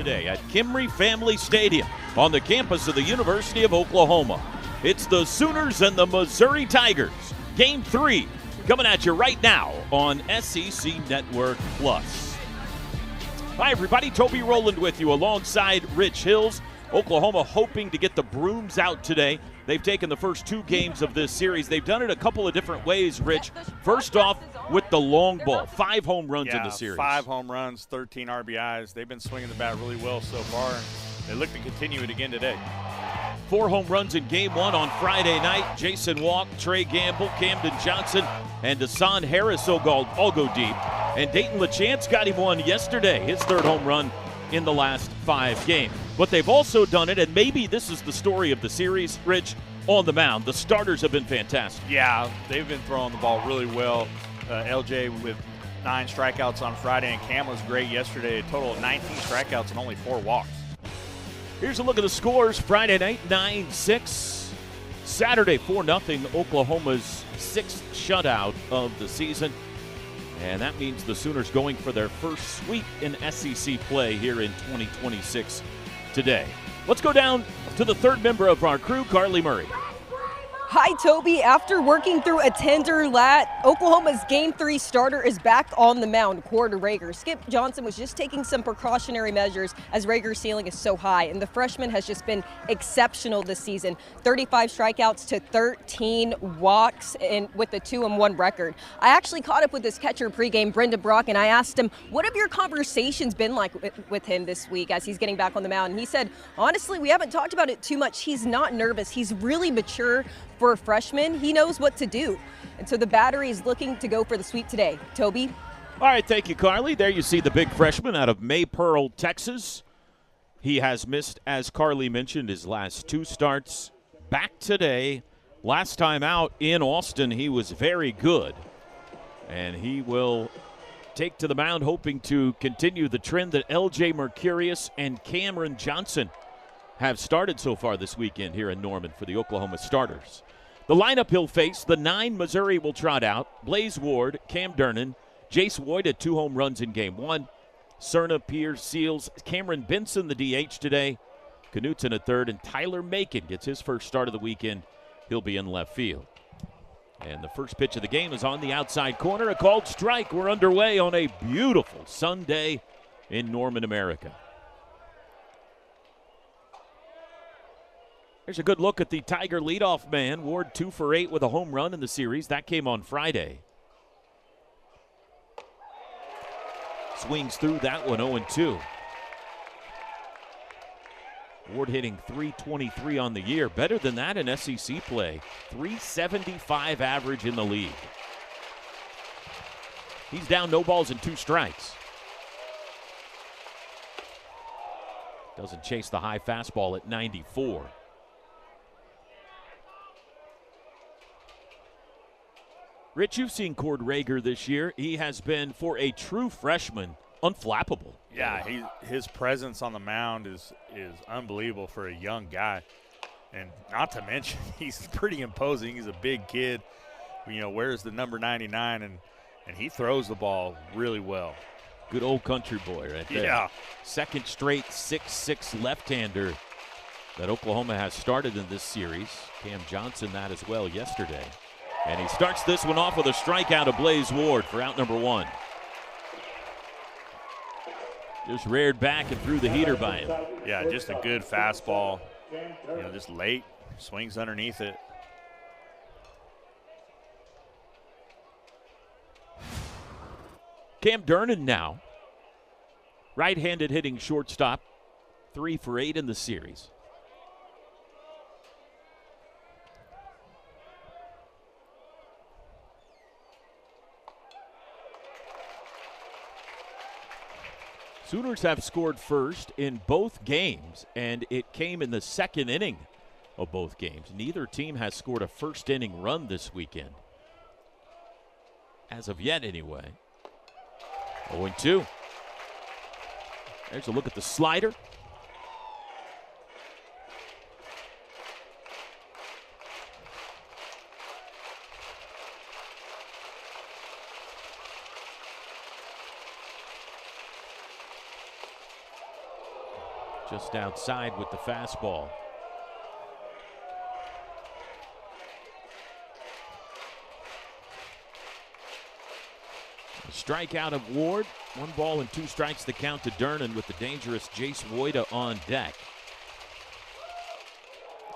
today at Kimry Family Stadium on the campus of the University of Oklahoma. It's the Sooners and the Missouri Tigers. Game 3 coming at you right now on SEC Network Plus. Hi, everybody. Toby Rowland with you alongside Rich Hills. Oklahoma hoping to get the brooms out today. They've taken the first 2 games of this series. They've done it a couple of different ways, Rich. First off, with the long ball, 5 home runs in the series. 5 home runs, 13 RBIs. They've been swinging the bat really well so far. They look to continue it again today. 4 home runs in Game 1 on Friday night. Jason Walk, Trey Gamble, Camden Johnson, and Deshaun Harris all go deep. And Dayton LeChance got him one yesterday, his 3rd home run in the last 5 games. But they've also done it, and maybe this is the story of the series, Rich, on the mound. The starters have been fantastic. Yeah, they've been throwing the ball really well. LJ with 9 strikeouts on Friday, and Cam was great yesterday. A total of 19 strikeouts and only 4 walks. Here's a look at the scores. Friday night, 9-6. Saturday, 4-0. Oklahoma's 6th shutout of the season. And that means the Sooners going for their first sweep in SEC play here in 2026 today. Let's go down to the 3rd member of our crew, Carly Murray. Hi, Toby. After working through a tender lat, Oklahoma's Game 3 starter is back on the mound, Cord Rager. Skip Johnson was just taking some precautionary measures as Rager's ceiling is so high, and the freshman has just been exceptional this season. 35 strikeouts to 13 walks and with a 2-1 record. I actually caught up with his catcher pregame, Brendan Brock, and I asked him, what have your conversations been like with him this week as he's getting back on the mound? And he said, honestly, we haven't talked about it too much. He's not nervous. He's really mature. For a freshman, he knows what to do. And so the battery is looking to go for the sweep today. Toby? All right, thank you, Carly. There you see the big freshman out of Maypearl, Texas. He has missed, as Carly mentioned, his last 2 starts. Back today. Last time out in Austin, he was very good. And he will take to the mound hoping to continue the trend that LJ Mercurius and Cameron Johnson have started so far this weekend here in Norman for the Oklahoma starters. The lineup he'll face, the 9 Missouri will trot out. Blaze Ward, Cam Durnan, Jace Woyd had 2 home runs in Game 1. Cerna, Pierce, Seals, Cameron Benson, the DH today. Knutson at 3rd, and Tyler Macon gets his first start of the weekend. He'll be in left field. And the first pitch of the game is on the outside corner. A called strike. We're underway on a beautiful Sunday in Norman, America. Here's a good look at the Tiger leadoff man. Ward 2 for 8 with a home run in the series. That came on Friday. Swings through that one, 0-2. Ward hitting .323 on the year. Better than that in SEC play. .375 average in the league. He's down, no balls and 2 strikes. Doesn't chase the high fastball at 94. Rich, you've seen Cord Rager this year. He has been, for a true freshman, unflappable. Yeah, his presence on the mound is unbelievable for a young guy. And not to mention, he's pretty imposing. He's a big kid. You know, wears the number 99, and he throws the ball really well. Good old country boy right there. Yeah. Second straight 6'6" left-hander that Oklahoma has started in this series. Cam Johnson that as well yesterday. And he starts this one off with a strikeout of Blaze Ward for out number 1. Just reared back and threw the heater by him. Yeah, just a good fastball. You know, just late, swings underneath it. Cam Durnan now. Right-handed hitting shortstop. 3 for 8 in the series. Sooners have scored first in both games, and it came in the 2nd inning of both games. Neither team has scored a first-inning run this weekend. As of yet, anyway. 0-2. There's a look at the slider. just outside with the fastball. A strikeout of Ward. 1 ball and 2 strikes the count to Dernan with the dangerous Jace Woida on deck.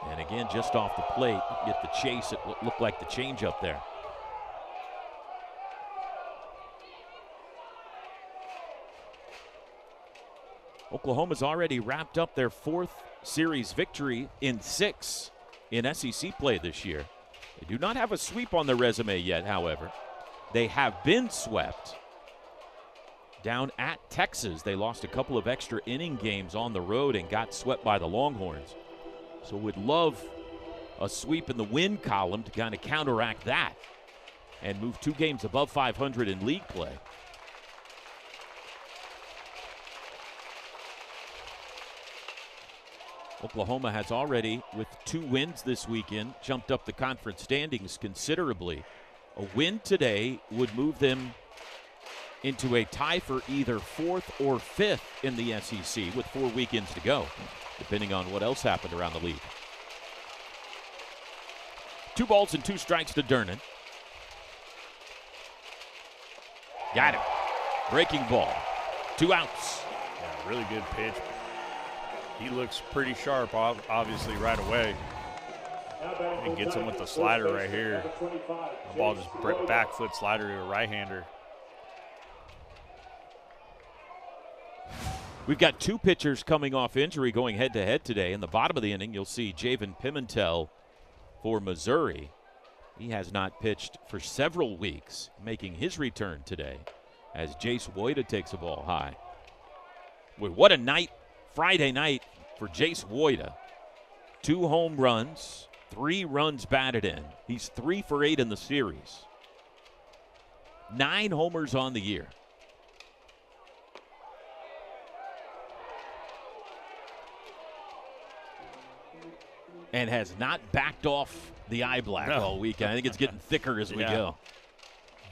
And again, just off the plate, get the chase at what looked like the changeup there. Oklahoma's already wrapped up their 4th series victory in 6 in SEC play this year. They do not have a sweep on their resume yet, however. They have been swept. Down at Texas, they lost a couple of extra inning games on the road and got swept by the Longhorns. So would love a sweep in the win column to kind of counteract that and move 2 games above 500 in league play. Oklahoma has already, with 2 wins this weekend, jumped up the conference standings considerably. A win today would move them into a tie for either 4th or 5th in the SEC with 4 weekends to go, depending on what else happened around the league. 2 balls and 2 strikes to Dernan. Got him. Breaking ball. 2 outs. Yeah, really good pitch. He looks pretty sharp, obviously, right away. And gets him with the slider right here. The ball just back foot slider to a right-hander. We've got 2 pitchers coming off injury going head-to-head today. In the bottom of the inning, you'll see Javen Pimentel for Missouri. He has not pitched for several weeks, making his return today as Jace Woida takes a ball high. Boy, what a night, Friday night for Jace Woida. 2 home runs, 3 runs batted in. He's 3 for 8 in the series. 9 homers on the year. And has not backed off the eye black all weekend. I think it's getting thicker as we go.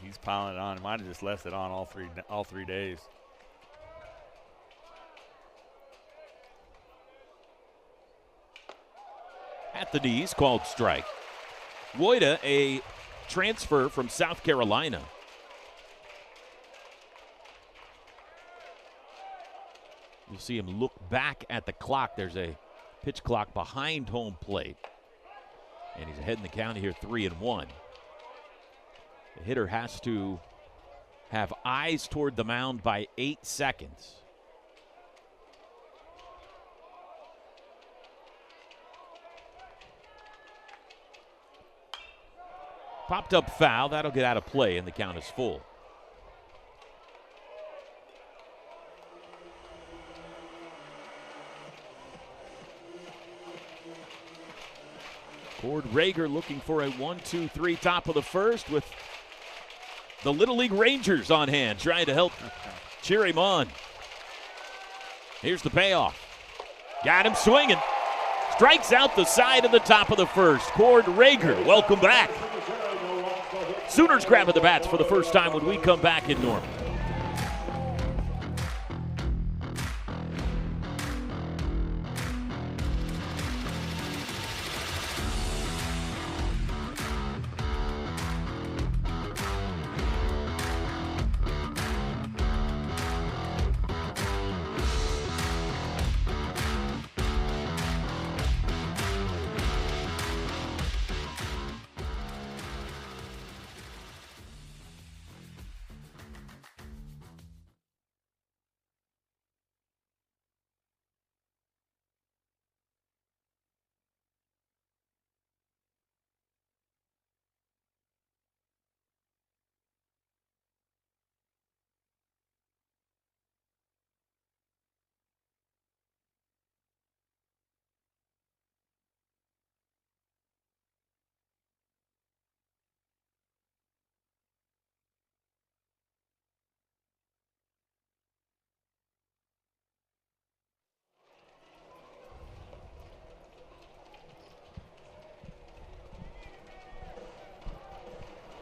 He's piling it on. He might have just left it on all three days. At the knees, called strike. Woida, a transfer from South Carolina. You'll see him look back at the clock. There's a pitch clock behind home plate. And he's ahead in the count here, 3-1. The hitter has to have eyes toward the mound by 8 seconds. Popped up foul. That'll get out of play, and the count is full. Cord Rager looking for a 1-2-3 top of the first with the Little League Rangers on hand, trying to help cheer him on. Here's the payoff. Got him swinging. Strikes out the side of the top of the first. Cord Rager, welcome back. Sooners grabbing the bats for the first time when we come back in Norman.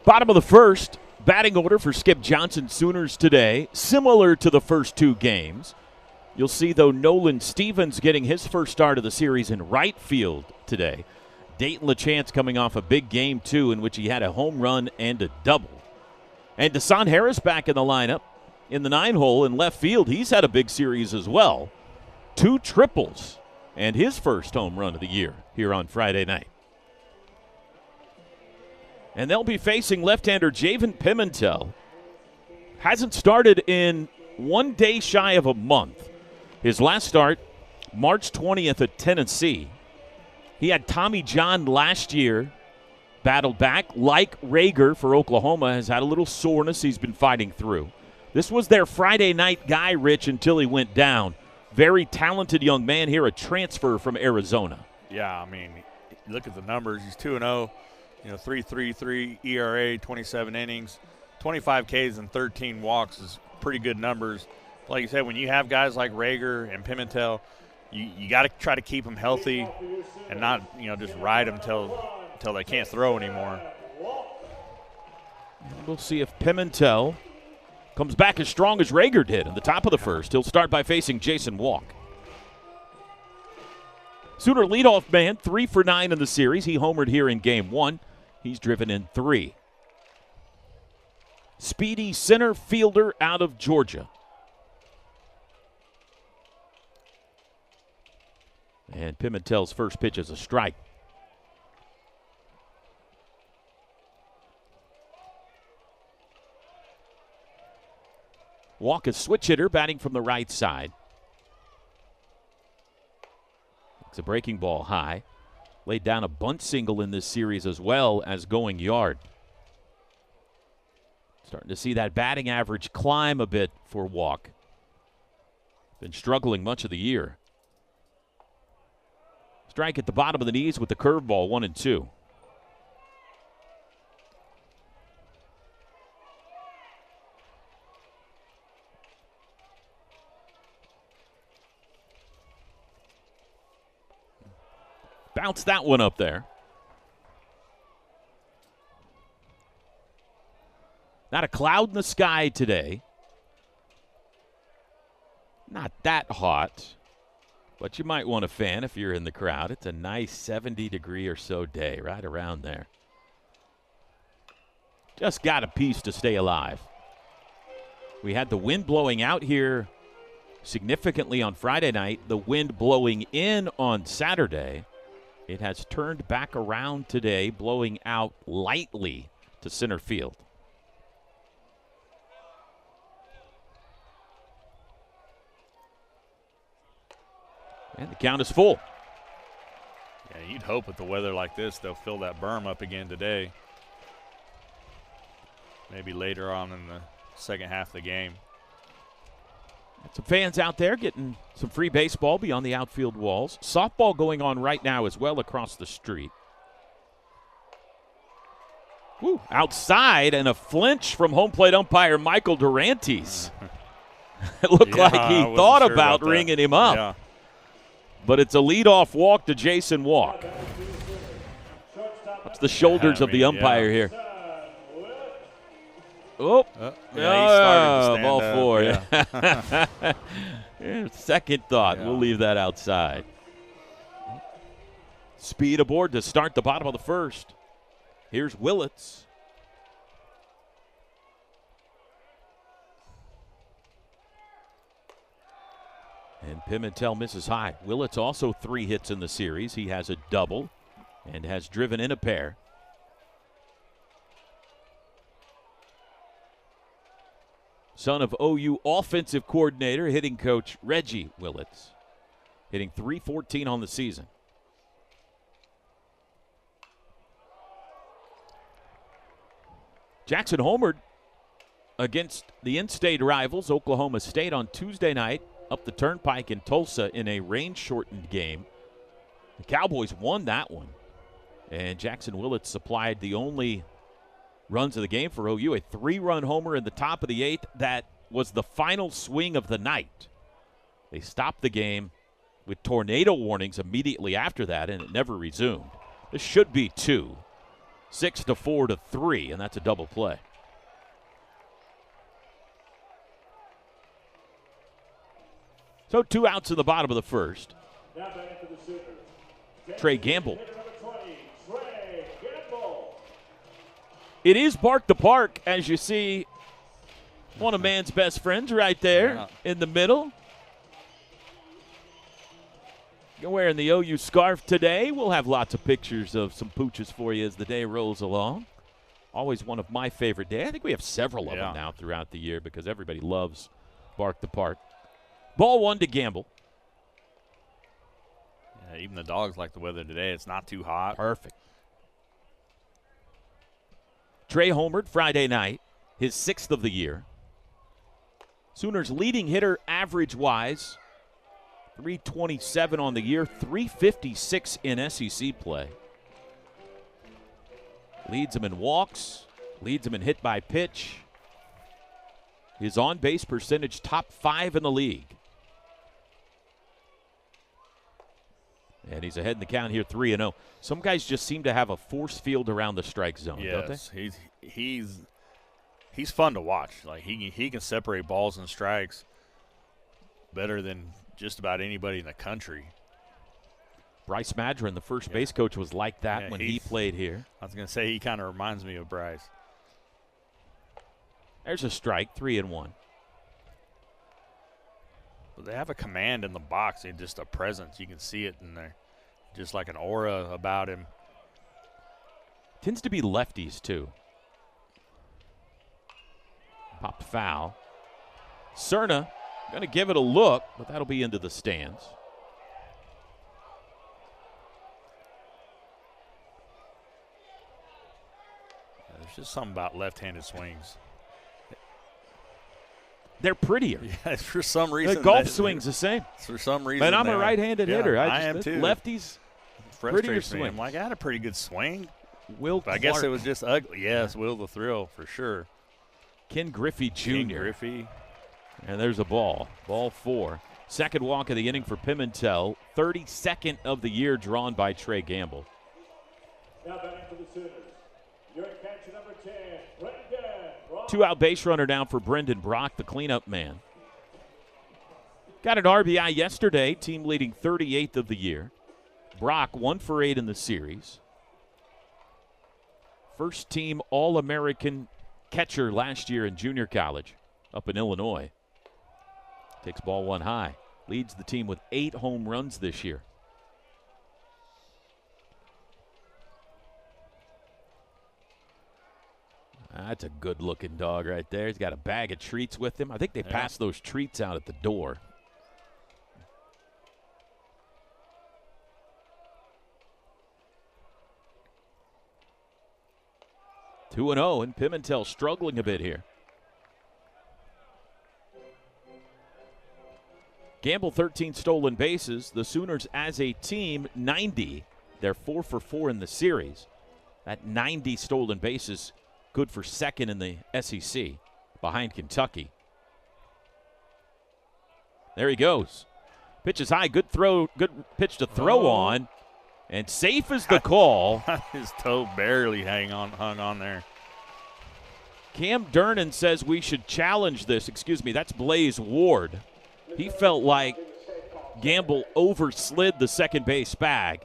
Bottom of the first, batting order for Skip Johnson Sooners today, similar to the first 2 games. You'll see, though, Nolan Stevens getting his first start of the series in right field today. Dayton LaChance coming off a big game, too, in which he had a home run and a double. And Desan Harris back in the lineup in the 9-hole in left field. He's had a big series as well. 2 triples and his first home run of the year here on Friday night. And they'll be facing left-hander Javen Pimentel. Hasn't started in 1 day shy of a month. His last start, March 20th at Tennessee. He had Tommy John last year, battled back. Like Rager for Oklahoma, has had a little soreness he's been fighting through. This was their Friday night guy, Rich, until he went down. Very talented young man here, a transfer from Arizona. Yeah, I mean, look at the numbers. He's 2-0, 3.33 ERA, 27 innings, 25 Ks and 13 walks is pretty good numbers. Like you said, when you have guys like Rager and Pimentel, you got to try to keep them healthy and not, just ride them until they can't throw anymore. We'll see if Pimentel comes back as strong as Rager did in the top of the first. He'll start by facing Jason Walk. Sooner leadoff man, 3 for 9 in the series. He homered here in game 1. He's driven in 3. Speedy center fielder out of Georgia. And Pimentel's first pitch is a strike. Walk a switch hitter, batting from the right side. It's a breaking ball high. Laid down a bunt single in this series as well as going yard. Starting to see that batting average climb a bit for Walk. Been struggling much of the year. Strike at the bottom of the knees with the curveball, 1-2. Bounce that one up there. Not a cloud in the sky today. Not that hot, but you might want a fan if you're in the crowd. It's a nice 70-degree or so day, right around there. Just got a piece to stay alive. We had the wind blowing out here significantly on Friday night, the wind blowing in on Saturday. It has turned back around today, blowing out lightly to center field. And the count is full. Yeah, you'd hope with the weather like this, they'll fill that berm up again today. Maybe later on in the second half of the game. Some fans out there getting some free baseball beyond the outfield walls. Softball going on right now as well across the street. Woo, outside, and a flinch from home plate umpire Michael Durantes. It looked like he thought about ringing him up. Yeah. But it's a leadoff walk to Jason Walk. Up to the shoulders of the umpire here. Oh, he started to stand ball up, 4. Yeah. Second thought. We'll leave that outside. Speed aboard to start the bottom of the first. Here's Willits. And Pimentel misses high. Willits also 3 hits in the series. He has a double and has driven in a pair. Son of OU offensive coordinator, hitting coach Reggie Willits, hitting .314 on the season. Jackson homered against the in-state rivals, Oklahoma State, on Tuesday night up the Turnpike in Tulsa in a rain-shortened game. The Cowboys won that one, and Jackson Willits supplied the only runs of the game for OU, a 3-run homer in the top of the 8th. That was the final swing of the night. They stopped the game with tornado warnings immediately after that, and it never resumed. This should be 2. 6-4 to 3, and that's a double play. So 2 outs in the bottom of the first. Trey Gamble. It is Bark the Park, as you see. One of man's best friends right there in the middle. You're wearing the OU scarf today. We'll have lots of pictures of some pooches for you as the day rolls along. Always one of my favorite days. I think we have several of them now throughout the year because everybody loves Bark the Park. Ball 1 to Gamble. Yeah, even the dogs like the weather today. It's not too hot. Perfect. Trey homered Friday night, his 6th of the year. Sooners leading hitter average-wise, 327 on the year, 356 in SEC play. Leads him in walks, leads him in hit by pitch. His on-base percentage top 5 in the league. And he's ahead in the count here, 3-0. Some guys just seem to have a force field around the strike zone, don't they? He's fun to watch. Like he can separate balls and strikes better than just about anybody in the country. Bryce Madron, the first base coach, was like that when he played here. I was going to say he kind of reminds me of Bryce. There's a strike, 3-1. But they have a command in the box and just a presence. You can see it in there, just like an aura about him. Tends to be lefties, too. Popped foul. Cerna going to give it a look, but that'll be into the stands. There's just something about left-handed swings. They're prettier. Yeah, for some reason. The golf swing's the same. For some reason. And I'm a right-handed hitter. I am too. Lefties, prettier swing. I'm like, I had a pretty good swing. Will Clark. I guess it was just ugly. Yes, Will the Thrill for sure. Ken Griffey Jr. Ken Griffey. And there's a ball. Ball 4. Second walk of the inning for Pimentel. 32nd of the year drawn by Trey Gamble. Now back to the Sooners. Your catcher number 10, Brendan Brock. 2-out base runner down for Brendan Brock, the cleanup man. Got an RBI yesterday, team leading 38th of the year. Brock 1 for 8 in the series. First team All-American catcher last year in junior college up in Illinois. Takes ball 1 high. Leads the team with 8 home runs this year. That's a good-looking dog right there. He's got a bag of treats with him. I think they passed those treats out at the door. Two and 0, and Pimentel struggling a bit here. Gamble 13 stolen bases. The Sooners as a team 90. They're 4 for 4 in the series. That 90 stolen bases good for second in the SEC behind Kentucky. There he goes. Pitch is high. Good throw. Good pitch to throw on. And safe is the call. His toe barely hung on there. Cam Durnan says we should challenge this. Excuse me, that's Blaze Ward. He felt like Gamble overslid the second base bag.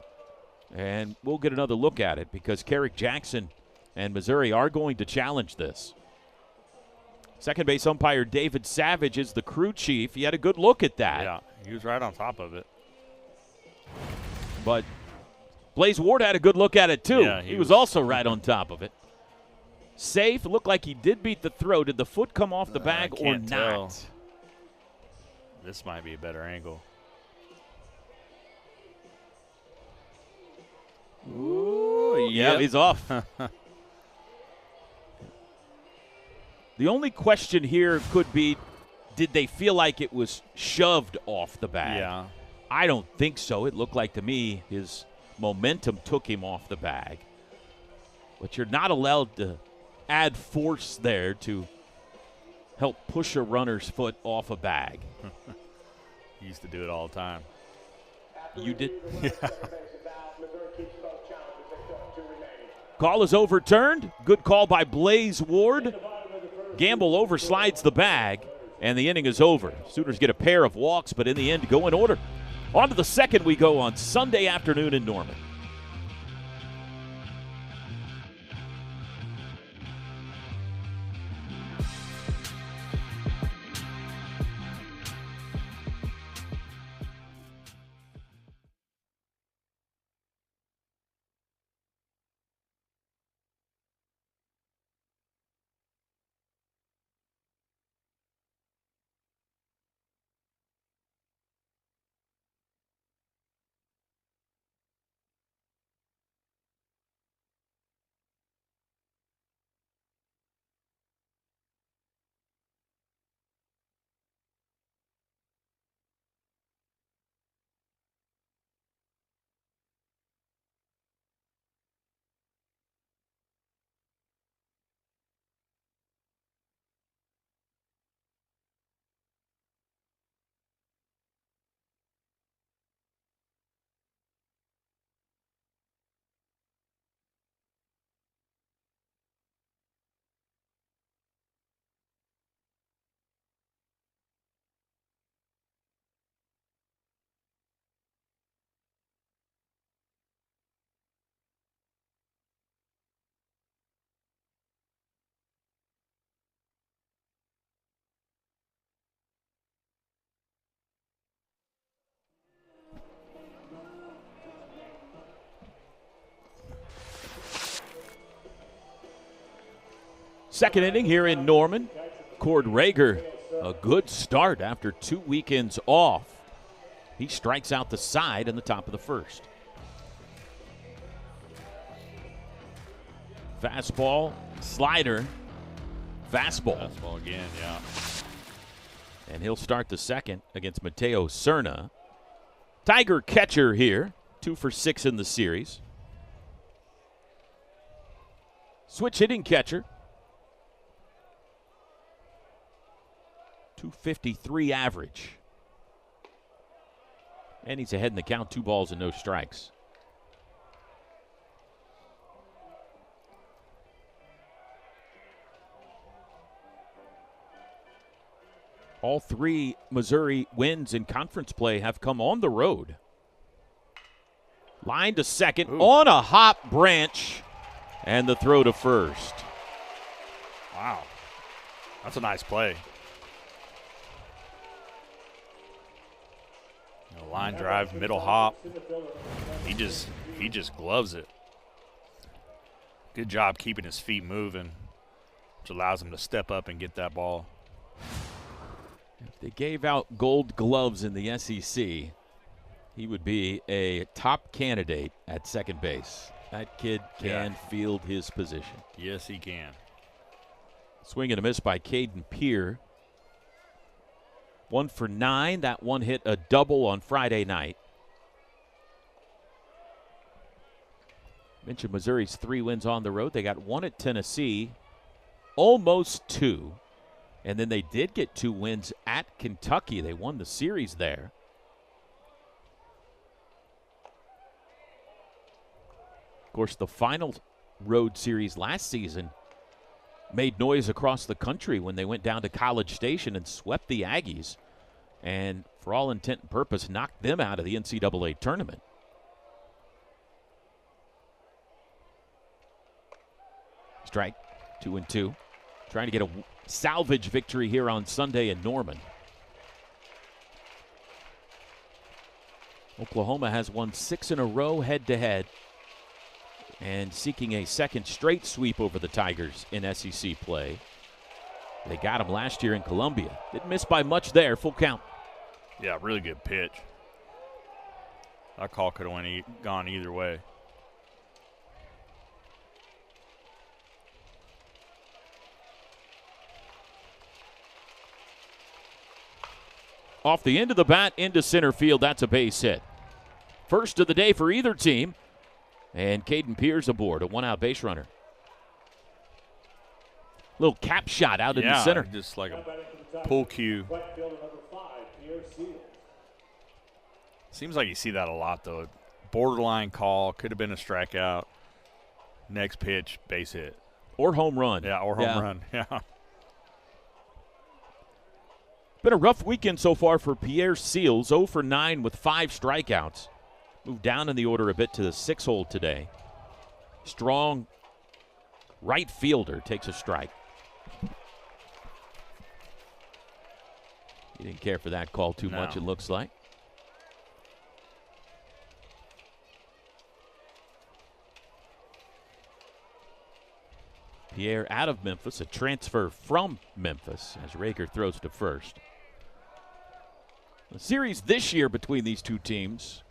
And we'll get another look at it because Carrick Jackson and Missouri are going to challenge this. Second base umpire David Savage is the crew chief. He had a good look at that. Yeah, he was right on top of it. But Blaze Ward had a good look at it, too. Yeah, he was also right on top of it. Safe. It looked like he did beat the throw. Did the foot come off the bag or not? Tell. This might be a better angle. Ooh, yeah, he's off. The only question here could be, did they feel like it was shoved off the bag? Yeah. I don't think so. It looked like to me his momentum took him off the bag. But you're not allowed to add force there to help push a runner's foot off a bag. He used to do it all the time. You did? Yeah. Call is overturned. Good call by Blaze Ward. Gamble overslides the bag, and the inning is over. Sooners get a pair of walks, but in the end go in order. On to the second we go on Sunday afternoon in Norman. Second inning here in Norman. Cord Rager, a good start after 2 weekends off. He strikes out the side in the top of the first. Fastball, slider, fastball. Fastball again, yeah. And he'll start the second against Mateo Cerna. Tiger catcher here, 2 for 6 in the series. Switch hitting catcher. 253 average. And he's ahead in the count, 2 balls and no strikes. All 3 Missouri wins in conference play have come on the road. Line to second. Ooh. On a hop branch, and the throw to first. Wow. That's a nice play. Line drive, middle hop. He just gloves it. Good job keeping his feet moving, which allows him to step up and get that ball. If they gave out gold gloves in the SEC, he would be a top candidate at second base. That kid can field his position. Yes, he can. Swing and a miss by Caden Peer. 1 for 9. That one hit a double on Friday night. Mentioned Missouri's 3 wins on the road. They got 1 at Tennessee, almost 2. And then they did get 2 wins at Kentucky. They won the series there. Of course, the final road series last season made noise across the country when they went down to College Station and swept the Aggies, and for all intent and purpose knocked them out of the NCAA tournament. Strike, 2-2. Trying to get a salvage victory here on Sunday in Norman. Oklahoma has won 6 in a row head-to-head and seeking a second straight sweep over the Tigers in SEC play. They got them last year in Columbia. Didn't miss by much there, full count. Yeah, really good pitch. That call could have gone either way. Off the end of the bat, into center field. That's a base hit. First of the day for either team. And Caden Pierce aboard, a 1-out base runner. Little cap shot out in the center. Just like a pull cue. Seems like you see that a lot, though. Borderline call, could have been a strikeout. Next pitch, base hit. Or home run. Yeah, or home run. Yeah. Been a rough weekend so far for Pierre Seals, 0 for 9 with 5 strikeouts. Moved down in the order a bit to the 6 hole today. Strong right fielder takes a strike. He didn't care for that call too much, it looks like. Pierre out of Memphis, a transfer from Memphis as Rager throws to first. The series this year between these two teams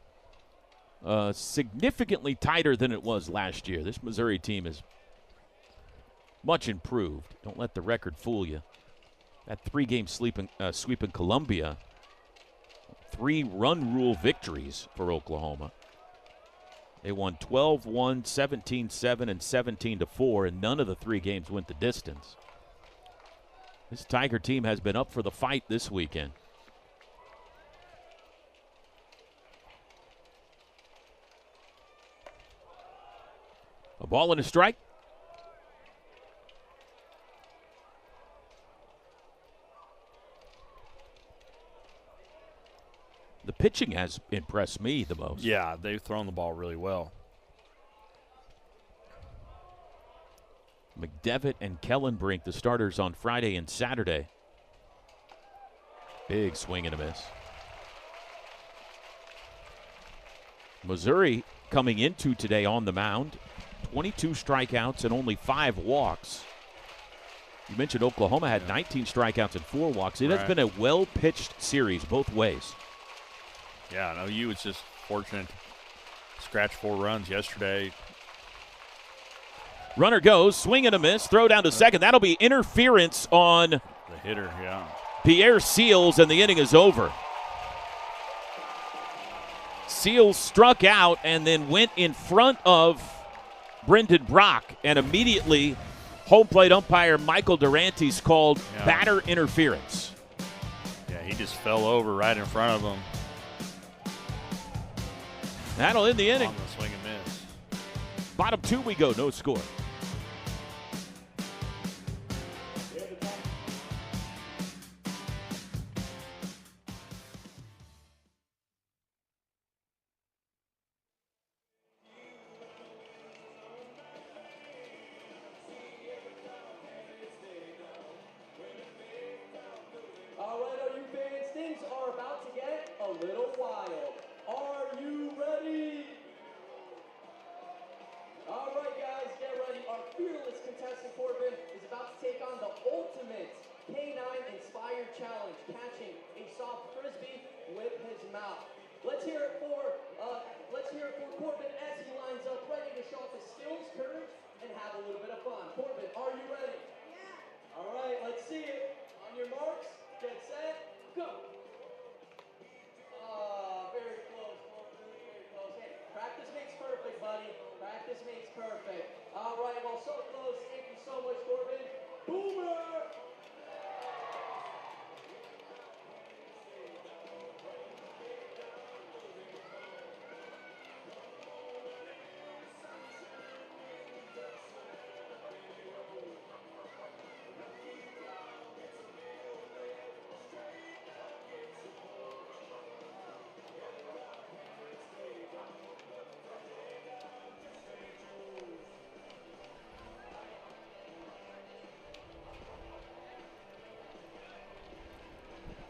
significantly tighter than it was last year. This Missouri team is much improved. Don't let the record fool you. That 3-game sweep in Columbia, 3 run rule victories for Oklahoma. They won 12-1, 17-7, and 17-4, and none of the 3 games went the distance. This Tiger team has been up for the fight this weekend. A ball and a strike. The pitching has impressed me the most. Yeah, they've thrown the ball really well. McDevitt and Kellenbrink, the starters on Friday and Saturday. Big swing and a miss. Missouri coming into today on the mound, 22 strikeouts and only 5 walks. You mentioned Oklahoma had 19 strikeouts and 4 walks. It has been a well-pitched series both ways. Yeah, I know you was just fortunate to scratch 4 runs yesterday. Runner goes, swing and a miss, throw down to second. That'll be interference on The hitter, yeah. Pierre Seals, and the inning is over. Seals struck out and then went in front of Brendan Brock, and immediately home plate umpire Michael Durantes called batter interference. Yeah, he just fell over right in front of him. That'll end the inning. On the swing and miss. Bottom 2 we go, no score. All right, are you fans? Things are about to get a little wild. Are you ready? All right, guys, get ready. Our fearless contestant Corbin is about to take on the ultimate K9-inspired challenge, catching a soft frisbee with his mouth. Let's hear it for Corbin as he lines up, ready to show off his skills, courage, and have a little bit of fun. Corbin, are you ready? Yeah. All right, let's see it. On your marks, get set, go. Very close, Corbin, very close. Hey, practice makes perfect, buddy. Practice makes perfect. All right, well, so close. Thank you so much, Corbin. Boomer!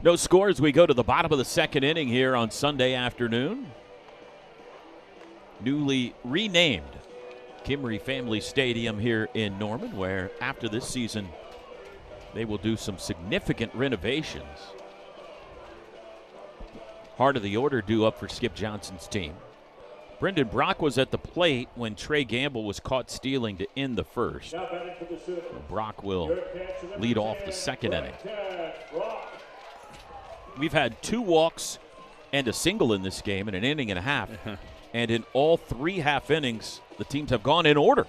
No score as we go to the bottom of the second inning here on Sunday afternoon. Newly renamed Kimry Family Stadium here in Norman, where after this season they will do some significant renovations. Heart of the order due up for Skip Johnson's team. Brendan Brock was at the plate when Trey Gamble was caught stealing to end the first. Now batting for the Sooners. Brock will Your catcher, number lead off 10, the second inning. Brock. We've had 2 walks and a single in this game in an inning and a half. And in all 3 half innings, the teams have gone in order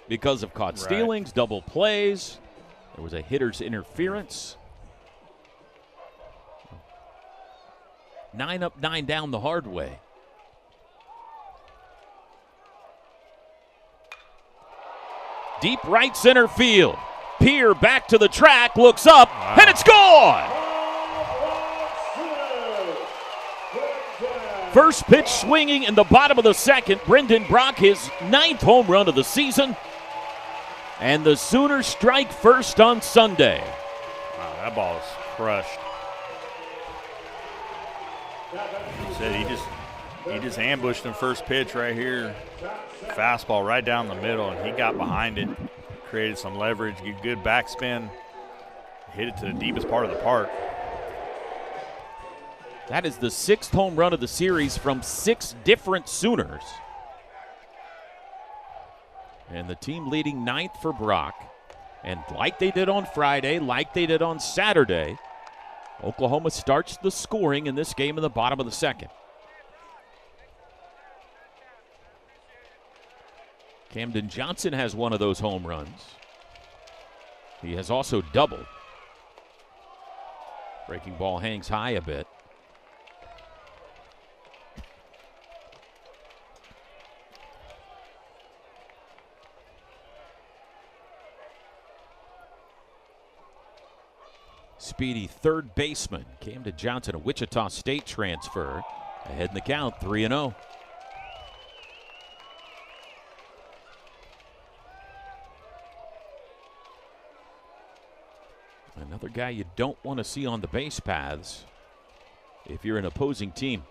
because of caught stealings, double plays. There was a hitter's interference. 9 up, 9 down the hard way. Deep right center field. Pierre back to the track, looks up, and it's gone! First pitch swinging in the bottom of the second. Brendan Brock, his 9th home run of the season. And the Sooners strike first on Sunday. Wow, that ball is crushed. He said he just ambushed him first pitch right here. Fastball right down the middle, and he got behind it, created some leverage, good backspin, hit it to the deepest part of the park. That is the 6th home run of the series from 6 different Sooners. And the team leading 9th for Brock. And like they did on Friday, like they did on Saturday, Oklahoma starts the scoring in this game in the bottom of the second. Camden Johnson has one of those home runs. He has also doubled. Breaking ball hangs high a bit. Speedy third baseman, Camden Johnson, a Wichita State transfer. Ahead in the count, 3-0. Another guy you don't want to see on the base paths if you're an opposing team.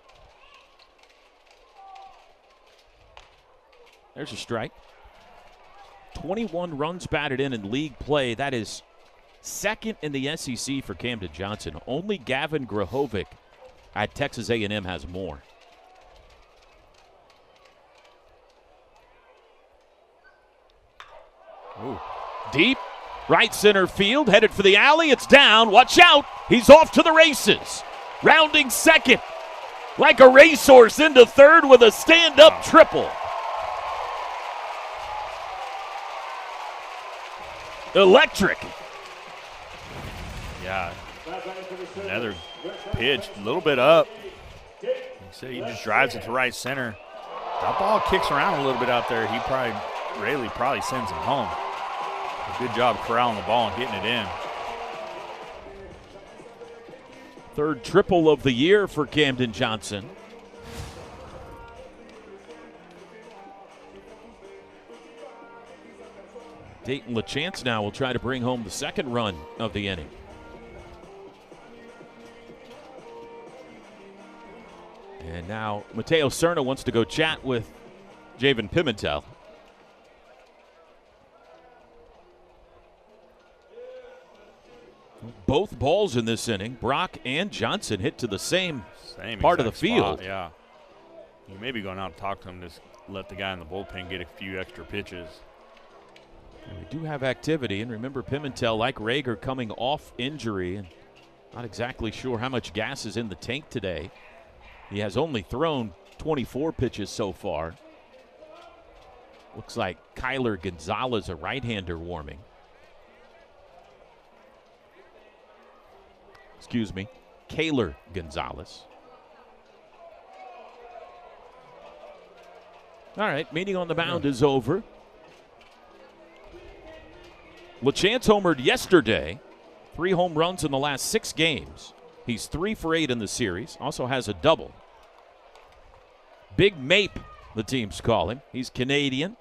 There's a strike. 21 runs batted in league play. That is second in the SEC for Camden Johnson. Only Gavin Grahovic at Texas A&M has more. Ooh. Deep. Right center field, headed for the alley. It's down. Watch out. He's off to the races. Rounding second. Like a racehorse into third with a stand-up triple. Electric. Yeah. Another pitch, a little bit up. He said he just drives it to right center. That ball kicks around a little bit out there. Rayleigh probably sends him home. Good job corralling the ball and getting it in. Third triple of the year for Camden Johnson. Dayton LaChance now will try to bring home the second run of the inning. And now Mateo Serna wants to go chat with Javen Pimentel. Both balls in this inning, Brock and Johnson hit to the same part of the field. Spot, yeah. You may be going out and talk to him, just let the guy in the bullpen get a few extra pitches. And we do have activity, and remember Pimentel, like Rager, coming off injury and not exactly sure how much gas is in the tank today. He has only thrown 24 pitches so far. Looks like Kyler Gonzalez, a right-hander, warming. Excuse me, Kaylor Gonzalez. All right, meeting on the mound is over. LaChance homered yesterday. 3 home runs in the last 6 games. He's 3 for 8 in the series. Also has a double. Big Mape, the teams call him. He's Canadian.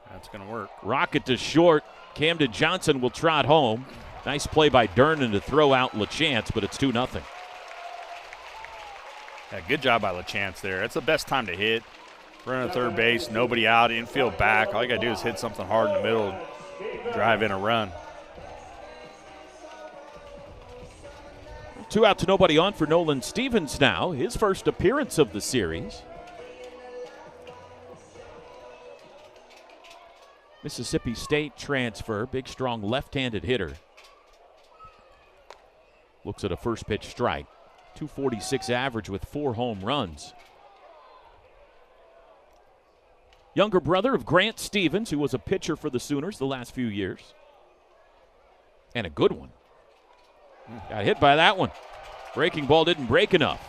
That's going to work. Rocket to short. Camden Johnson will trot home. Nice play by Durnan to throw out LaChance, but it's 2-0. Yeah, good job by LaChance there. That's the best time to hit. Running at third base, nobody out, infield back. All you got to do is hit something hard in the middle, drive in a run. 2 out to nobody on for Nolan Stevens now. His first appearance of the series. Mississippi State transfer, big, strong left-handed hitter. Looks at a first pitch strike. 246 average with 4 home runs. Younger brother of Grant Stevens, who was a pitcher for the Sooners the last few years. And a good one. Got hit by that one. Breaking ball didn't break enough.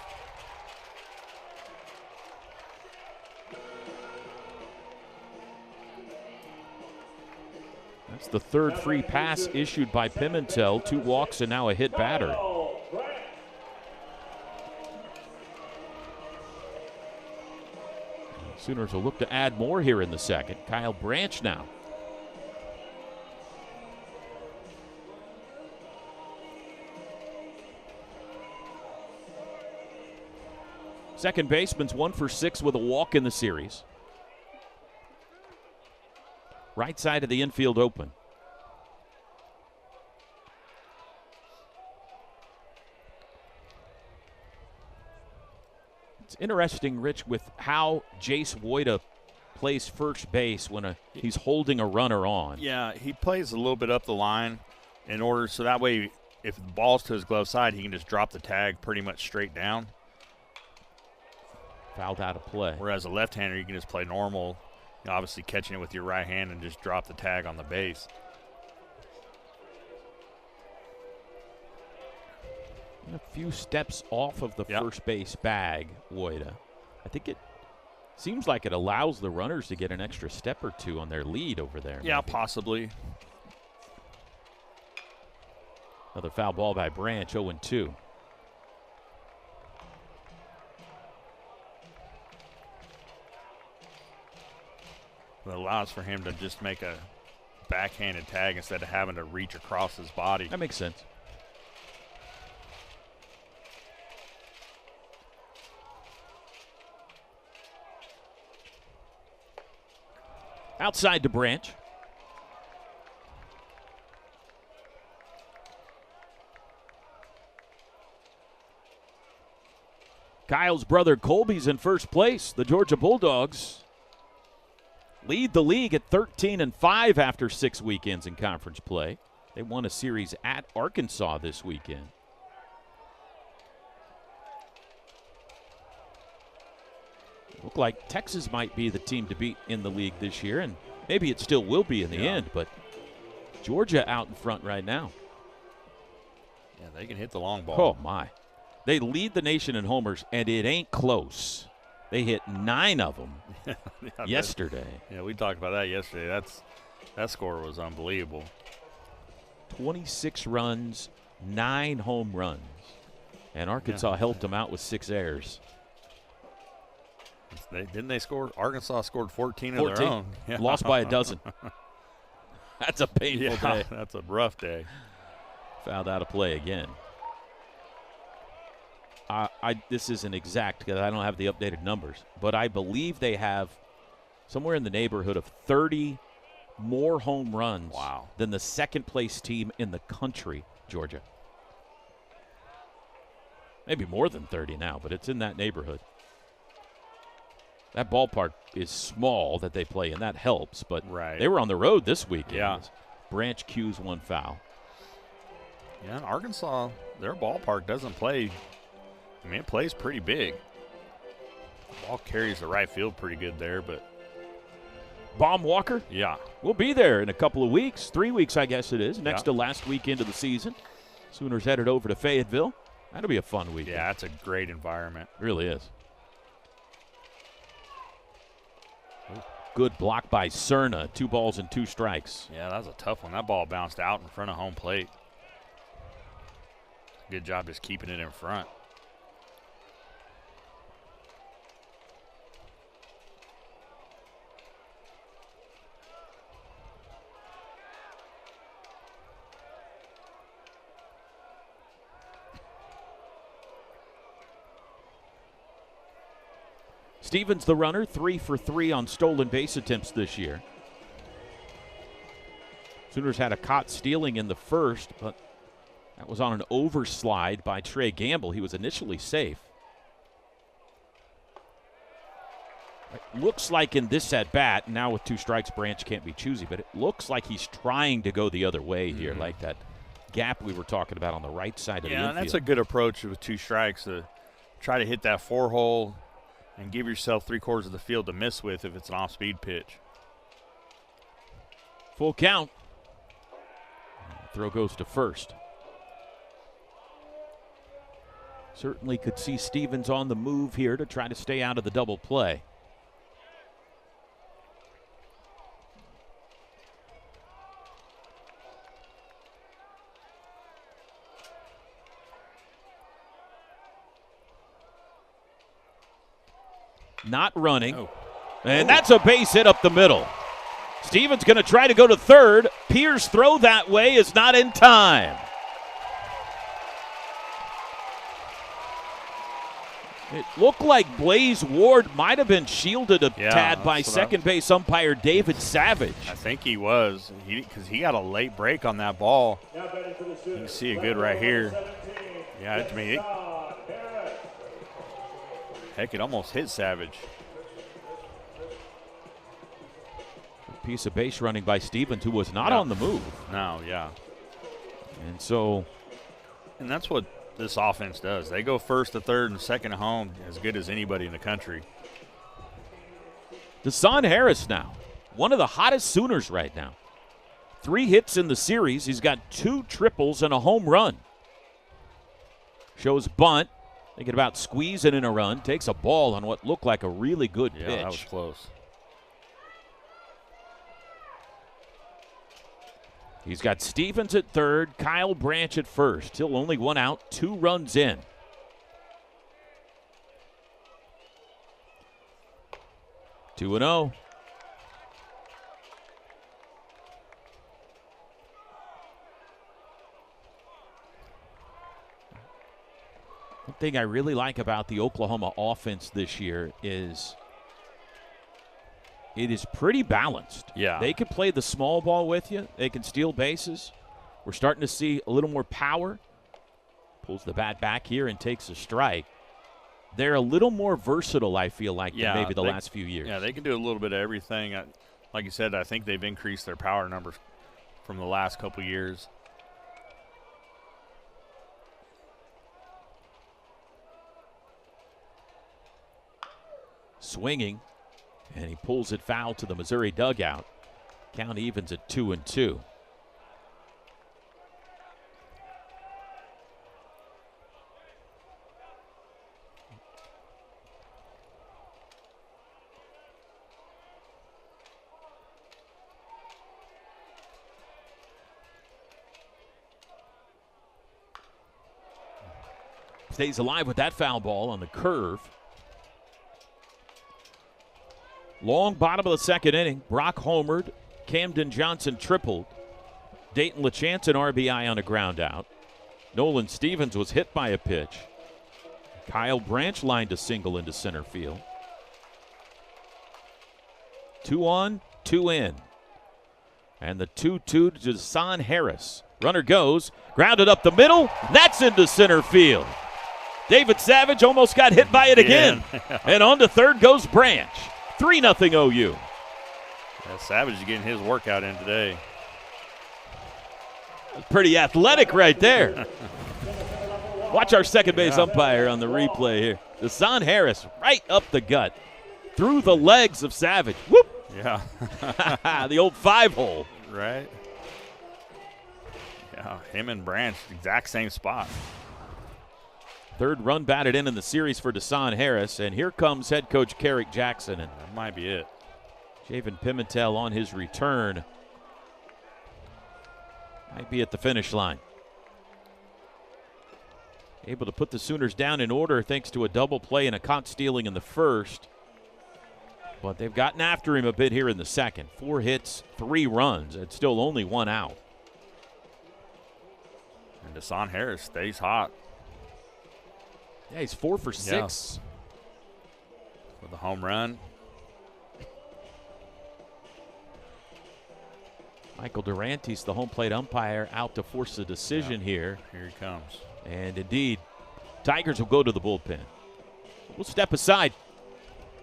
That's the third free pass issued by Pimentel. 2 walks and now a hit batter. Sooners will look to add more here in the second. Kyle Branch now. Second baseman's 1 for 6 with a walk in the series. Right side of the infield open. It's interesting, Rich, with how Jace Woida plays first base when he's holding a runner on. Yeah, he plays a little bit up the line in order so that way if the ball's to his glove side, he can just drop the tag pretty much straight down. Fouled out of play. Whereas a left-hander, you can just play normal, obviously catching it with your right hand and just drop the tag on the base. A few steps off of the first base bag, Woida. I think it seems like it allows the runners to get an extra step or two on their lead over there. Yeah, maybe. possibly. Another foul ball by Branch, 0-2. It allows for him to just make a backhanded tag instead of having to reach across his body. That makes sense. Outside to Branch. Kyle's brother Colby's in first place. The Georgia Bulldogs lead the league at 13-5 after 6 weekends in conference play. They won a series at Arkansas this weekend. Looked like Texas might be the team to beat in the league this year, and maybe it still will be in the end, but Georgia out in front right now. Yeah, they can hit the long ball. Oh, my. They lead the nation in homers, and it ain't close. They hit 9 of them yesterday. Yeah, we talked about that yesterday. That score was unbelievable. 26 runs, 9 home runs. And Arkansas helped them out with 6 errors. Didn't they score? Arkansas scored 14 of their own. Yeah. Lost by a dozen. That's a painful day. That's a rough day. Fouled out of play again. This isn't exact because I don't have the updated numbers, but I believe they have somewhere in the neighborhood of 30 more home runs than the second-place team in the country, Georgia. Maybe more than 30 now, but it's in that neighborhood. That ballpark is small that they play in. That helps, but they were on the road this weekend. Yeah. Branch cues 1 foul. Yeah, and Arkansas, their ballpark doesn't play. I mean, it plays pretty big. The ball carries the right field pretty good there, but. Baum Walker? Yeah. We'll be there in a couple of weeks. 3 weeks, I guess it is. Next to last weekend of the season. Sooners headed over to Fayetteville. That'll be a fun weekend. Yeah, that's a great environment. It really is. Good block by Cerna. 2 balls and 2 strikes. Yeah, that was a tough one. That ball bounced out in front of home plate. Good job just keeping it in front. Stevens, the runner, 3 for 3 on stolen base attempts this year. Sooners had a caught stealing in the first, but that was on an overslide by Trey Gamble. He was initially safe. It looks like in this at-bat, now with 2 strikes, Branch can't be choosy, but it looks like he's trying to go the other way here, like that gap we were talking about on the right side of the infield. Yeah, that's a good approach with 2 strikes to try to hit that 4-hole and give yourself 3/4 of the field to miss with if it's an off-speed pitch. Full count. Throw goes to first. Certainly could see Stevens on the move here to try to stay out of the double play. Not running. And that's a base hit up the middle. Stevens going to try to go to third. Pierce' throw that way is not in time. It looked like Blaze Ward might have been shielded a tad by second base umpire David Savage. I think he was, because he got a late break on that ball. You can see it good right here. Yeah, I mean, heck, it almost hit Savage. A piece of base running by Stevens, who was not on the move. No, yeah. And that's what this offense does. They go first to third and second to home as good as anybody in the country. Desan Harris now, one of the hottest Sooners right now. 3 hits in the series. He's got 2 triples and a home run. Shows bunt, thinking about squeezing in a run. Takes a ball on what looked like a really good pitch. Yeah, that was close. He's got Stevens at third, Kyle Branch at first. Still only 1 out, 2 runs in. Two and 0. One thing I really like about the Oklahoma offense this year is it is pretty balanced. Yeah. They can play the small ball with you. They can steal bases. We're starting to see a little more power. Pulls the bat back here and takes a strike. They're a little more versatile, I feel like, than maybe the last few years. Yeah, they can do a little bit of everything. Like you said, I think they've increased their power numbers from the last couple years. Swinging. And he pulls it foul to the Missouri dugout. Count evens at 2-2. Stays alive with that foul ball on the curve. Long bottom of the second inning. Brock homered. Camden Johnson tripled. Dayton LeChance an RBI on a ground out. Nolan Stevens was hit by a pitch. Kyle Branch lined a single into center field. 2 on, 2 in. And the 2-2 to Desan Harris. Runner goes, grounded up the middle. That's into center field. David Savage almost got hit by it again. And on to third goes Branch. 3-0 OU. Yeah, Savage is getting his workout in today. Pretty athletic right there. Watch our second base umpire on the replay here. Desan Harris right up the gut. Through the legs of Savage. Whoop! Yeah. The old 5-hole. Right. Yeah, him and Branch, exact same spot. Third run batted in the series for Desan Harris, and here comes head coach Carrick Jackson. And that might be it. Javen Pimentel on his return might be at the finish line. Able to put the Sooners down in order thanks to a double play and a caught stealing in the first. But they've gotten after him a bit here in the second. 4 hits, 3 runs, and still only 1 out. And Desan Harris stays hot. Yeah, he's 4 for 6. Yeah. With a home run. Michael Durante's the home plate umpire out to force a decision here. Here he comes. And indeed, Tigers will go to the bullpen. We'll step aside.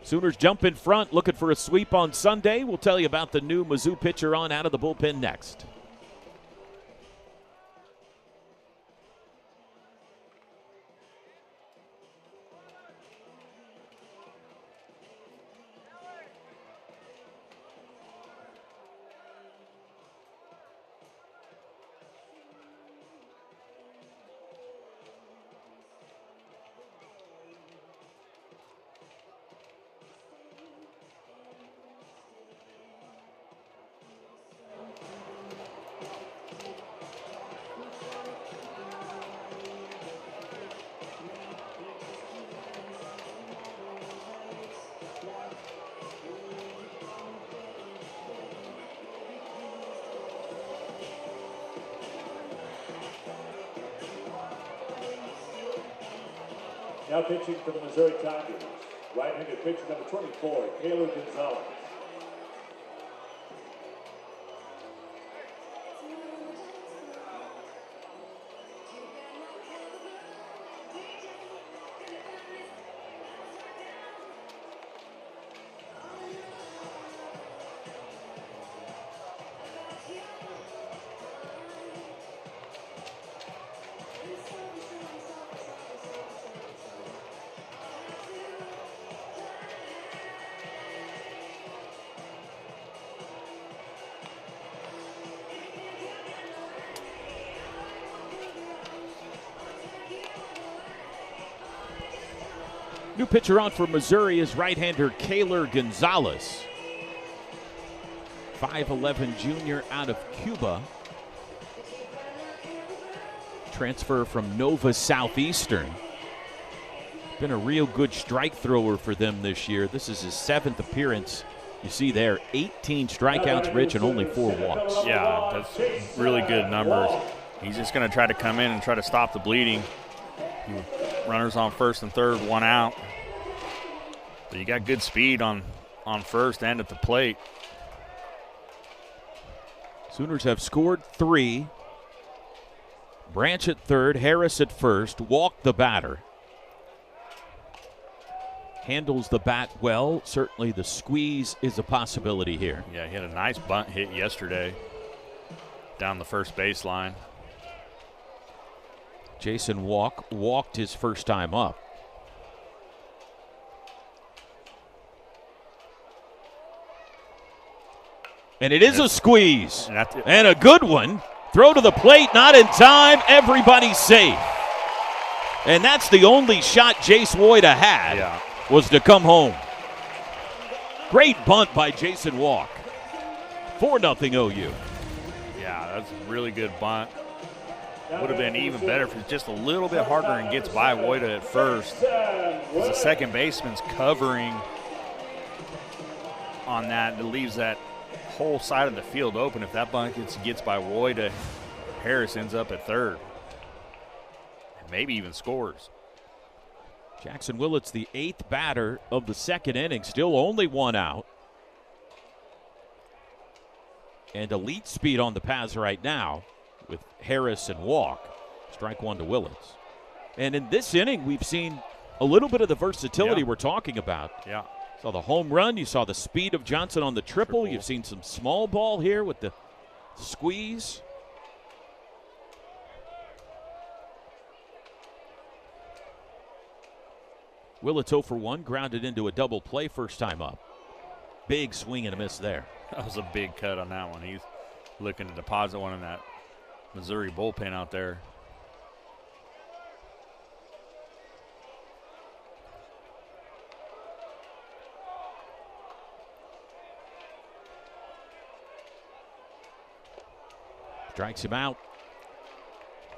Sooners jump in front, looking for a sweep on Sunday. We'll tell you about the new Mizzou pitcher on out of the bullpen next. Now pitching for the Missouri Tigers, right-handed pitcher number 24, Taylor Gonzalez. New pitcher on for Missouri is right-hander Kaylor Gonzalez. 5'11" junior out of Cuba. Transfer from Nova Southeastern. Been a real good strike thrower for them this year. This is his 7th appearance. You see there, 18 strikeouts, Rich, and only 4 walks. Yeah, that's really good numbers. He's just going to try to come in and try to stop the bleeding. Runners on first and third, 1 out. But you got good speed on first and at the plate. Sooners have scored 3. Branch at third, Harris at first, walked the batter. Handles the bat well. Certainly the squeeze is a possibility here. Yeah, he had a nice bunt hit yesterday down the first baseline. Jason walked his first time up. And it is a squeeze. And a good one. Throw to the plate, not in time. Everybody's safe. And that's the only shot Jace Woida had, was to come home. Great bunt by Jason Walk. 4-0 OU. Yeah, that's a really good bunt. Would have been even better if it's just a little bit harder and gets by Woida at first. Because the second baseman's covering on that. It leaves that whole side of the field open. If that bunt gets by Woida, Harris ends up at third. And maybe even scores. Jackson Willits, the 8th batter of the second inning. Still only 1 out. And elite speed on the pads right now with Harris and Walk. Strike 1 to Willits. And in this inning, we've seen a little bit of the versatility we're talking about. Yeah. Saw the home run. You saw the speed of Johnson on the triple. You've seen some small ball here with the squeeze. Willits 0 for 1, grounded into a double play first time up. Big swing and a miss there. That was a big cut on that one. He's looking to deposit one in that Missouri bullpen out there. Strikes him out.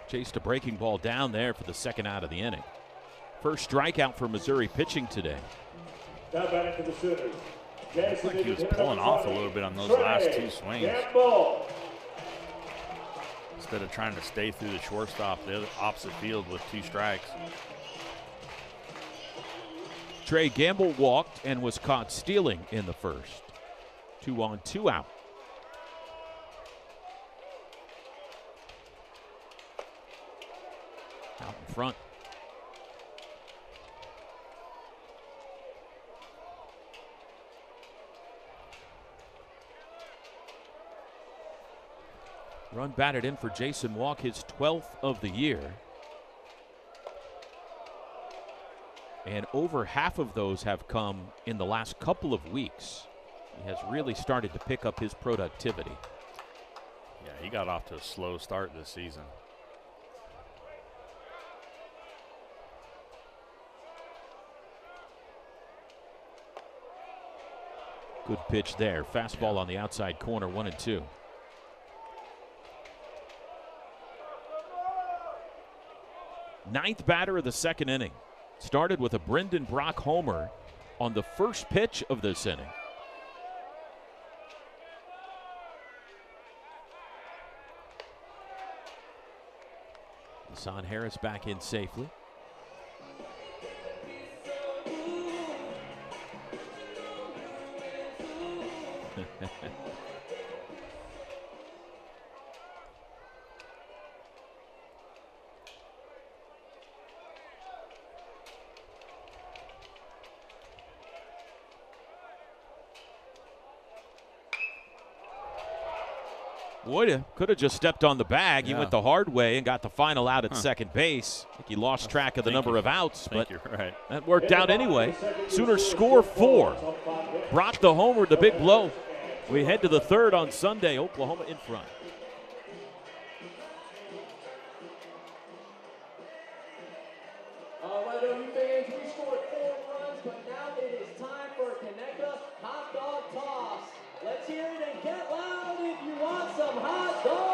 Chased a breaking ball down there for the second out of the inning. First strikeout for Missouri pitching today. Now batting for the Sooners. Looks like he was pulling off a little bit on those last 2 swings. Instead of trying to stay through the shortstop, the opposite field with 2 strikes. Trey Gamble walked and was caught stealing in the first. 2 on, 2 out. Out in front. Run batted in for Jason Walk, his 12th of the year. And over half of those have come in the last couple of weeks. He has really started to pick up his productivity. Yeah, he got off to a slow start this season. Good pitch there. Fastball on the outside corner, 1-2. Ninth batter of the second inning. Started with a Brendan Brock homer on the first pitch of this inning. Hassan Harris back in safely. Wood could have just stepped on the bag. He Yeah. went the hard way and got the final out at second base. I think he lost track of the number of outs, but You're right. that worked out anyway. Sooners score 4. Brought the homer, the big blow. We head to the third on Sunday. Oklahoma in front. All right, OU fans, we scored 4 runs, but now it is time for Conecuh hot dog toss. Let's hear it and get loud if you want some hot dogs.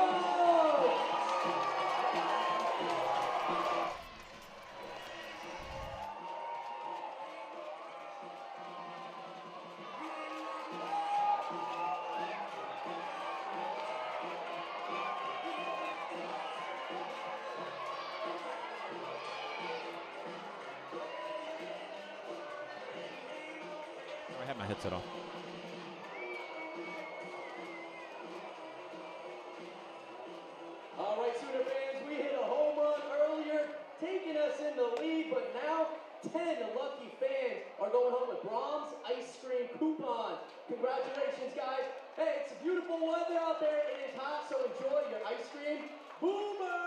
I have my headset on. All right, Sooner fans, we hit a home run earlier, taking us in the lead, but now 10 lucky fans are going home with Brahms ice cream coupons. Congratulations, guys. Hey, it's beautiful weather out there. It is hot, so enjoy your ice cream. Boomer!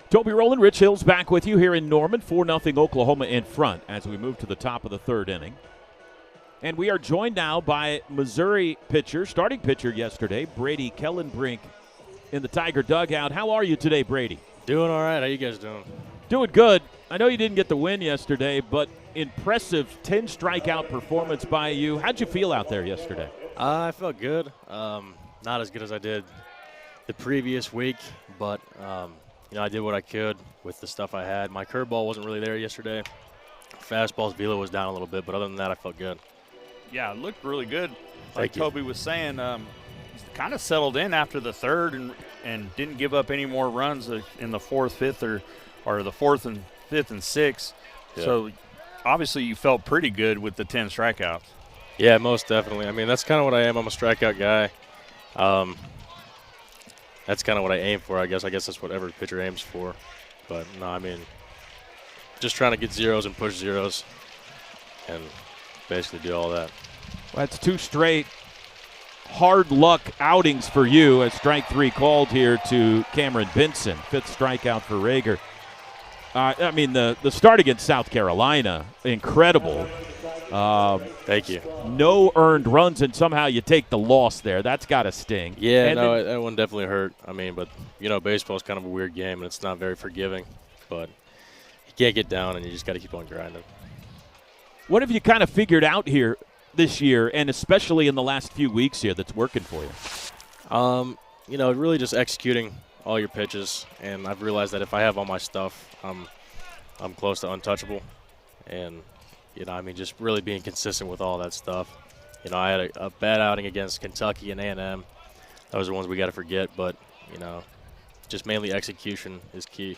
Toby Rowland, Rich Hills back with you here in Norman. 4-0 Oklahoma in front as we move to the top of the third inning. And we are joined now by Missouri pitcher, starting pitcher yesterday, Brady Kellenbrink in the Tiger dugout. How are you today, Brady? Doing all right. How you guys doing? Doing good. I know you didn't get the win yesterday, but impressive 10 strikeout performance by you. How'd you feel out there yesterday? I felt good. Not as good as I did the previous week, but I did what I could with the stuff I had. My curveball wasn't really there yesterday. Fastball's velo was down a little bit, but other than that, I felt good. Yeah, it looked really good. Thank Like you. Toby was saying, he's kind of settled in after the third and didn't give up any more runs in the fourth, fifth, or the fourth and fifth and sixth. Yeah. So obviously you felt pretty good with the 10 strikeouts. Yeah, most definitely. I mean, that's kind of what I am. I'm a strikeout guy. That's kind of what I aim for, I guess. I guess that's what every pitcher aims for. But, no, I mean, just trying to get zeros and push zeros and basically do all that. Well, that's 2 straight hard luck outings for you as strike 3 called here to Cameron Benson. 5th strikeout for Rager. I mean, the start against South Carolina, incredible. Thank you. No earned runs, and somehow you take the loss there. That's got to sting. Yeah, And no, then- that one definitely hurt. I mean, but, baseball is kind of a weird game, and it's not very forgiving. But you can't get down, and you just got to keep on grinding. What have you kind of figured out here this year, and especially in the last few weeks here, that's working for you? Really just executing all your pitches, and I've realized that if I have all my stuff, I'm close to untouchable. And, just really being consistent with all that stuff. I had a bad outing against Kentucky and A&M. Those are ones we got to forget, but, just mainly execution is key.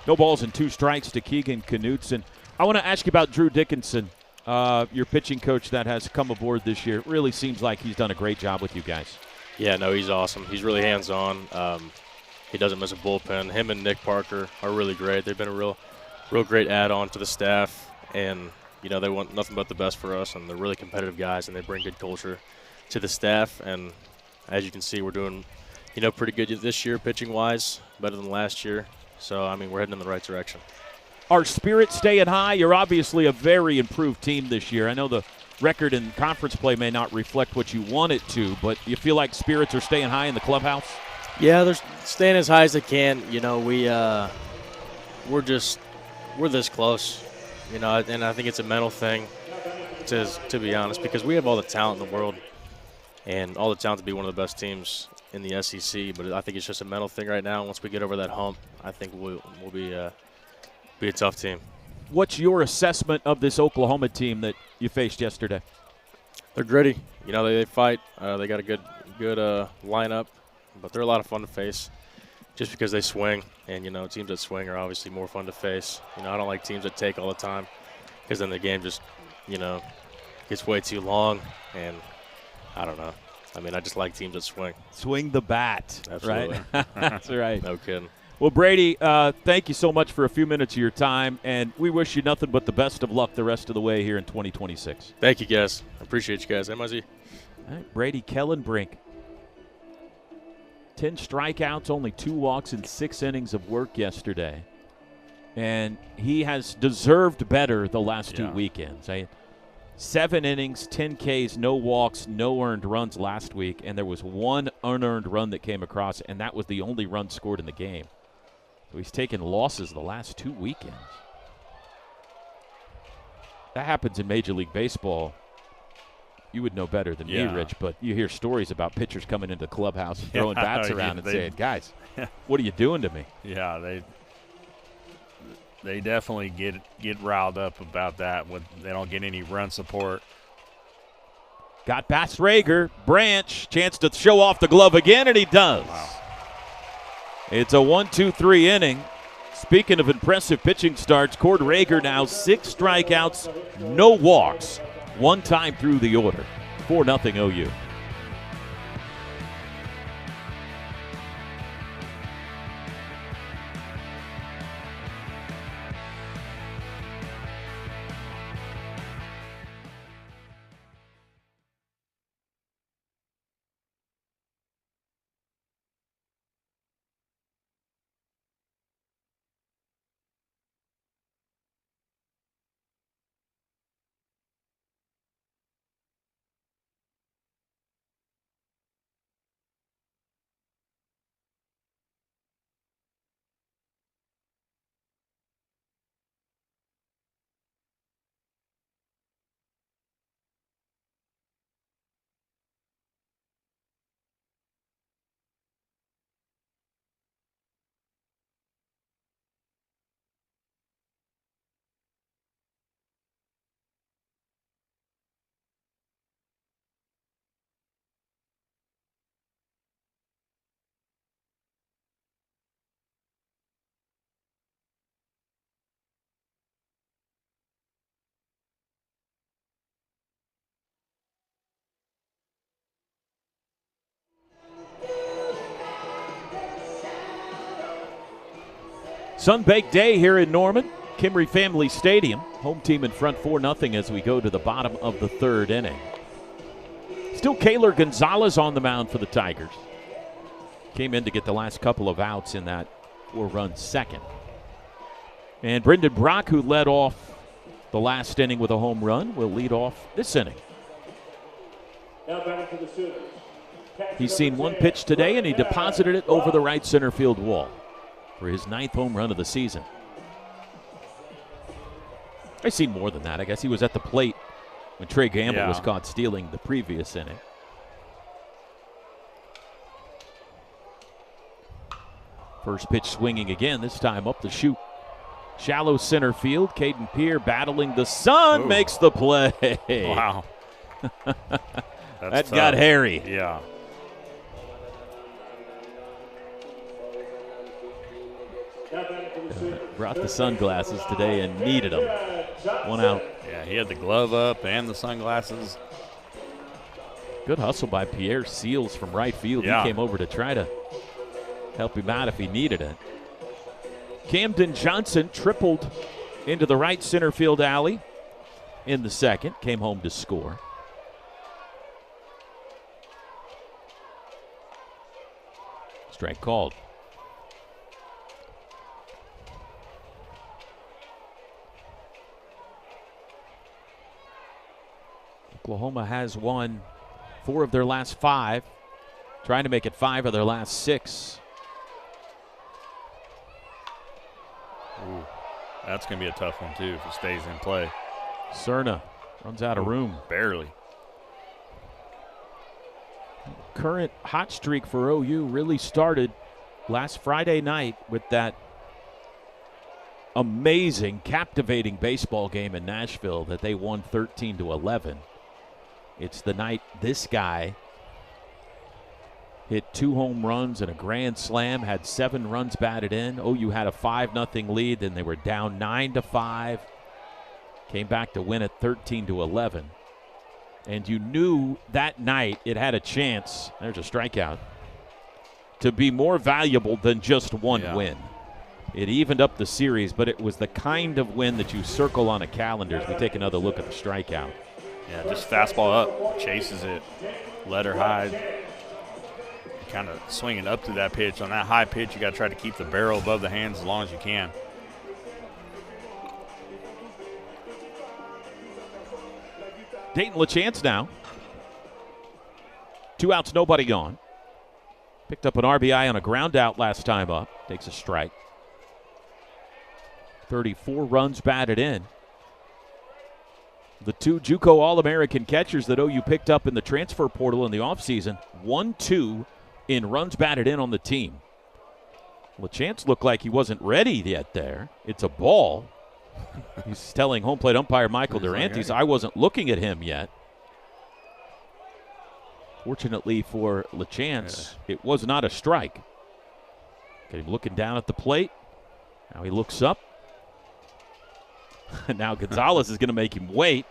No balls and 2 strikes to Keegan Knutson. I want to ask you about Drew Dickinson, your pitching coach that has come aboard this year. It really seems like he's done a great job with you guys. Yeah, no, he's awesome. He's really hands-on. He doesn't miss a bullpen. Him and Nick Parker are really great. They've been a real great add-on to the staff, and, they want nothing but the best for us, and they're really competitive guys, and they bring good culture to the staff. And as you can see, we're doing, pretty good this year pitching-wise, better than last year. So, we're heading in the right direction. Are spirits staying high? You're obviously a very improved team this year. I know the record in conference play may not reflect what you want it to, but you feel like spirits are staying high in the clubhouse? Yeah, they're staying as high as they can. We're this close. You know, and I think it's a mental thing, to be honest, because we have all the talent in the world and all the talent to be one of the best teams in the SEC. But I think it's just a mental thing right now. Once we get over that hump, I think we'll be a tough team. What's your assessment of this Oklahoma team that you faced yesterday? They're gritty. You know, they fight. They got a good lineup, but they're a lot of fun to face just because they swing. And, you know, teams that swing are obviously more fun to face. You know, I don't like teams that take all the time because then the game just, you know, gets way too long. And I don't know. I mean, I just like teams that swing. Swing the bat. Absolutely. Right? That's right. No kidding. Well, Brady, thank you so much for a few minutes of your time, and we wish you nothing but the best of luck the rest of the way here in 2026. Thank you, guys. I appreciate you guys. MIZ. All right, Brady Kellenbrink. 10 strikeouts, only 2 walks in 6 innings of work yesterday. And he has deserved better the last 2 weekends. 7 innings, 10 Ks, no walks, no earned runs last week, and there was 1 unearned run that came across, and that was the only run scored in the game. So he's taken losses the last 2 weekends. That happens in Major League Baseball. You would know better than me, Rich, but you hear stories about pitchers coming into the clubhouse and throwing bats around and saying, guys, what are you doing to me? Yeah, they definitely get riled up about that when they don't get any run support. Got past Rager, Branch, chance to show off the glove again, and he does. Wow. It's a 1-2-3 inning. Speaking of impressive pitching starts, Cord Rager now 6 strikeouts, no walks, 1 time through the order. 4-0 OU. Sunbaked day here in Norman, Kimry Family Stadium. Home team in front 4-0 as we go to the bottom of the 3rd inning. Still Kaylor Gonzalez on the mound for the Tigers. Came in to get the last couple of outs in that 4-run second. And Brendan Brock, who led off the last inning with a home run, will lead off this inning. Now back to the Sooners. He's seen 1 pitch today, and he deposited it over the right center field wall for his 9th home run of the season. I've seen more than that. I guess he was at the plate when Trey Gamble was caught stealing the previous inning. First pitch swinging again, this time up the chute. Shallow center field. Caden Peer battling the sun, makes the play. Wow. That got hairy. Yeah. Brought the sunglasses today and needed them. 1 out. Yeah, he had the glove up and the sunglasses. Good hustle by Pierre Seals from right field. Yeah. He came over to try to help him out if he needed it. Camden Johnson tripled into the right center field alley in the second. Came home to score. Strike called. Oklahoma has won 4 of their last 5, trying to make it 5 of their last 6. Ooh. That's going to be a tough one, too, if it stays in play. Cerna runs out of room. Barely. Current hot streak for OU really started last Friday night with that amazing, captivating baseball game in Nashville that they won 13-11. It's the night this guy hit 2 home runs and a grand slam, had 7 runs batted in. OU had a 5-0 lead, then they were down 9-5. Came back to win it 13-11. And you knew that night it had a chance, there's a strikeout, to be more valuable than just one win. It evened up the series, but it was the kind of win that you circle on a calendar as we take another look at the strikeout. Yeah, just fastball up, chases it, let her hide. Kind of swinging up to that pitch. On that high pitch, you got to try to keep the barrel above the hands as long as you can. Dayton LaChance now. 2 outs, nobody gone. Picked up an RBI on a ground out last time up. Takes a strike. 34 runs batted in. The 2 JUCO All-American catchers that OU picked up in the transfer portal in the offseason, 1-2 in runs batted in on the team. LaChance looked like he wasn't ready yet there. It's a ball. He's telling home plate umpire Michael Durantes, I wasn't looking at him yet. Fortunately for LaChance, it was not a strike. Got him looking down at the plate. Now he looks up. Now Gonzalez is going to make him wait.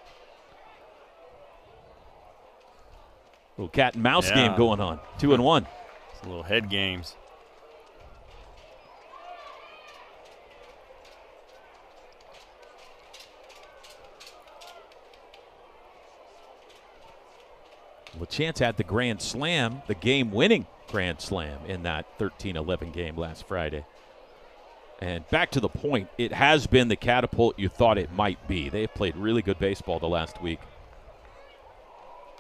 Little cat and mouse game going on. 2-1. It's a little head games. LaChance had the grand slam, the game-winning grand slam in that 13-11 game last Friday. And back to the point, it has been the catapult you thought it might be. They've played really good baseball the last week,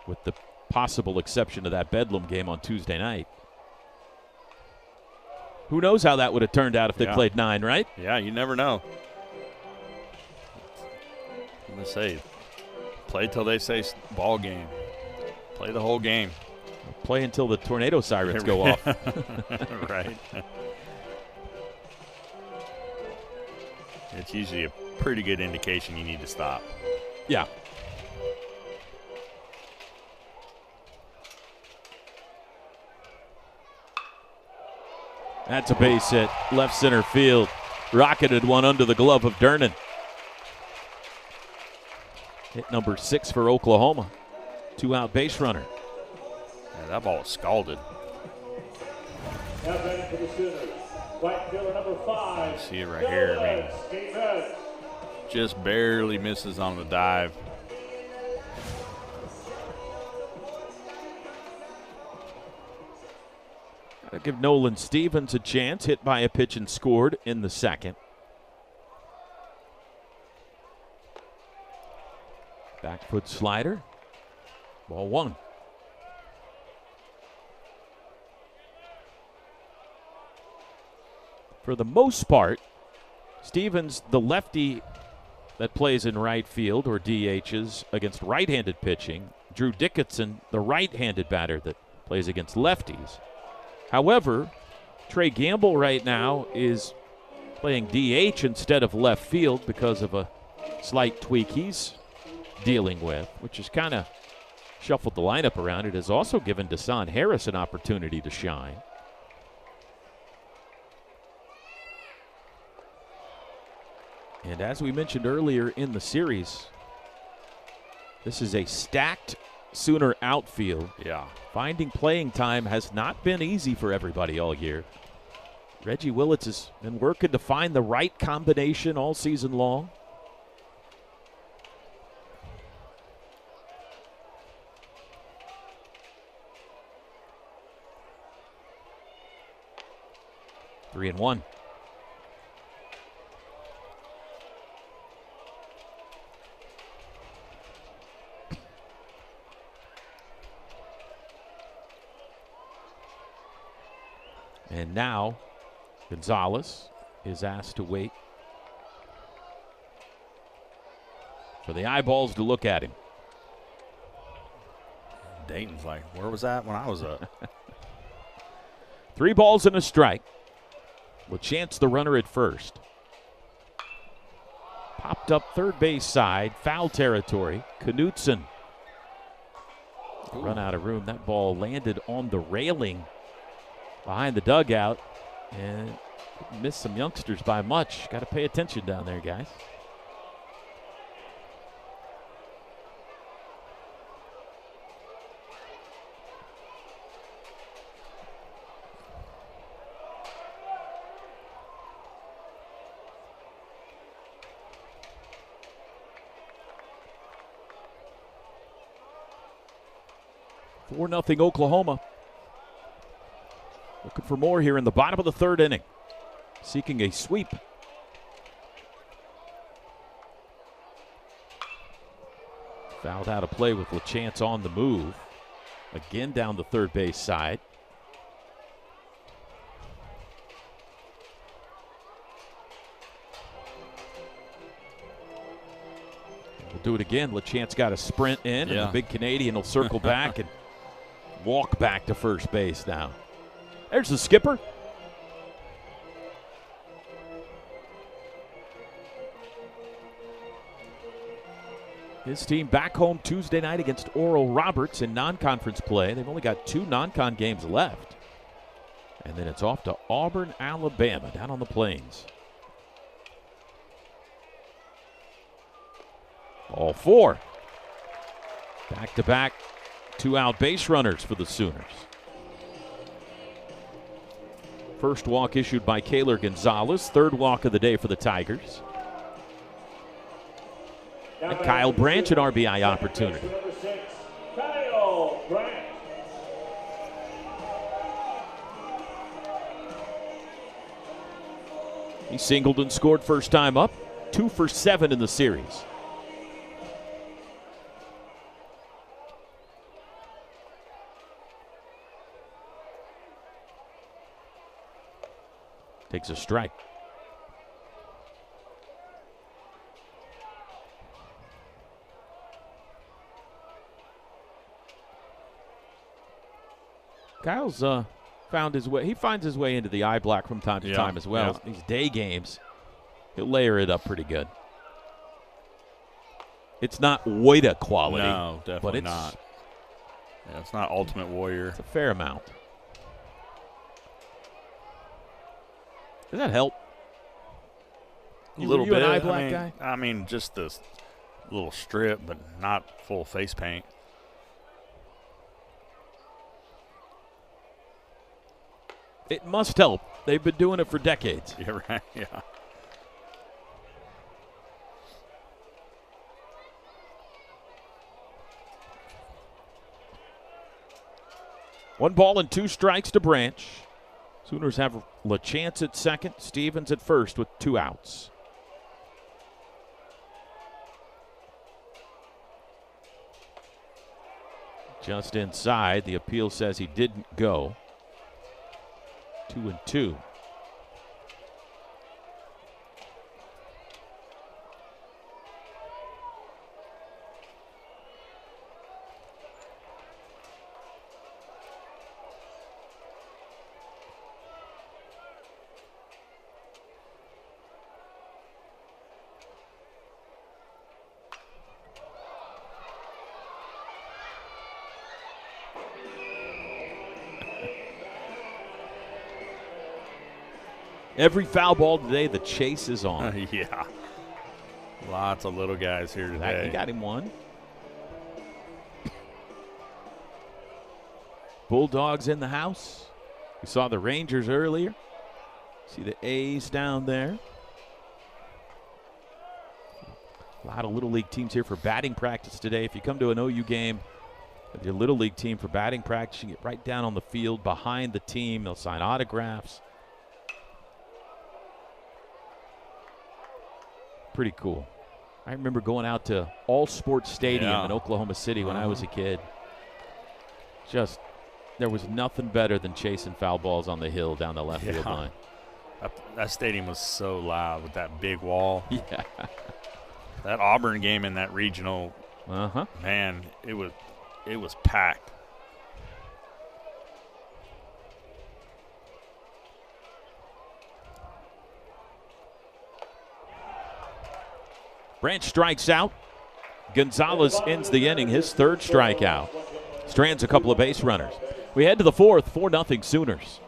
with the possible exception of that Bedlam game on Tuesday night. Who knows how that would have turned out if they played 9, right? Yeah, you never know. I'm going to say, play till they say ball game. Play the whole game. Play until the tornado sirens go off. Right. It's usually a pretty good indication you need to stop. Yeah. That's a base hit. Left center field. Rocketed one under the glove of Durnan. Hit number 6 for Oklahoma. 2-out base runner. Yeah, that ball was scalded. Now batting for the Sooners, right fielder number 5. See it right here. I mean, just barely misses on the dive. Gotta give Nolan Stevens a chance. Hit by a pitch and scored in the second. Back foot slider. Ball 1. For the most part, Stevens, the lefty that plays in right field or DHs against right-handed pitching. Drew Dickinson, the right-handed batter that plays against lefties. However, Trey Gamble right now is playing DH instead of left field because of a slight tweak he's dealing with, which has kind of shuffled the lineup around. It has also given Desan Harris an opportunity to shine. And as we mentioned earlier in the series, this is a stacked Sooner outfield. Yeah. Finding playing time has not been easy for everybody all year. Reggie Willits has been working to find the right combination all season long. Three and one. And now Gonzalez is asked to wait for the eyeballs to look at him. Dayton's like, where was that when I was up? 3 balls and a strike. LaChance the runner at first. Popped up third base side, foul territory. Knutson. Run out of room. That ball landed on the railing behind the dugout and missed some youngsters by much. Got to pay attention down there, guys. Four 0 Oklahoma. Looking for more here in the bottom of the third inning. Seeking a sweep. Fouled out of play with LaChance on the move. Again down the third base side. We'll do it again. LaChance got a sprint in, and the big Canadian will circle back and walk back to first base now. There's the skipper. His team back home Tuesday night against Oral Roberts in non-conference play. They've only got 2 non-con games left. And then it's off to Auburn, Alabama, down on the Plains. All 4. Back-to-back 2-out base runners for the Sooners. First walk issued by Kaylor Gonzalez. Third walk of the day for the Tigers. And Kyle Branch, an RBI opportunity. Number 6, Kyle Branch. He singled and scored first time up. 2 for 7 in the series. Takes a strike. Kyle's found his way. He finds his way into the eye block from time to time as well. Yeah. These day games, he'll layer it up pretty good. It's not Woida quality. No, definitely but it's not. Yeah, it's not Ultimate Warrior. It's a fair amount. Does that help? A little you bit. an eye black guy? I mean, just this little strip, but not full face paint. It must help. They've been doing it for decades. Yeah, right. Yeah. One ball and 2 strikes to Branch. Sooners have LaChance at second, Stevens at first with 2 outs. Just inside, the appeal says he didn't go. 2-2. Every foul ball today, the chase is on. Yeah. Lots of little guys here today. He got him one. Bulldogs in the house. We saw the Rangers earlier. See the A's down there. A lot of Little League teams here for batting practice today. If you come to an OU game with your Little League team for batting practice, you get right down on the field behind the team. They'll sign autographs. Pretty cool. I remember going out to All Sports Stadium in Oklahoma City when I was a kid. Just, there was nothing better than chasing foul balls on the hill down the left field line. That stadium was so loud with that big wall. Yeah. That Auburn game in that regional, man, it was packed. Branch strikes out. Gonzalez ends the inning, his third strikeout. Strands a couple of base runners. We head to the fourth, 4-0 Sooners.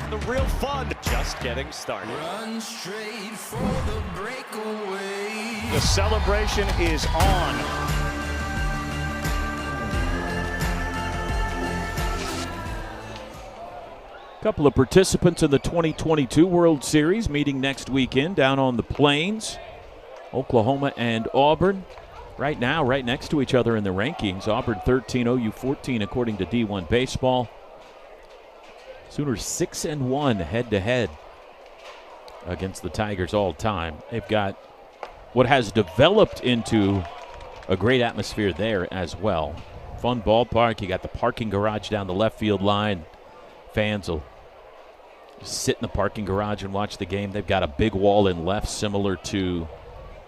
The real fun just getting started. Run straight for the breakaway. The celebration is on. Couple of participants in the 2022 World Series meeting next weekend down on the Plains. Oklahoma and Auburn. Right now, right next to each other in the rankings. Auburn 13, OU 14 according to D1 Baseball. Sooners 6-1 head-to-head against the Tigers all time. They've got what has developed into a great atmosphere there as well. Fun ballpark. You got the parking garage down the left field line. Fans will sit in the parking garage and watch the game. They've got a big wall in left similar to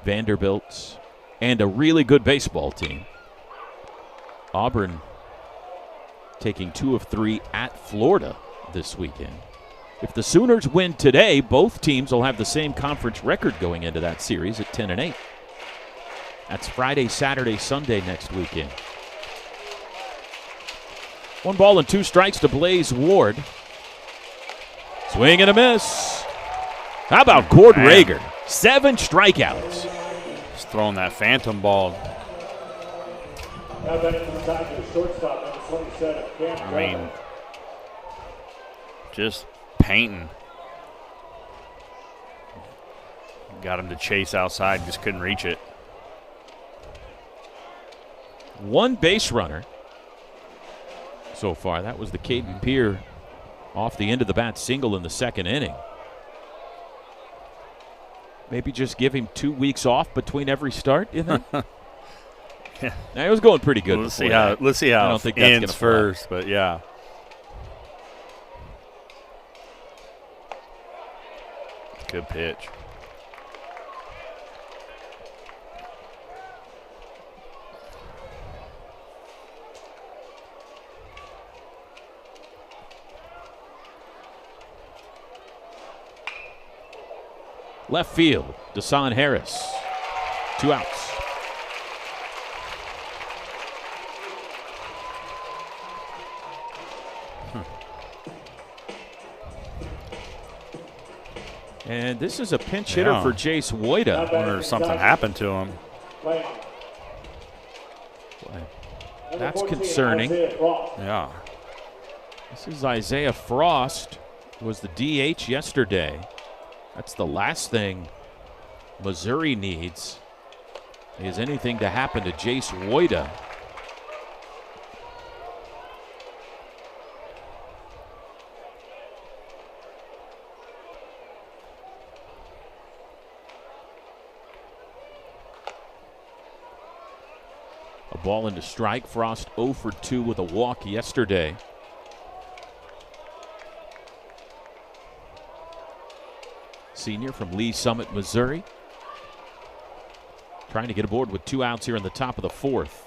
Vanderbilt's and a really good baseball team. Auburn taking 2 of 3 at Florida this weekend. If the Sooners win today, both teams will have the same conference record going into that series at 10-8. That's Friday, Saturday, Sunday next weekend. 1 ball and 2 strikes to Blaze Ward. Swing and a miss. How about Cord Rager? 7 strikeouts. Just throwing that phantom ball. Now batting for the Tigers, shortstop, number 27, Cam I mean, just painting. Got him to chase outside, just couldn't reach it. 1 base runner so far. That was the Caden Peer off the end of the bat single in the second inning. Maybe just give him 2 weeks off between every start, you think? Yeah. Now, he was going pretty good. Let's see how I don't think it that's ends gonna first, but yeah. Good pitch. Left field, Desan Harris. 2 outs. And this is a pinch hitter for Jace Woida. I wonder if something happened to him. That's concerning. Yeah. This is Isaiah Frost, who was the DH yesterday. That's the last thing Missouri needs, is anything to happen to Jace Woida. ball into strike. Frost 0 for 2 with a walk yesterday. Senior from Lee Summit, Missouri. Trying to get aboard with 2 outs here in the top of the 4th.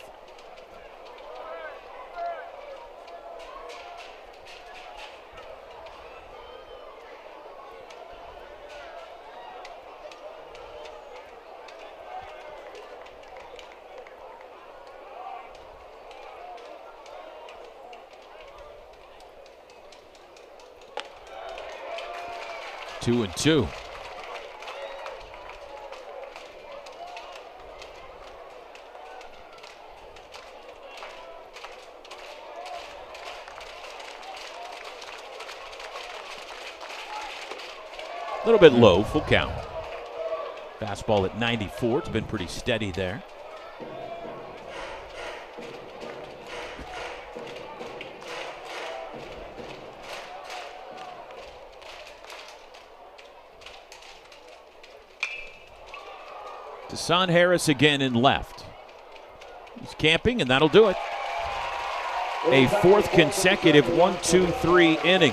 Two and two. A little bit low, full count. Fastball at 94. It's been pretty steady there. Desan Harris again in left. He's camping, and that'll do it. A 4th consecutive 1-2-3 inning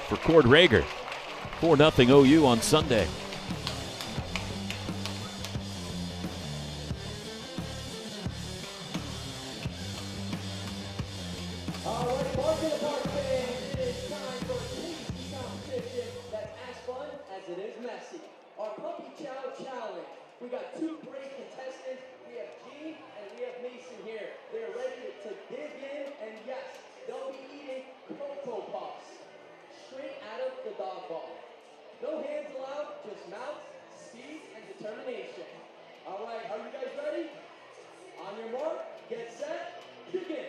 for Cord Rager. 4-0 OU on Sunday. All right, Barker Park fans, it is time for a tasty competition that's as fun as it is messy. Our Puppy Chow Challenge. We got 2 great contestants. We have Gene and we have Mason here. They're ready to dig in, and yes, they'll be eating Cocoa Puffs straight out of the dog ball. No hands allowed, just mouth, speed, and determination. All right, are you guys ready? On your mark, get set, begin.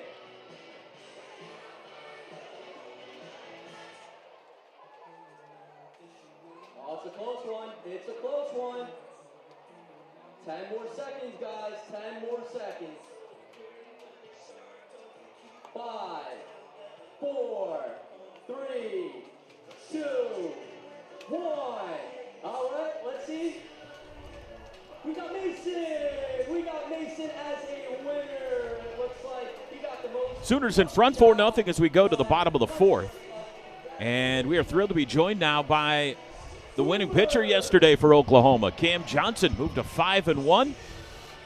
Oh, it's a close one. It's a close one. 10 more seconds, guys. 10 more seconds. 5, 4, 3, 2, 1. All right, let's see. We got Mason. We got Mason as a winner. It looks like he got the most. Sooners in front 4-0 as we go to the bottom of the 4th. And we are thrilled to be joined now by the winning pitcher yesterday for Oklahoma. Cam Johnson moved to 5-1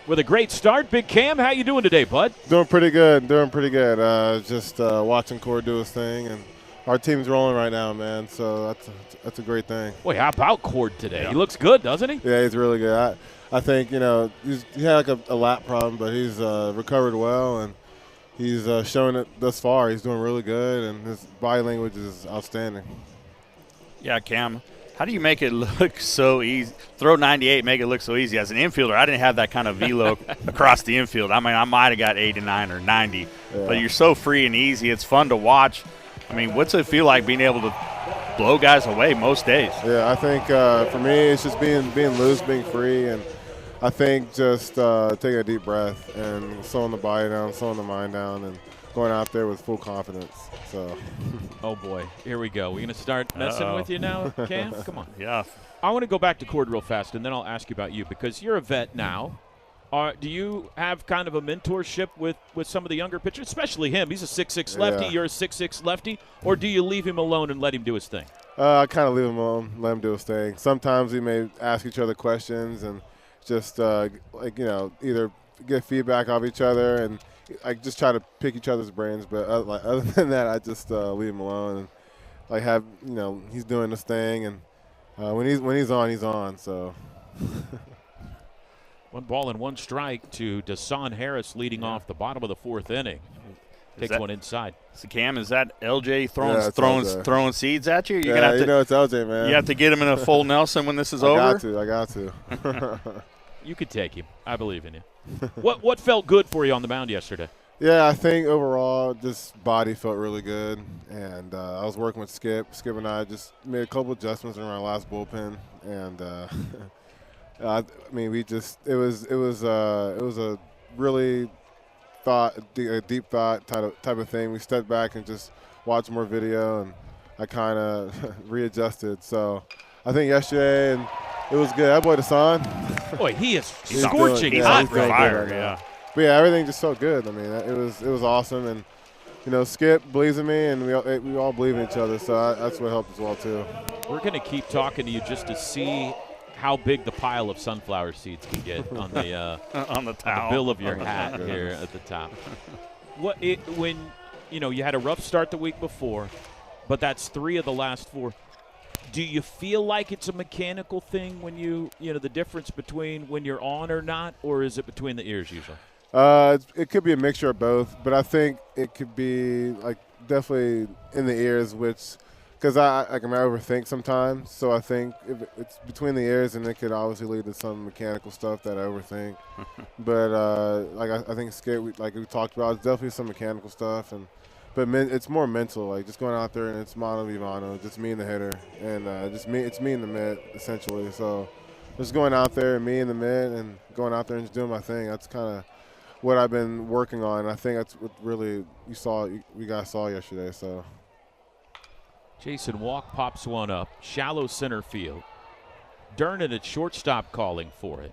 with a great start. Big Cam, how you doing today, bud? Doing pretty good. Just watching Cord do his thing, and our team's rolling right now, man. So that's a great thing. Boy, how about Cord today? Yeah. He looks good, doesn't he? Yeah, he's really good. I think, he had like a lap problem, but he's recovered well, and he's showing it thus far. He's doing really good, and his body language is outstanding. Yeah, Cam, how do you make it look so easy? Throw 98, make it look so easy. As an infielder, I didn't have that kind of velo across the infield. I mean, I might have got 89 or 90, yeah. But you're so free and easy. It's fun to watch. I mean, what's it feel like being able to blow guys away most days? Yeah, I think for me it's just being loose, being free, and I think just taking a deep breath and slowing the body down, slowing the mind down, and going out there with full confidence. So. Oh, boy. Here we go. We're going to start messing with you now, Cam? Come on. Yeah. I want to go back to Cord real fast, and then I'll ask you about you because you're a vet now. Do you have kind of a mentorship with some of the younger pitchers, especially him? He's a 6'6 lefty. You're a 6'6 lefty. Or do you leave him alone and let him do his thing? I kind of leave him alone, let him do his thing. Sometimes we may ask each other questions and just, either get feedback off each other and I just try to pick each other's brains. But other than that, I just leave him alone and he's doing this thing. And when he's on, he's on. So. 1 ball and 1 strike to Desan Harris leading off the bottom of the 4th inning. Takes one inside. So Cam, is that LJ throwing seeds at you? You're gonna have to, it's LJ, man. You have to get him in a full Nelson when this is over? I got to. You could take him. I believe in you. What felt good for you on the mound yesterday? Yeah, I think overall just body felt really good. And I was working with Skip. Skip and I just made a couple adjustments in our last bullpen. And it was a really a deep thought type of thing. We stepped back and just watched more video, and I kind of readjusted. So I think yesterday, and it was good. That boy Desan. Boy, he is scorching. He's hot for fire. Yeah. but yeah, everything just felt good. I mean, it was awesome, and you know, Skip believes in me, and we all believe in each other, so that's what helped as well too. We're going to keep talking to you just to see how big the pile of sunflower seeds can get on the on the towel. on the bill of your hat here at the top. When you had a rough start the week before, but that's 3 of the last 4. Do you feel like it's a mechanical thing when the difference between when you're on or not, or is it between the ears usually? It could be a mixture of both, but I think it could be like definitely in the ears, because I overthink sometimes. So I think if it's between the ears, and it could obviously lead to some mechanical stuff that I overthink. But I think Skip, like we talked about, it's definitely some mechanical stuff, but it's more mental. Like just going out there and it's mano a mano, just me and the hitter, and it's me in the mid essentially. So just going out there and me in the mid and going out there and just doing my thing. That's kind of what I've been working on. I think that's what really you guys saw yesterday. So Jason Walk pops one up, shallow center field. Dernan at shortstop calling for it,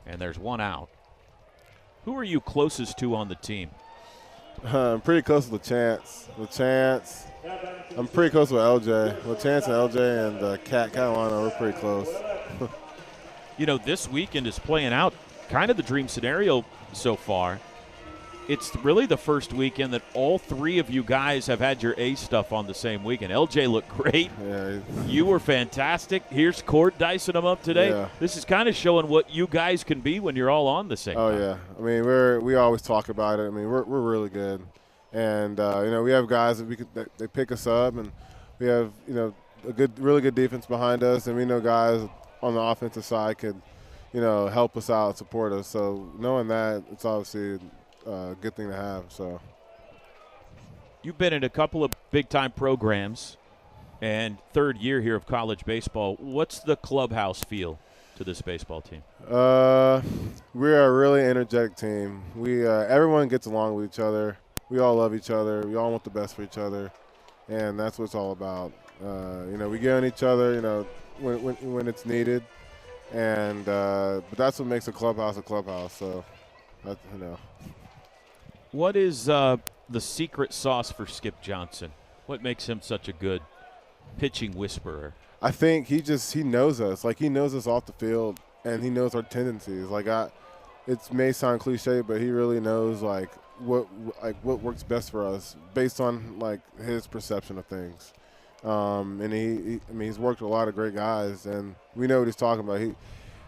and there's one out. Who are you closest to on the team? I'm pretty close with Chance. I'm pretty close with LJ. With Chance and LJ and Cat Catalano, we're pretty close. This weekend is playing out kind of the dream scenario so far. It's really the first weekend that all 3 of you guys have had your A stuff on the same weekend. LJ looked great. Yeah. You were fantastic. Here's Court dicing them up today. Yeah. This is kind of showing what you guys can be when you're all on the same time. Yeah. I mean, we always talk about it. I mean, we're really good, and we have guys that they pick us up, and we have really good defense behind us, and we know guys on the offensive side could help us out, support us. So knowing that, it's obviously a good thing to have. So you've been in a couple of big-time programs and 3rd year here of college baseball. What's the clubhouse feel to this baseball team? We're a really energetic team. We everyone gets along with each other. We all love each other. We all want the best for each other, and that's what it's all about. We get on each other, when it's needed, and but that's what makes a clubhouse. So, What is the secret sauce for Skip Johnson? What makes him such a good pitching whisperer? I think he knows us. Like, he knows us off the field, and he knows our tendencies. Like, it may sound cliche, but he really knows what works best for us based on his perception of things. And he's worked with a lot of great guys, and we know what he's talking about.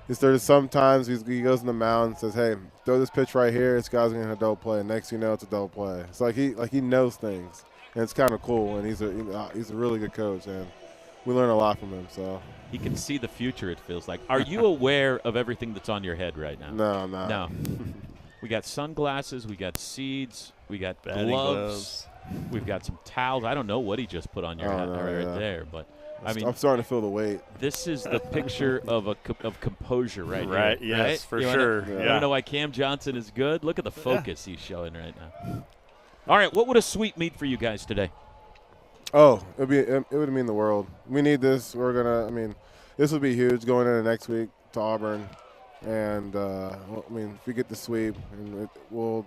There's sometimes he goes in the mound and says, "Hey, throw this pitch right here. This guy's gonna double play." And next, it's a double play. It's he knows things, and it's kind of cool. And he's a really good coach, and we learn a lot from him. So he can see the future. It feels like. Are you aware of everything that's on your head right now? No, I'm not. No. We got sunglasses. We got seeds. We got gloves. We've got some towels. I don't know what he just put on your head there, but. I'm starting to feel the weight. This is the picture of composure right here. Right, yes, right? for sure. You want to know why Cam Johnson is good? Look at the focus he's showing right now. All right, what would a sweep mean for you guys today? Oh, it would mean the world. We need this. This would be huge going into next week to Auburn. And, if we get the sweep, and we'll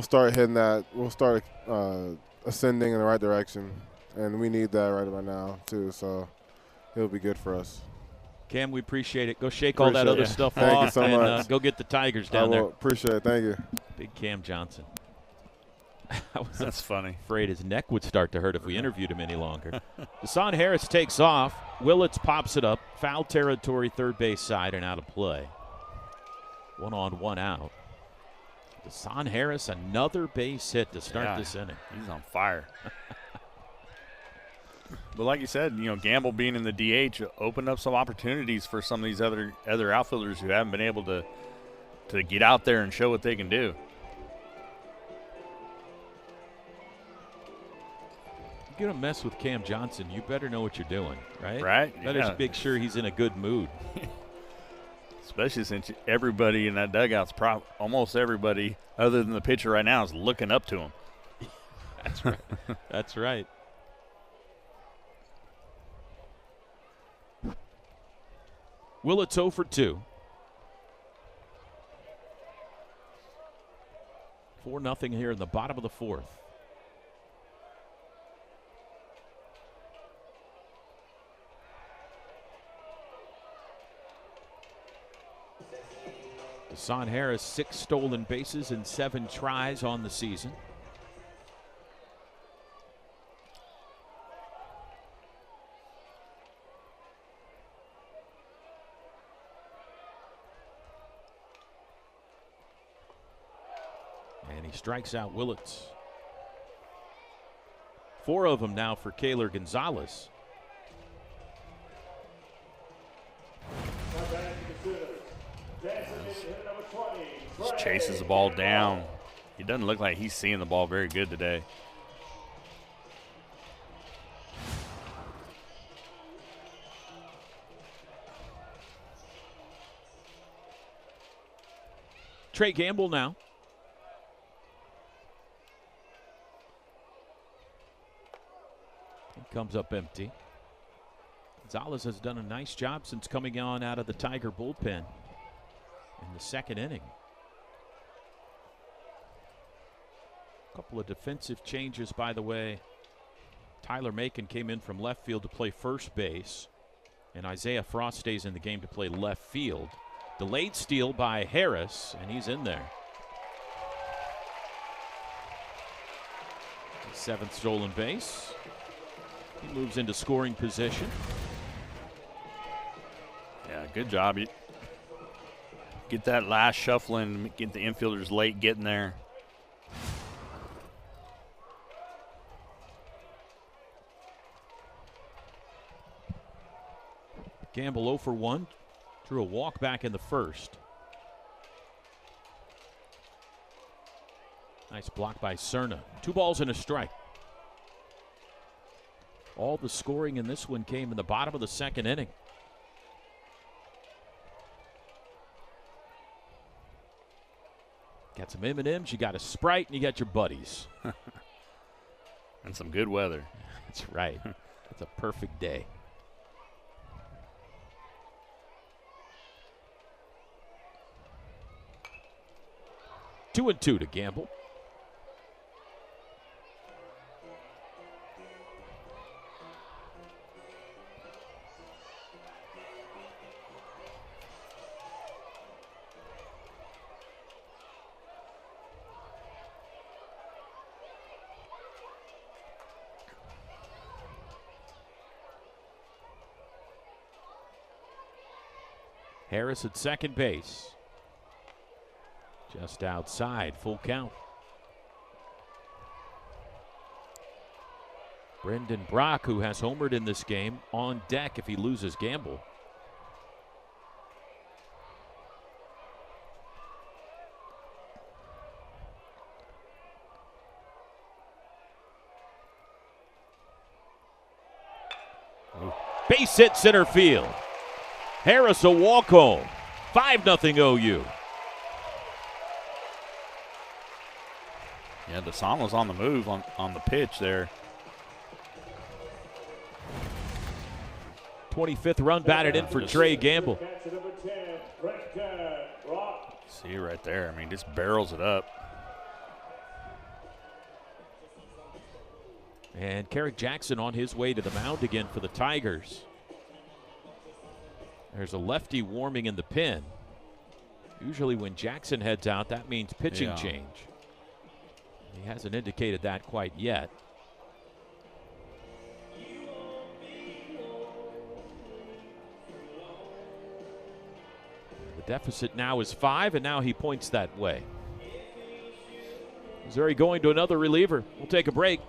start hitting that. We'll start ascending in the right direction. And we need that right about now, too, so it'll be good for us. Cam, we appreciate it. Go shake all that other stuff Thank off you so and much. go get the Tigers down there. Appreciate it. Thank you. Big Cam Johnson. That's funny. Afraid his neck would start to hurt if we interviewed him any longer. Deshaun Harris takes off. Willits pops it up. Foul territory, third base side, and out of play. 1 on, 1 out. Deshaun Harris, another base hit to start this inning. He's on fire. But like you said, Gamble being in the DH opened up some opportunities for some of these other outfielders who haven't been able to get out there and show what they can do. You're going to mess with Cam Johnson, you better know what you're doing, right? Right. Better make sure he's in a good mood. Especially since everybody in that dugout's almost everybody other than the pitcher right now is looking up to him. That's right. That's right. Willits 0 for 2. 4-0 here in the bottom of the fourth. Deshaun Harris, 6 stolen bases and 7 tries on the season. And he strikes out Willits. 4 of them now for Kaylor Gonzalez. Just chases the ball down. He doesn't look like he's seeing the ball very good today. Trey Gamble now. He comes up empty. Gonzalez has done a nice job since coming on out of the Tiger bullpen in the second inning. A couple of defensive changes, by the way. Tyler Macon came in from left field to play first base, and Isaiah Frost stays in the game to play left field. Delayed steal by Harris, and he's in there. 7th stolen base. He moves into scoring position. Yeah, good job. You get that last shuffling, get the infielders late getting there. Gamble 0 for 1. Drew a walk back in the first. Nice block by Cerna. 2 balls and a strike. All the scoring in this one came in the bottom of the second inning. Got some M&Ms, you got a Sprite, and you got your buddies. And some good weather. That's right. It's a perfect day. Two and 2 to Gamble. Harris at second base. Just outside, full count. Brendan Brock, who has homered in this game, on deck if he loses Gamble. Base hit center field. Harris a walk home. 5-0 OU. Yeah, Deshaun was on the move on the pitch there. 25th run batted in for Trey Gamble. See right there. I mean, just barrels it up. And Carrick Jackson on his way to the mound again for the Tigers. There's a lefty warming in the pen. Usually when Jackson heads out, that means pitching change. He hasn't indicated that quite yet. The deficit now is 5, and now he points that way. Missouri going to another reliever. We'll take a break.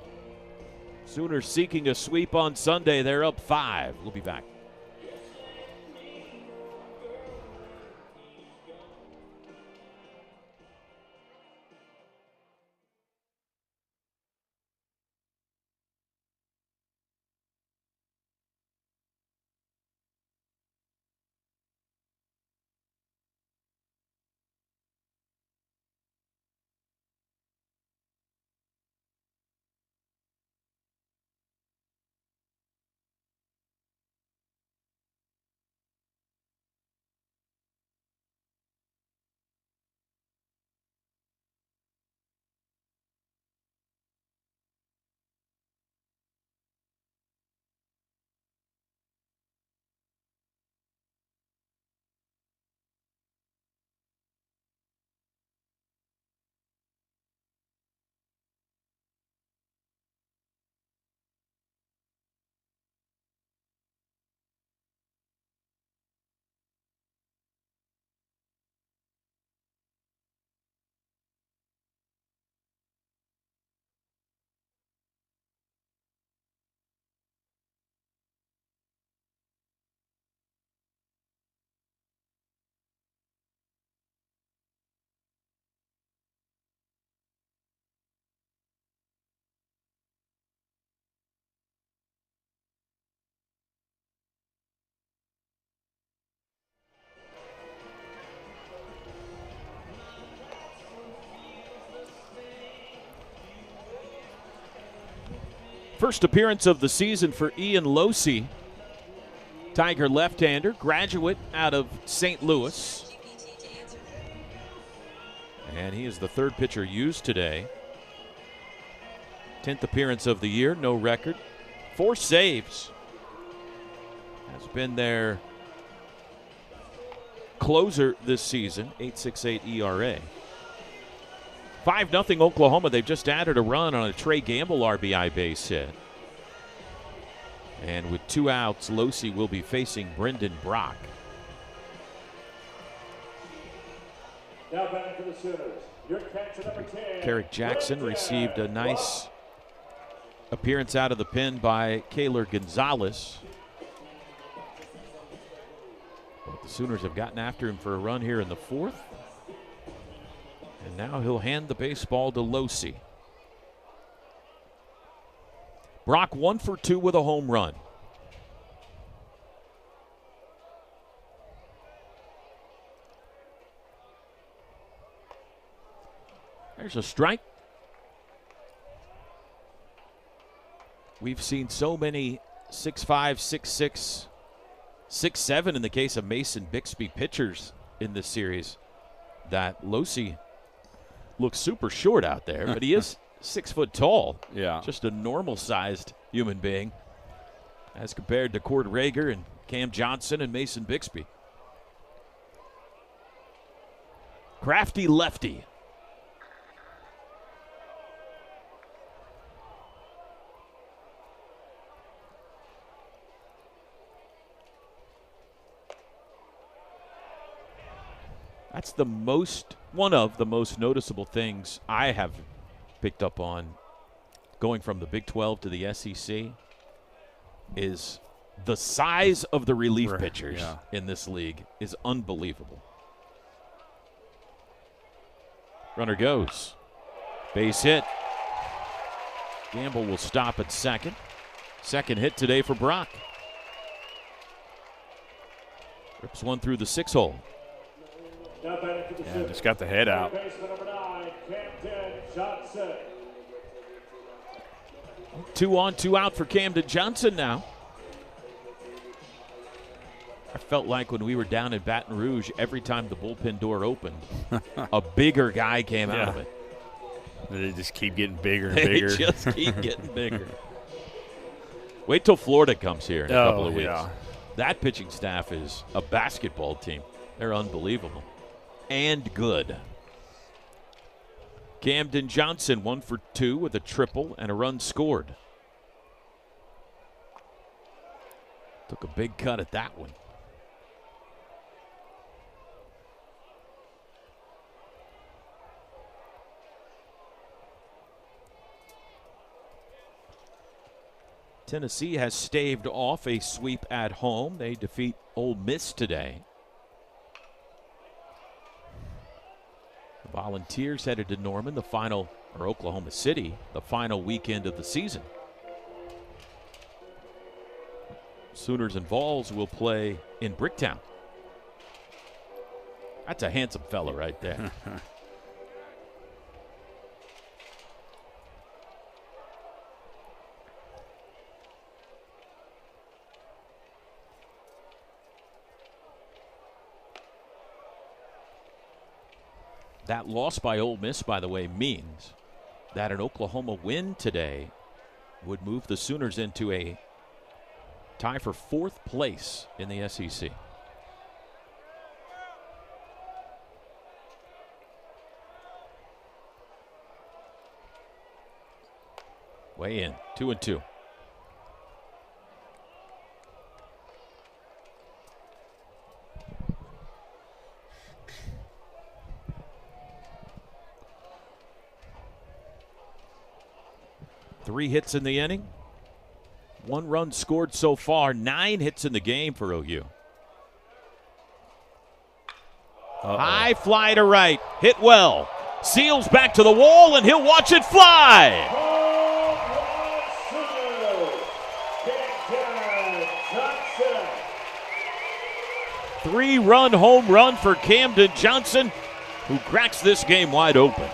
Sooners seeking a sweep on Sunday. They're up 5. We'll be back. First appearance of the season for Ian Losey. Tiger left-hander, graduate out of St. Louis. And he is the third pitcher used today. 10th appearance of the year, no record. 4 saves. Has been their closer this season, 8.68 ERA. 5-0 Oklahoma. They've just added a run on a Trey Gamble RBI base hit. And with 2 outs, Losey will be facing Brendan Brock. Now batting for the Sooners, your catcher number 10. Carrick Jackson received a nice appearance out of the pen by Kaylor Gonzalez. But the Sooners have gotten after him for a run here in the 4th. And now he'll hand the baseball to Losey. Brock 1 for 2 with a home run. There's a strike. We've seen so many 6'5", 6'6", 6'7" in the case of Mason Bixby pitchers in this series that Losey looks super short out there, but he is 6 foot tall. Yeah. Just a normal-sized human being as compared to Cord Rager and Cam Johnson and Mason Bixby. Crafty lefty. That's one of the most noticeable things I have picked up on going from the Big 12 to the SEC is the size of the relief pitchers in this league is unbelievable. Runner goes. Base hit. Gamble will stop at second. Second hit today for Brock. Rips one through the 6-hole. Yeah, just got the head out. Number 9, Camden Johnson. 2 on, 2 out for Camden Johnson now. I felt like when we were down in Baton Rouge, every time the bullpen door opened, a bigger guy came out of it. They just keep getting bigger and bigger. They just keep getting bigger. Wait till Florida comes here in a couple of weeks. Yeah. That pitching staff is a basketball team. They're unbelievable. And good. Camden Johnson 1 for 2 with a triple and a run scored. Took a big cut at that one. Tennessee has staved off a sweep at home. They defeat Ole Miss today. The Volunteers headed to Norman, Oklahoma City, the final weekend of the season. Sooners and Vols will play in Bricktown. That's a handsome fella right there. That loss by Ole Miss, by the way, means that an Oklahoma win today would move the Sooners into a tie for 4th place in the SEC. Way in, 2-2. Three hits in the inning. 1 run scored so far. 9 hits in the game for OU. High fly to right. Hit well. Seals back to the wall, and he'll watch it fly. 3-run home run for Camden Johnson, who cracks this game wide open.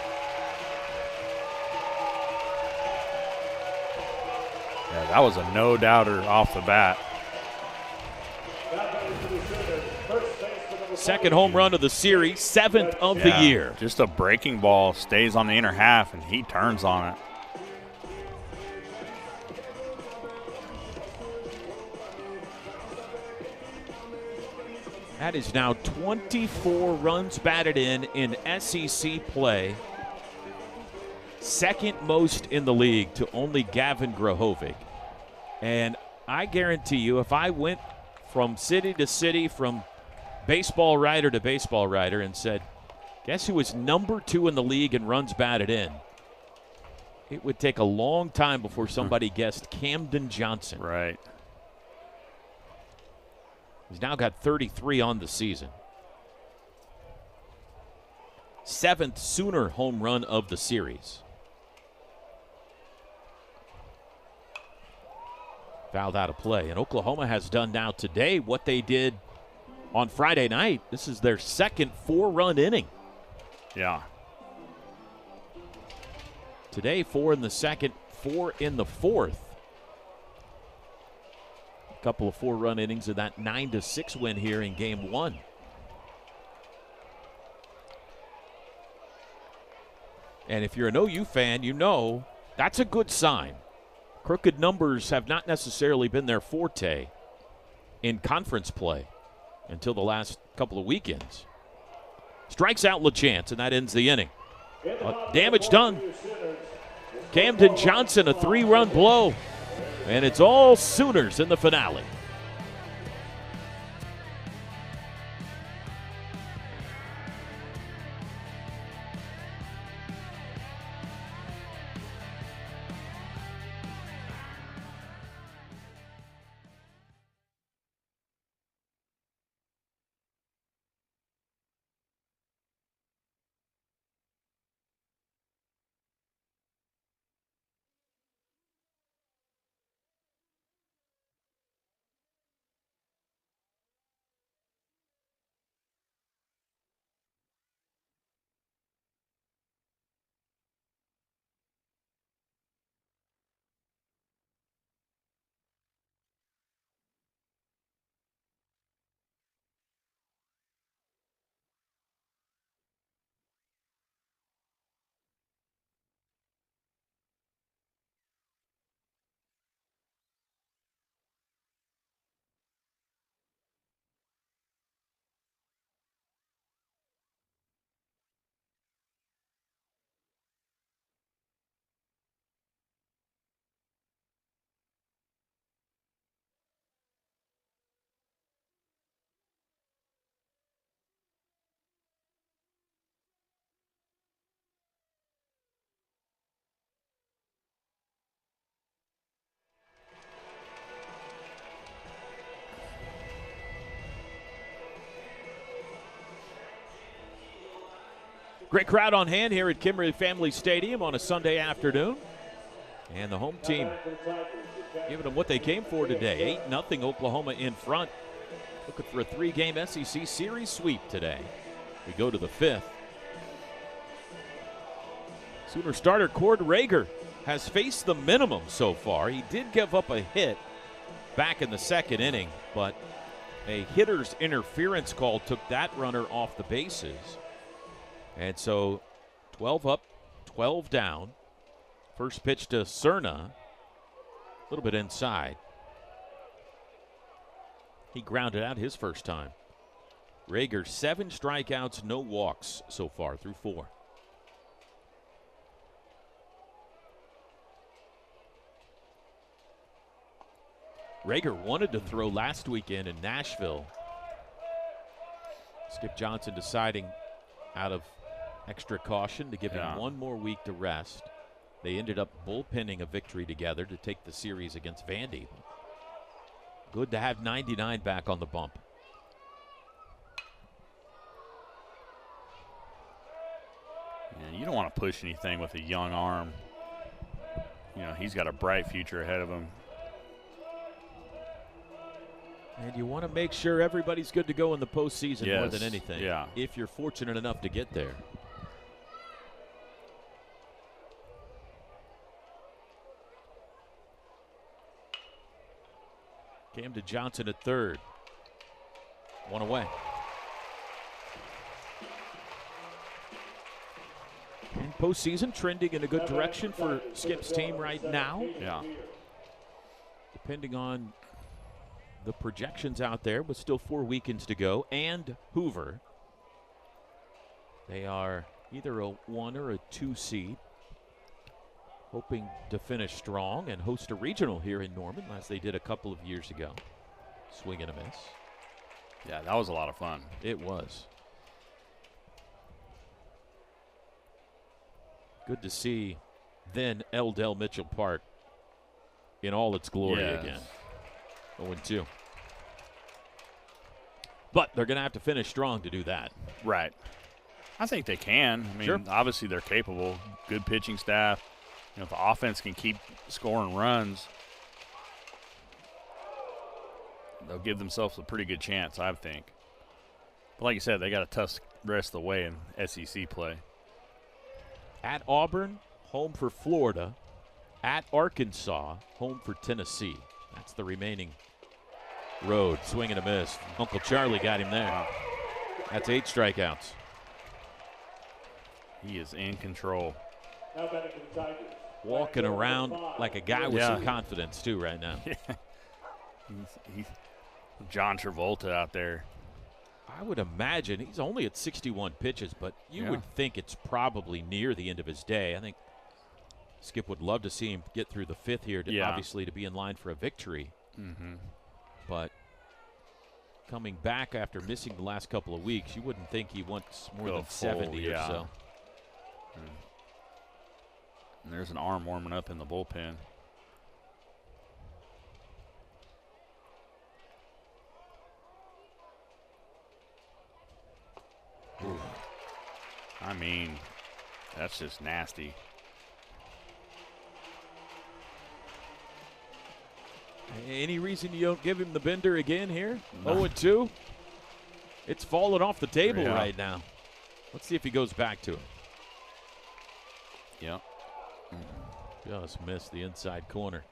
Yeah, that was a no-doubter off the bat. Second home run of the series, 7th of the year. Just a breaking ball, stays on the inner half, and he turns on it. That is now 24 runs batted in SEC play. Second most in the league to only Gavin Grohovic. And I guarantee you, if I went from city to city, from baseball writer to baseball writer, and said, guess who is number 2 in the league in runs batted in? It would take a long time before somebody guessed Camden Johnson. Right. He's now got 33 on the season. 7th Sooner home run of the series. Fouled out of play. And Oklahoma has done now today what they did on Friday night. This is their second 4-run inning. Yeah. Today, 4 in the second, 4 in the fourth. A couple of 4-run innings of that 9-6 win here in game 1. And if you're an OU fan, you know that's a good sign. Crooked numbers have not necessarily been their forte in conference play until the last couple of weekends. Strikes out LaChance, and that ends the inning. Damage done. Camden Johnson, a 3-run blow. And it's all Sooners in the finale. Great crowd on hand here at Kimberly Family Stadium on a Sunday afternoon. And the home team giving them what they came for today. 8-0 Oklahoma in front. Looking for a 3-game SEC series sweep today. We go to the 5th. Sooner starter Cord Rager has faced the minimum so far. He did give up a hit back in the second inning, but a hitter's interference call took that runner off the bases. And so 12 up, 12 down. First pitch to Cerna, a little bit inside. He grounded out his first time. Rager, 7 strikeouts, no walks so far through 4. Rager wanted to throw last weekend in Nashville. Skip Johnson deciding out of extra caution to give him one more week to rest. They ended up bullpenning a victory together to take the series against Vandy. Good to have 99 back on the bump. Yeah, you don't want to push anything with a young arm. You know, he's got a bright future ahead of him. And you want to make sure everybody's good to go in the postseason more than anything. Yeah. If you're fortunate enough to get there. Camden Johnson at third. One away. And postseason trending in a good direction for Skip's team right now. Yeah. Depending on the projections out there, but still 4 weekends to go. And Hoover. They are either a 1 or a 2 seed. Hoping to finish strong and host a regional here in Norman, as they did a couple of years ago. Swing and a miss. Yeah, that was a lot of fun. It was. Good to see then L. Mitchell Park in all its glory again. 0-2. But they're going to have to finish strong to do that. Right. I think they can. I mean, Sure. Obviously they're capable. Good pitching staff. You know, if the offense can keep scoring runs, they'll give themselves a pretty good chance, I think. But like you said, they got a tough rest of the way in SEC play. At Auburn, home for Florida. At Arkansas, home for Tennessee. That's the remaining road. Swing and a miss. Uncle Charlie got him there. That's 8 strikeouts. He is in control. Now batting for the Tigers. Walking around like a guy with some confidence, too, right now. He's John Travolta out there. I would imagine he's only at 61 pitches, but you would think it's probably near the end of his day. I think Skip would love to see him get through the 5th here, obviously, to be in line for a victory. But coming back after missing the last couple of weeks, you wouldn't think he wants more than 70 or so. And there's an arm warming up in the bullpen. Ooh. I mean, that's just nasty. Any reason you don't give him the bender again here? 0-2? It's falling off the table right now. Let's see if he goes back to it. Yep. Just missed the inside corner.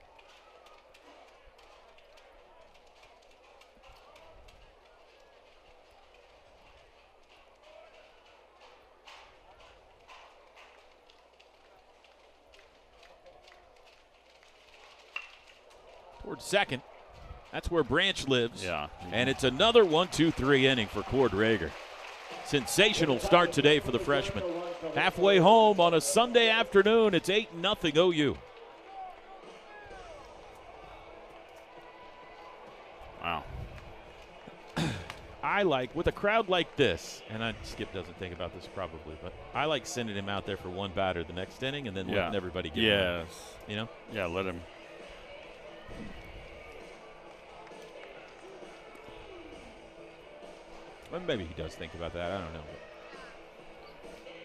Towards second. That's where Branch lives. Yeah. And it's another 1-2-3 inning for Cord Rager. Sensational start today for the freshman. Halfway home on a Sunday afternoon, it's 8-0 OU. Wow. I like, with a crowd like this, and Skip doesn't think about this probably, but I like sending him out there for one batter the next inning and then letting everybody get him. You know? Yeah, let him. Well, maybe he does think about that. I don't know.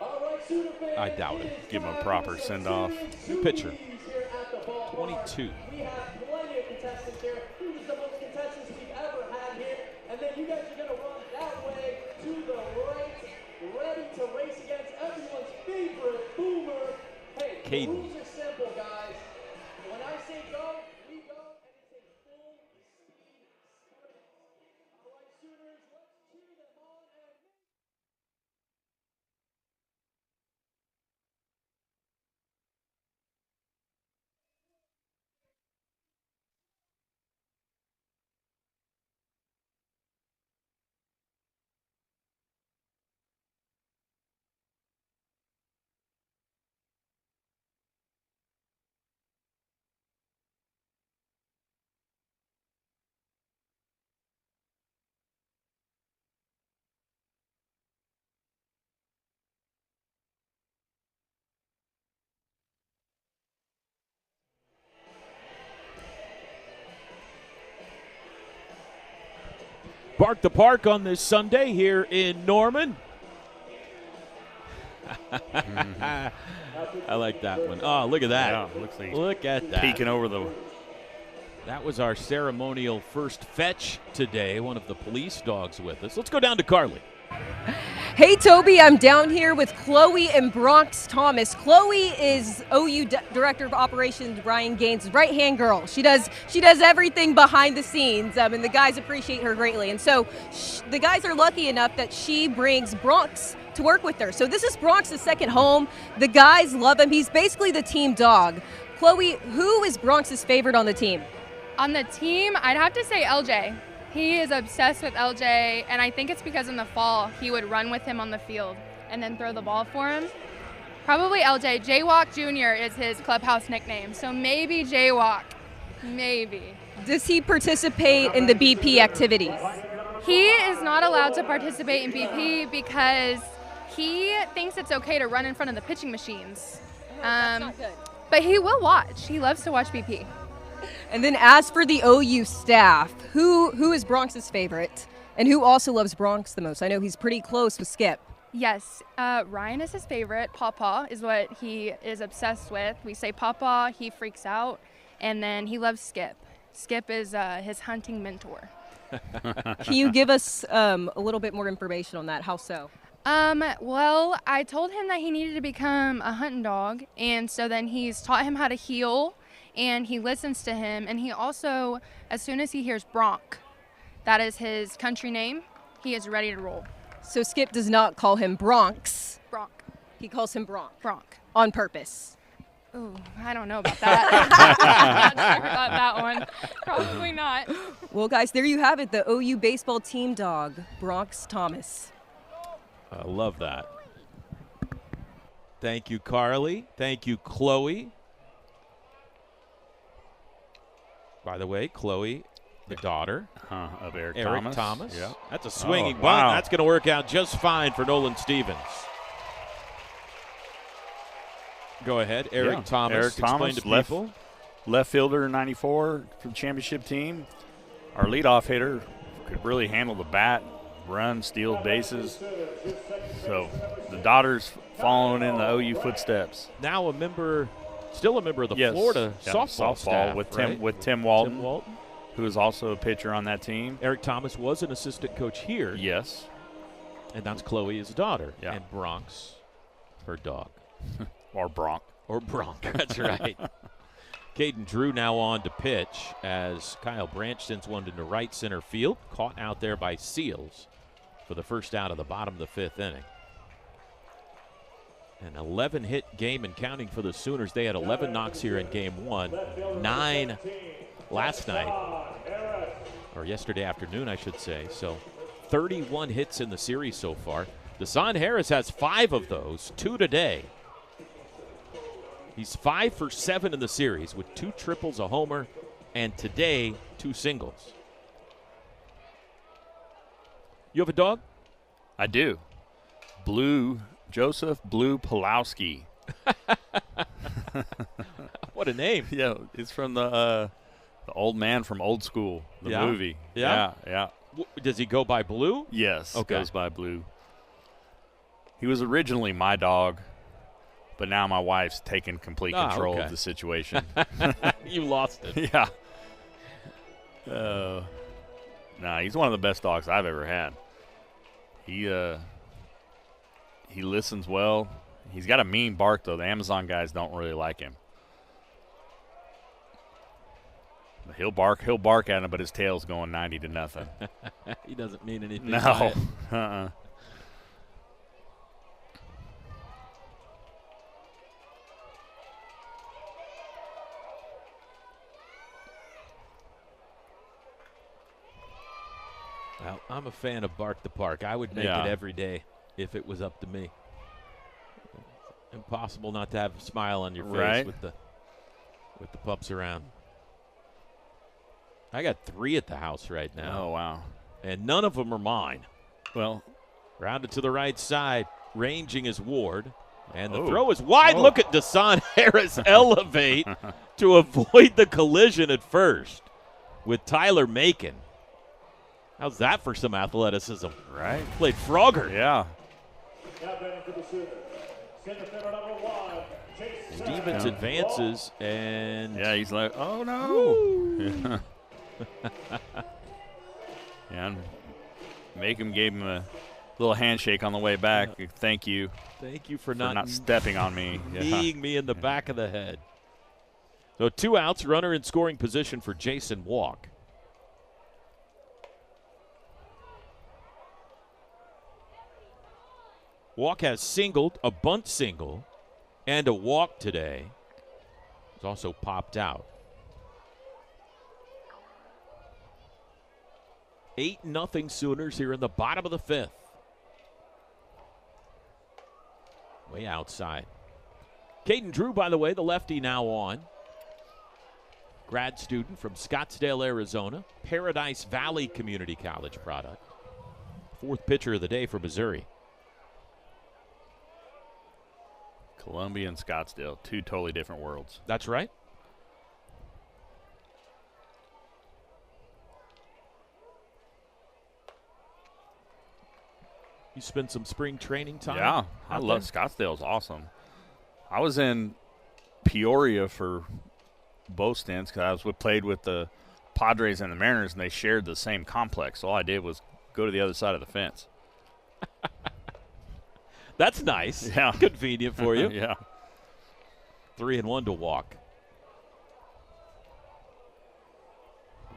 All right, Sooner fans, I doubt it. Give him a proper send-off. New pitcher. here at the ballpark. 22. We have plenty of contestants here. This is the most contestants we've ever had here. And then you guys are going to run that way to the right, ready to race against everyone's favorite Boomer. Hey, the Caden. rules are simple, guys. When I say go, we go, and it's a full speed sprint. All right, Sooners, let's cheer them on and Bark the Park on this Sunday here in Norman. I like that one. Oh, look at that. Yeah, looks like Look at that. peeking over the. That was our ceremonial first fetch today, one of the police dogs with us. Let's go down to Carly. Hey, Toby, I'm down here with Chloe and Bronx Thomas. Chloe is OU Director of Operations Ryan Gaines' right-hand girl. She does everything behind the scenes, and the guys appreciate her greatly. And so the guys are lucky enough that she brings Bronx to work with her. So this is Bronx's second home. The guys love him. He's basically the team dog. Chloe, who is Bronx's favorite on the team? On the team, I'd have to say LJ. He is obsessed with LJ, and I think it's because in the fall he would run with him on the field and then throw the ball for him. Probably LJ. Jaywalk Jr. is his clubhouse nickname, so maybe Jaywalk. Maybe. Does he participate in the BP activities? He is not allowed to participate in BP because he thinks it's okay to run in front of the pitching machines. That's not good. But he will watch. He loves to watch BP. And then as for the OU staff, who is Bronx's favorite? And who also loves Bronx the most? I know he's pretty close with Skip. Yes, Ryan is his favorite. Pawpaw is what he is obsessed with. We say Pawpaw, he freaks out. And then he loves Skip. Skip is his hunting mentor. Can you give us a little bit more information on that? How so? Well, I told him that he needed to become a hunting dog. And so then he's taught him how to heel. And he listens to him, and he also, as soon as he hears Bronk, that is his country name, he is ready to roll. So Skip does not call him Bronx. Bronk. He calls him Bronk. Bronk. On purpose. Ooh, I don't know about that. I'm not sure about that one. Probably not. Well, guys, there you have it, the OU baseball team dog, Bronx Thomas. I love that. Thank you, Carly. Thank you, Chloe. By the way, Chloe, the daughter of Eric Thomas. Yeah. That's a swinging bunt. Wow. That's going to work out just fine for Nolan Stevens. Go ahead, Eric Thomas. Eric Explain Thomas, to people. left fielder, 94 for the championship team. Our leadoff hitter could really handle the bat, run, steal bases. So the daughter's following in the OU footsteps. Now still a member of the Florida softball staff, with right? Tim Walton, who is also a pitcher on that team. Eric Thomas was an assistant coach here. Yes. And that's Chloe, his daughter. Yeah. And Bronx, her dog. Or Bronk. That's right. Caden Drew now on to pitch as Kyle Branch sends one into right center field. Caught out there by Seals for the first out of the bottom of the fifth inning. An 11-hit game and counting for the Sooners. They had 11 knocks here in game one, 9 last night, or yesterday afternoon, I should say. So 31 hits in the series so far. Desan Harris has 5 of those, 2 today. He's 5 for 7 in the series with 2 triples, a homer, and today 2 singles. You have a dog? I do. Joseph Blue Pulowski. What a name. Yeah, it's from the old man from Old School, the movie. Yeah? Yeah. Does he go by Blue? Yes, okay. Goes by Blue. He was originally my dog, but now my wife's taken complete control of the situation. You lost it. Yeah. He's one of the best dogs I've ever had. He listens well. He's got a mean bark, though. The Amazon guys don't really like him. He'll bark at him, but his tail's going 90-0. He doesn't mean anything. No. Well, I'm a fan of Bark the Park. I would make it every day if it was up to me. Impossible not to have a smile on your face with the pups around. I got 3 at the house right now. Oh, wow. And none of them are mine. Well, rounded to the right side, ranging his Ward. And the throw is wide. Look at Desan Harris elevate to avoid the collision at first with Tyler Macon. How's that for some athleticism? Right. Played Frogger. Yeah. Stevens advances, and he's like, oh no. Yeah, Macon gave him Little handshake on the way back. Thank you. Thank you for not stepping on me. Kneeing me in the back of the head. So 2 outs, runner in scoring position for Jason Walk. Walk has singled, a bunt single, and a walk today. He's also popped out. 8-0 Sooners here in the bottom of the 5th. Way outside. Caden Drew, by the way, the lefty now on. Grad student from Scottsdale, Arizona. Paradise Valley Community College product. 4th pitcher of the day for Missouri. Columbia and Scottsdale, 2 totally different worlds. That's right. You spent some spring training time? Yeah, I love Scottsdale's awesome. I was in Peoria for both stints because played with the Padres and the Mariners, and they shared the same complex. All I did was go to the other side of the fence. That's nice. Yeah. Convenient for you. Yeah. 3-1 to Walk.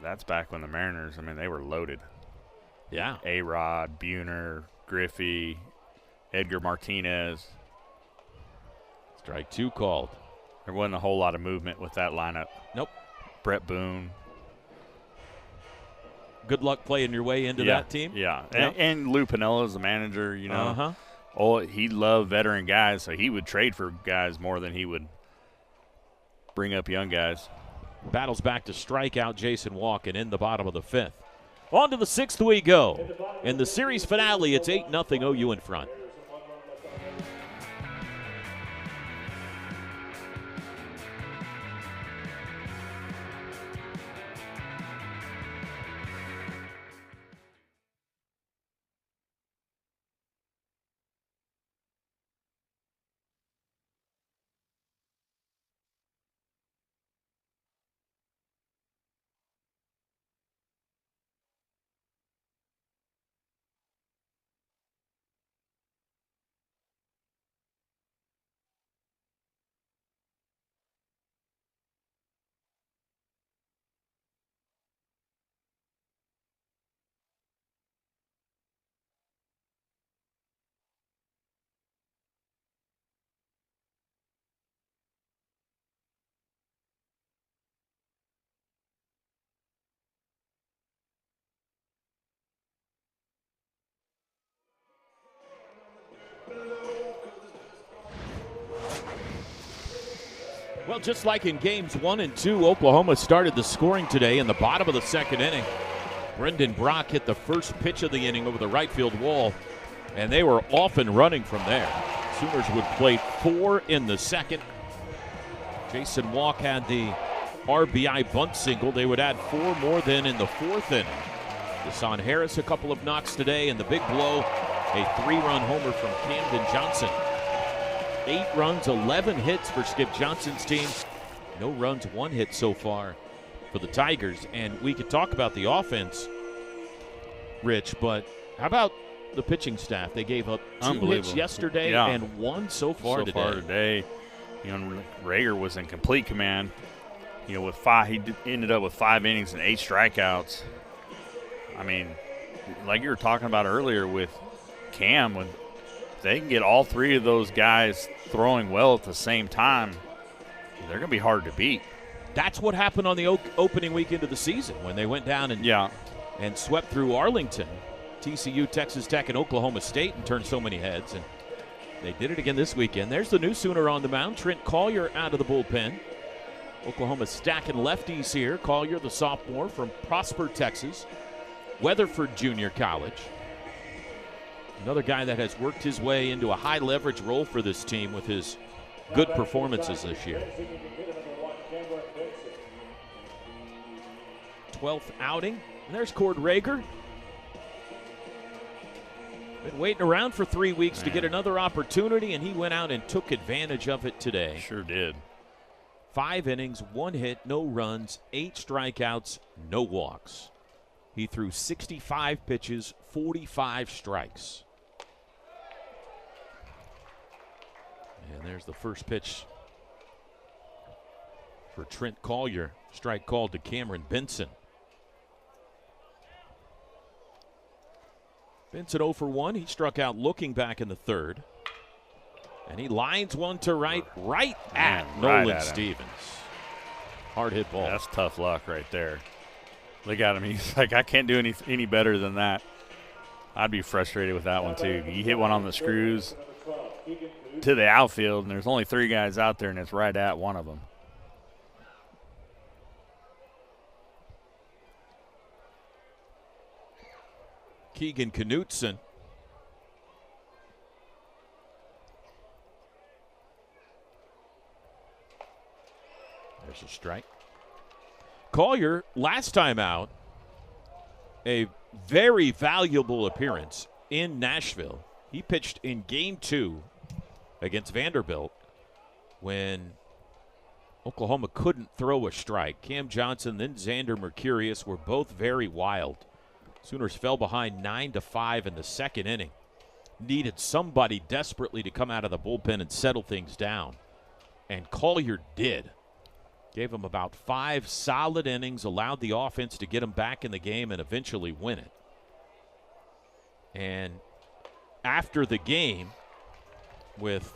That's back when the Mariners, they were loaded. Yeah. A-Rod, Buhner, Griffey, Edgar Martinez. Strike 2 called. There wasn't a whole lot of movement with that lineup. Nope. Brett Boone. Good luck playing your way into that team. Yeah. Yep. And Lou Piniella is the manager, Uh-huh. Oh, he loved veteran guys, so he would trade for guys more than he would bring up young guys. Battles back to strike out Jason Walk and in the bottom of the 5th. On to the 6th we go. In the series finale, it's 8-0 OU in front. Well, just like in games 1 and 2, Oklahoma started the scoring today in the bottom of the 2nd inning. Brendan Brock hit the first pitch of the inning over the right field wall, and they were off and running from there. Sooners would play 4 in the 2nd. Jason Walk had the RBI bunt single. They would add 4 more than in the 4th inning. Deshaun Harris a couple of knocks today, and the big blow, a 3-run homer from Camden Johnson. 8 runs, 11 hits for Skip Johnson's team. No runs, 1 hit so far for the Tigers. And we could talk about the offense, Rich, but how about the pitching staff? They gave up 2 hits yesterday and 1 so far today. Rager was in complete command. With 5, he ended up with 5 innings and 8 strikeouts. Like you were talking about earlier with Cam, when they can get all 3 of those guys throwing well at the same time, they're going to be hard to beat. That's what happened on the opening weekend of the season when they went down and swept through Arlington, TCU, Texas Tech, and Oklahoma State and turned so many heads. And they did it again this weekend. There's the new Sooner on the mound. Trent Collier out of the bullpen. Oklahoma stacking lefties here. Collier, the sophomore from Prosper, Texas. Weatherford Junior College. Another guy that has worked his way into a high leverage role for this team with his good performances this year. 12th outing. And there's Cord Rager. Been waiting around for 3 weeks to get another opportunity, and he went out and took advantage of it today. Sure did. 5 innings, 1 hit, no runs, 8 strikeouts, no walks. He threw 65 pitches, 45 strikes. And there's the first pitch for Trent Collier. Strike called to Cameron Benson. Benson 0 for 1. He struck out looking back in the third. And he lines one to right at Nolan Stevens. Hard hit ball. That's tough luck right there. Look at him. He's like, I can't do any better than that. I'd be frustrated with that one, too. You hit one on the screws to the outfield, and there's only 3 guys out there, and it's right at one of them. Keegan Knutson. There's a strike. Collier, last time out, a very valuable appearance in Nashville. He pitched in Game 2 against Vanderbilt when Oklahoma couldn't throw a strike. Cam Johnson, then Xander Mercurius were both very wild. Sooners fell behind 9-5 in the second inning. Needed somebody desperately to come out of the bullpen and settle things down. And Collier did. Gave him about 5 solid innings, allowed the offense to get him back in the game and eventually win it. And after the game, with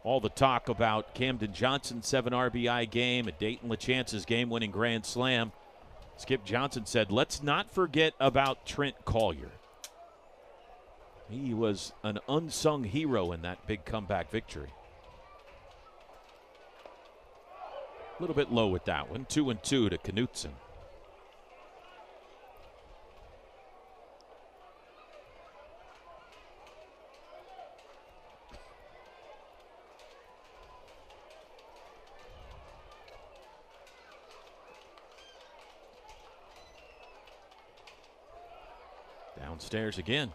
all the talk about Camden Johnson's 7 RBI game and Dayton LaChance's game-winning grand slam, Skip Johnson said, let's not forget about Trent Collier. He was an unsung hero in that big comeback victory. A little bit low with that one. 2-2 to Knutson. Downstairs again.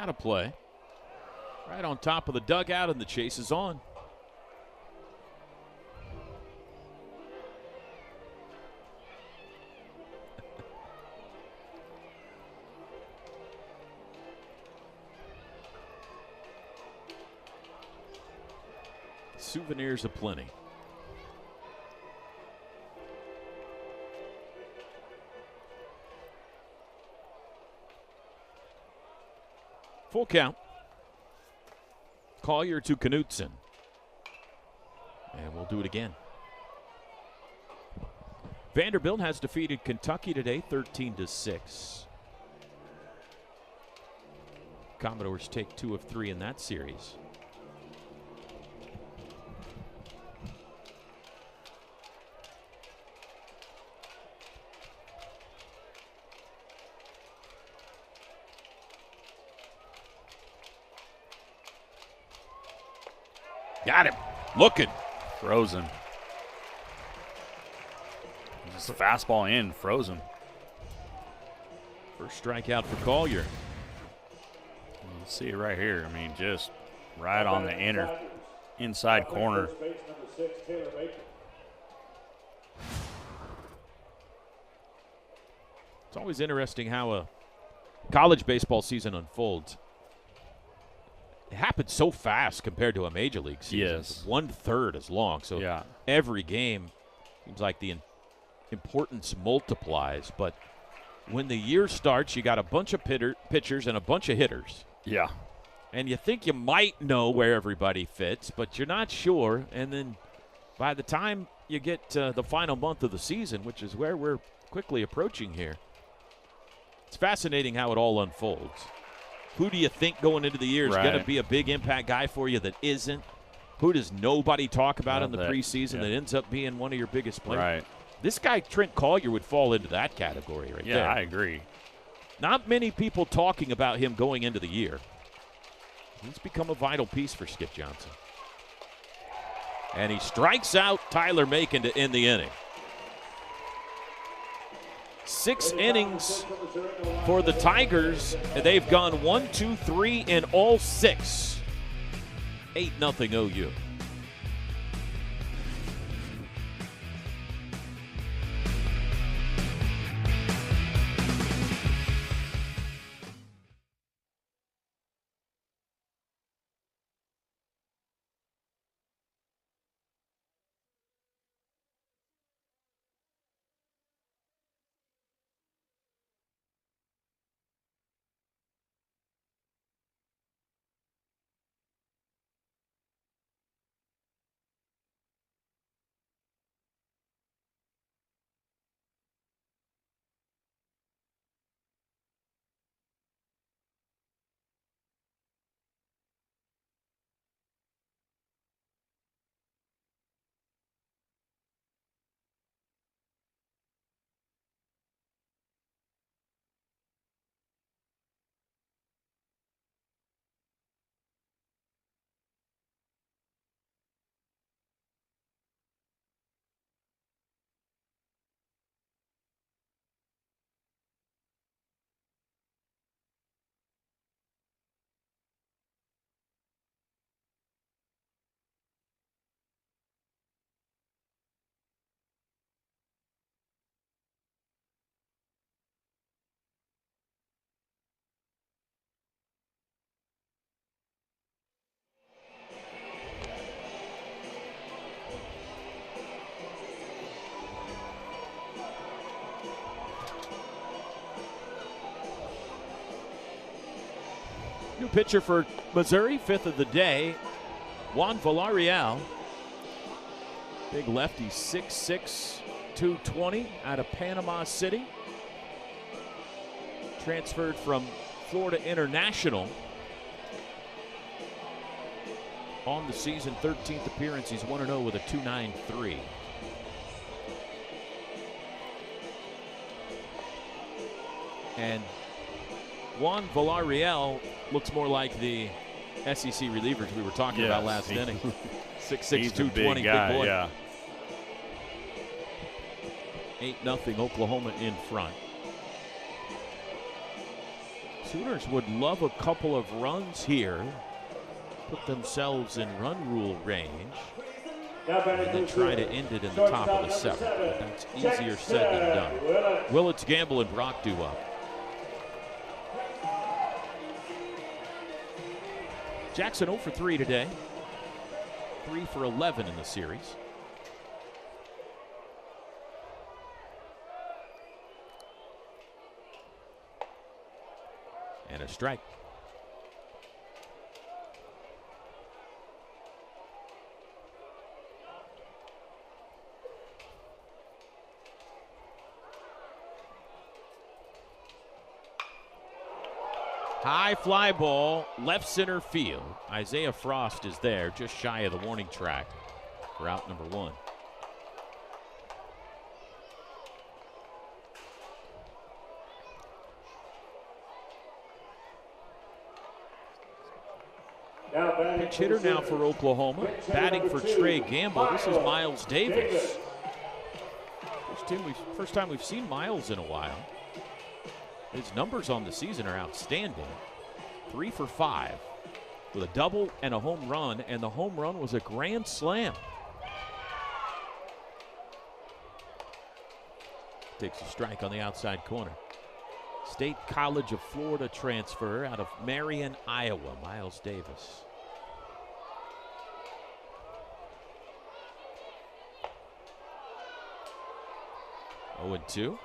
Out of play. Right on top of the dugout, and the chase is on. Souvenirs aplenty. Full count. Collier to Knutson. And we'll do it again. Vanderbilt has defeated Kentucky today 13-6. Commodores take 2 of 3 in that series. Got him. Looking. Frozen. Just fastball in, frozen. First strikeout for Collier. You see it right here. I mean, just right on the inside corner. It's always interesting how a college baseball season unfolds. It happens so fast compared to a major league season. Yes. It's 1/3 as long. So every game seems like the importance multiplies. But when the year starts, you got a bunch of pitchers and a bunch of hitters. Yeah. And you think you might know where everybody fits, but you're not sure. And then by the time you get to the final month of the season, which is where we're quickly approaching here, it's fascinating how it all unfolds. Who do you think going into the year is going to be a big impact guy for you that isn't? Who does nobody talk about in the preseason that ends up being one of your biggest players? Right. This guy, Trent Collier, would fall into that category right there. Yeah, I agree. Not many people talking about him going into the year. He's become a vital piece for Skip Johnson. And he strikes out Tyler Macon to end the inning. 6 innings for the Tigers, and they've gone 1, 2, 3 in all 6. 8-0 OU. New pitcher for Missouri, 5th of the day, Juan Villarreal. Big lefty, 6'6", 220 out of Panama City. Transferred from Florida International. On the season, 13th appearance, he's 1-0 with a 2.93. And Juan Villarreal looks more like the SEC relievers we were talking about last inning. 6'6", 220, big boy. Yeah. 8-0 Oklahoma in front. Sooners would love a couple of runs here. Put themselves in run rule range. And then try to end it in the top of the 7th. But that's easier said than done. Willits, Gamble, and Brock do up. Jackson 0 for 3 today. 3 for 11 in the series. And a strike. High fly ball, left center field. Isaiah Frost is there, just shy of the warning track for out number 1. Pitch hitter now for Oklahoma, batting for Trey Gamble. This is Miles Davis. First time we've seen Miles in a while. His numbers on the season are outstanding. 3 for 5 with a double and a home run, and the home run was a grand slam. Takes a strike on the outside corner. State College of Florida transfer out of Marion, Iowa, Miles Davis. Oh, 0-2.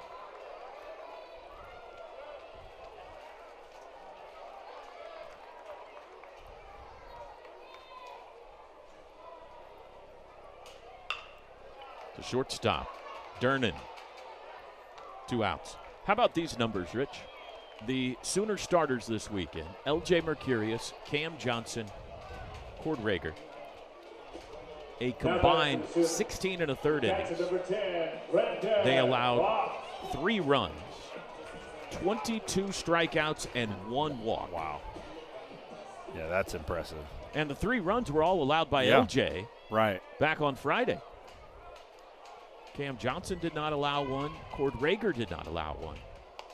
To shortstop, Dernan. 2 outs. How about these numbers, Rich? The Sooner starters this weekend: L.J. Mercurius, Cam Johnson, Cord Rager. A combined 16 1/3 innings. They allowed 3 runs, 22 strikeouts, and 1 walk. Wow. Yeah, that's impressive. And the 3 runs were all allowed by LJ right back on Friday. Cam Johnson did not allow one. Cord Rager did not allow one.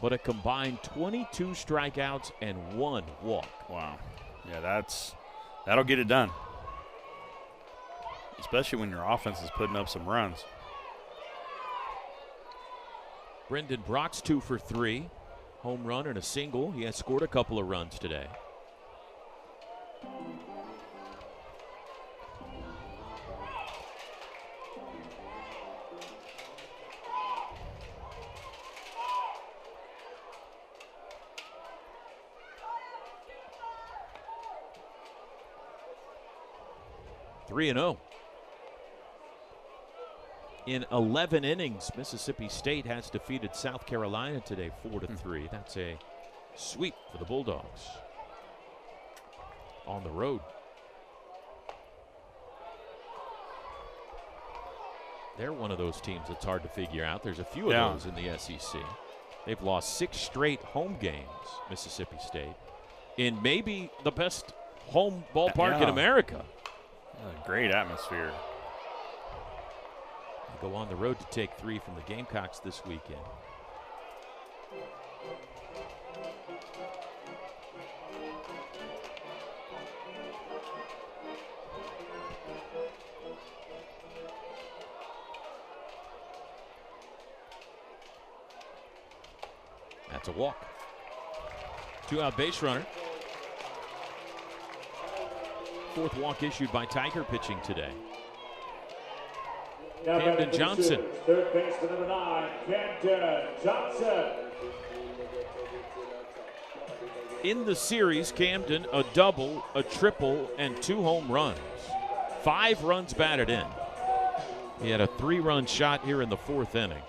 But a combined 22 strikeouts and 1 walk. Wow. Yeah, that'll get it done. Especially when your offense is putting up some runs. Brendan Brock's 2 for 3. Home run and a single. He has scored a couple of runs today. Three and 0. In 11 innings, Mississippi State has defeated South Carolina today 4-3. That's a sweep for the Bulldogs on the road. They're one of those teams that's hard to figure out. There's a few of those in the SEC. They've lost 6 straight home games, Mississippi State, in maybe the best home ballpark in America. Great atmosphere. Go on the road to take 3 from the Gamecocks this weekend. That's a walk. 2-out base runner. 4th walk issued by Tiger pitching today. Camden Johnson. Third baseman number 9, Camden Johnson. In the series, Camden, a double, a triple, and 2 home runs. 5 runs batted in. He had a 3-run shot here in the 4th inning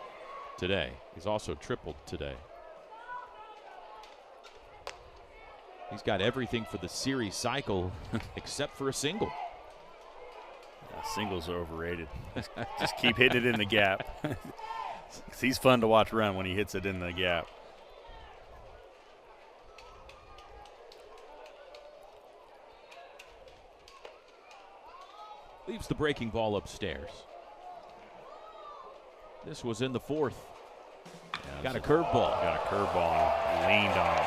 today. He's also tripled today. He's got everything for the series cycle except for a single. Singles are overrated. Just keep hitting it in the gap. He's fun to watch run when he hits it in the gap. Leaves the breaking ball upstairs. This was in the 4th. Yeah, got a curveball. Got a curveball and leaned on it.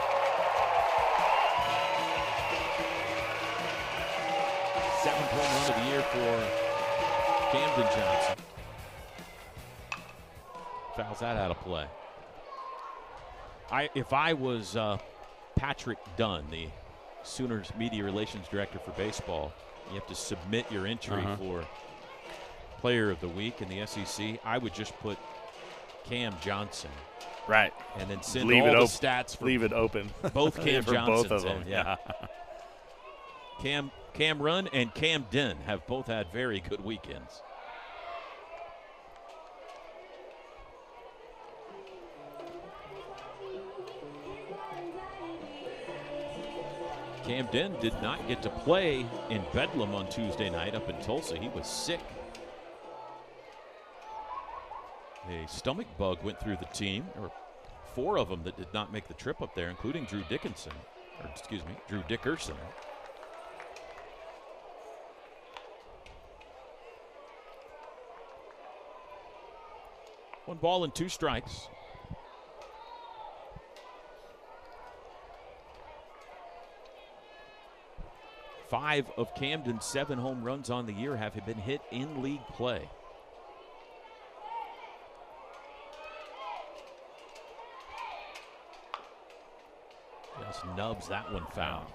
7th home run of the year for Camden Johnson. Fouls that out of play. If I was Patrick Dunn, the Sooners media relations director for baseball, you have to submit your entry for player of the week in the SEC. I would just put Cam Johnson. Right. And then send all the stats for leave it open. Both Cam Johnsons. Both of them. Yeah. Cam Run and Cam Den have both had very good weekends. Cam Den did not get to play in Bedlam on Tuesday night up in Tulsa. He was sick. A stomach bug went through the team. There were 4 of them that did not make the trip up there, including Drew Dickerson. One ball and 2 strikes. Five of Camden's 7 home runs on the year have been hit in league play. Just nubs that one foul.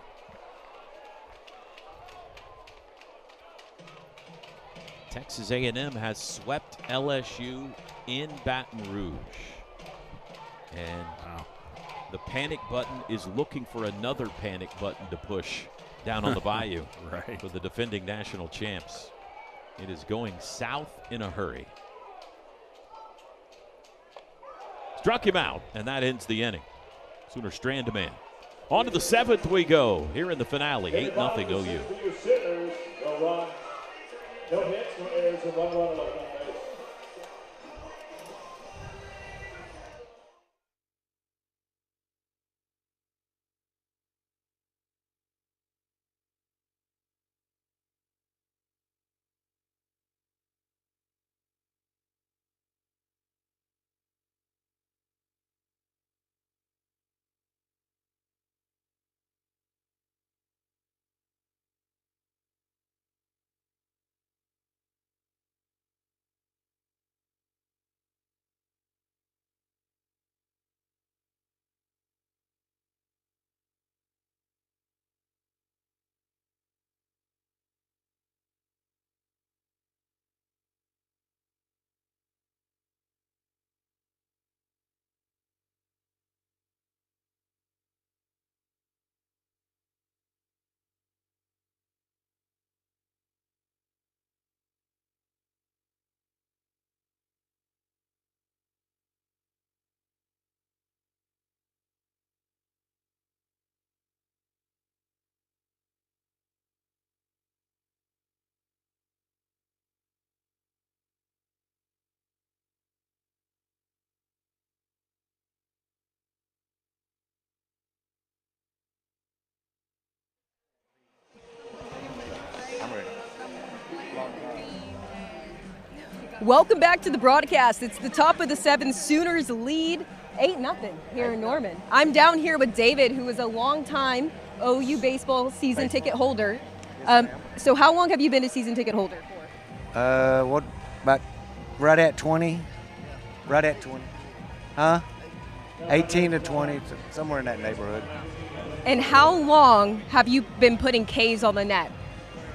Texas A&M has swept LSU in Baton Rouge. And the panic button is looking for another panic button to push down on the bayou right. for the defending national champs. It is going south in a hurry. Struck him out, and that ends the inning. Sooner strand a man. On to the 7th we go here in the finale. 8-0 OU. No hits, no errors, and 1 run alone. I'm ready. Welcome back to the broadcast. It's the top of the 7th. Sooners lead 8-0 here in Norman. I'm down here with David, who is a longtime OU baseball season ticket holder. So how long have you been a season ticket holder for? What, about right at 20? Right at 20. Huh? 18 to 20, somewhere in that neighborhood. And how long have you been putting K's on the net?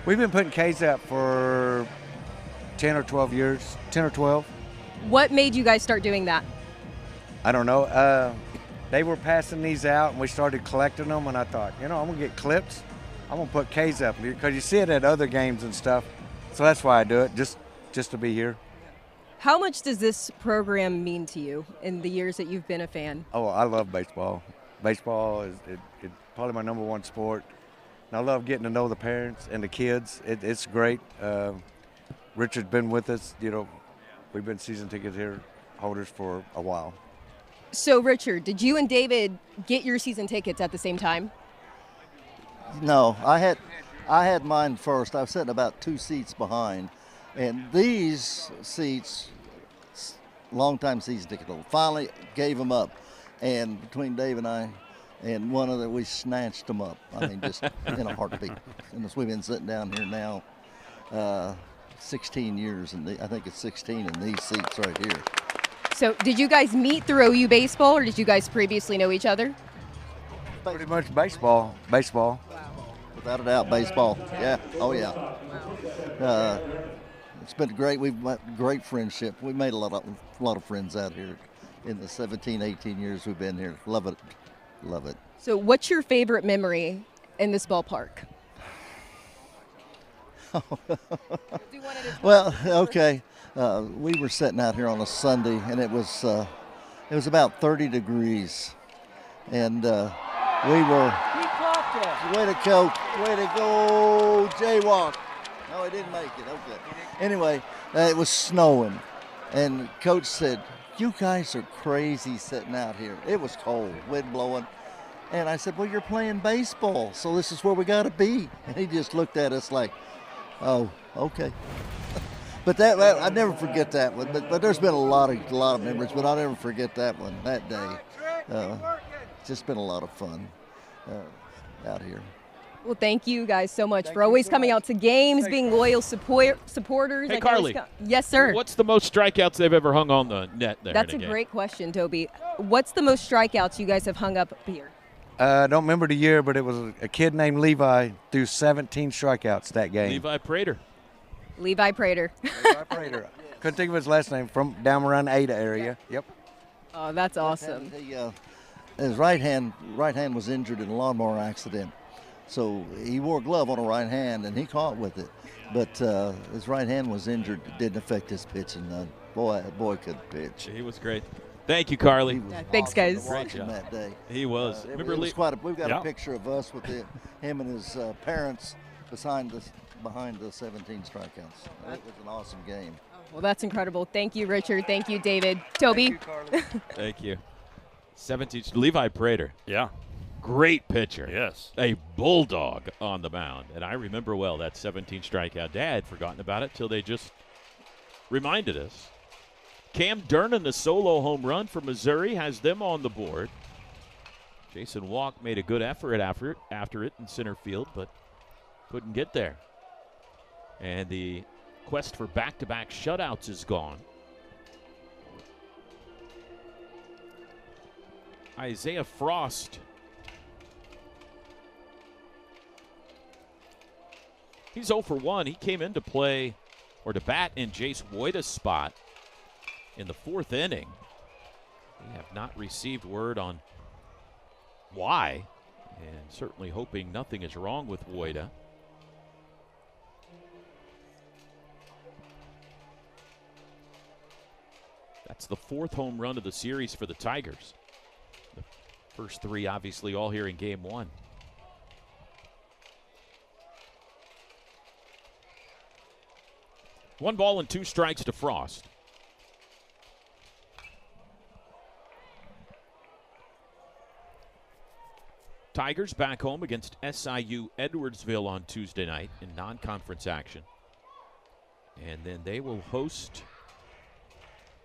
We've been putting K's up for 10 or 12 years, 10 or 12. What made you guys start doing that? I don't know. They were passing these out, and we started collecting them, and I thought, I'm going to get clips. I'm going to put K's up, because you see it at other games and stuff. So that's why I do it, just to be here. How much does this program mean to you in the years that you've been a fan? Oh, I love baseball. Baseball is probably my number one sport. And I love getting to know the parents and the kids. It's great. Richard's been with us. We've been season ticket holders for a while. So, Richard, did you and David get your season tickets at the same time? No, I had mine first. I was sitting about 2 seats behind. And these seats, long-time season ticket holder, finally gave them up. And between Dave and I and one other, we snatched them up. I mean, just in a heartbeat. And we've been sitting down here now 16 years, and I think it's 16 in these seats right here. So did you guys meet through OU baseball, or did you guys previously know each other? Pretty much baseball. Baseball. Without a doubt, baseball. Yeah. Oh, yeah. It's been great. We've met great friendship. We made a lot of friends out here in the 17, 18 years we've been here. Love it. Love it. So what's your favorite memory in this ballpark? Well, okay. We were sitting out here on a Sunday, and it was about 30 degrees, and we were. Way to go! Way to go, Jaywalk. No, he didn't make it. Okay. Anyway, it was snowing, and Coach said, "You guys are crazy sitting out here." It was cold, wind blowing, and I said, "Well, you're playing baseball, so this is where we got to be." And he just looked at us like, "Oh, okay." But that I never forget that one. But there's been a lot of memories, but I'll never forget that one. That day, it's just been a lot of fun out here. Well, thank you guys so much for always coming out to games, being loyal supporters. Hey, Carly. Yes, sir. What's the most strikeouts they've ever hung on the net there? That's a great question, Toby. What's the most strikeouts you guys have hung up here? I don't remember the year, but it was a kid named Levi threw 17 strikeouts that game. Levi Prater. Levi Prater. Levi Prater. Couldn't think of his last name. From down around Ada area. Yep. Oh, that's awesome. His right hand was injured in a lawnmower accident. So he wore a glove on the right hand, and he caught with it. But his right hand was injured. It didn't affect his pitching. Boy could pitch. He was great. Thank you, Carly. Thanks, guys. Great job that day. He was. Remember, we've got a picture of us with him and his parents behind the 17 strikeouts. It was an awesome game. Well, that's incredible. Thank you, Richard. Thank you, David. Toby. Thank you, Carly. Thank you. 17. Levi Prater. Yeah. Great pitcher. Yes. A bulldog on the mound. And I remember well that 17 strikeout. Dad had forgotten about it till they just reminded us. Cam Durnan, the solo home run for Missouri, has them on the board. Jason Walk made a good effort after it in center field, but couldn't get there. And the quest for back-to-back shutouts is gone. Isaiah Frost. He's 0 for 1. He came into play or to bat in Jace Woita's spot in the 4th inning. We have not received word on why, and certainly hoping nothing is wrong with Woita. That's the 4th home run of the series for the Tigers. The first 3 obviously all here in game 1. One ball and 2 strikes to Frost. Tigers back home against SIU Edwardsville on Tuesday night in non-conference action. And then they will host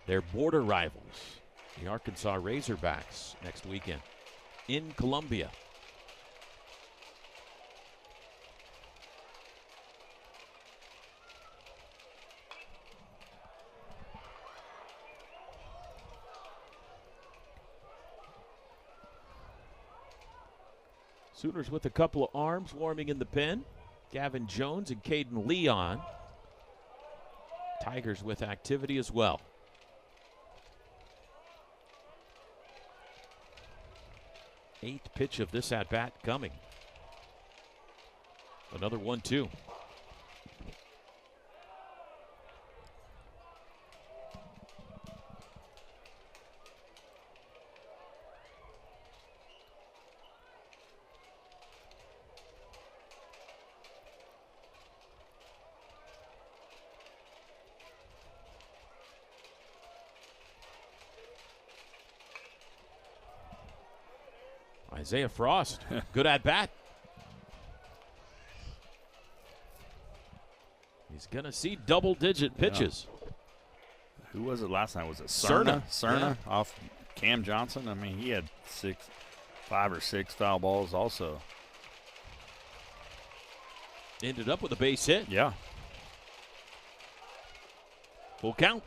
their border rivals, the Arkansas Razorbacks, next weekend in Columbia. Sooners with a couple of arms warming in the pen. Gavin Jones and Caden Leon. Tigers with activity as well. Eighth pitch of this at-bat coming. Another 1-2. Isaiah Frost, good at bat. He's going to see double-digit pitches. Yeah. Who was it last night? Was it Cerna? Cerna off Cam Johnson? I mean, he had 5 or 6 foul balls also. Ended up with a base hit. Yeah. Full count.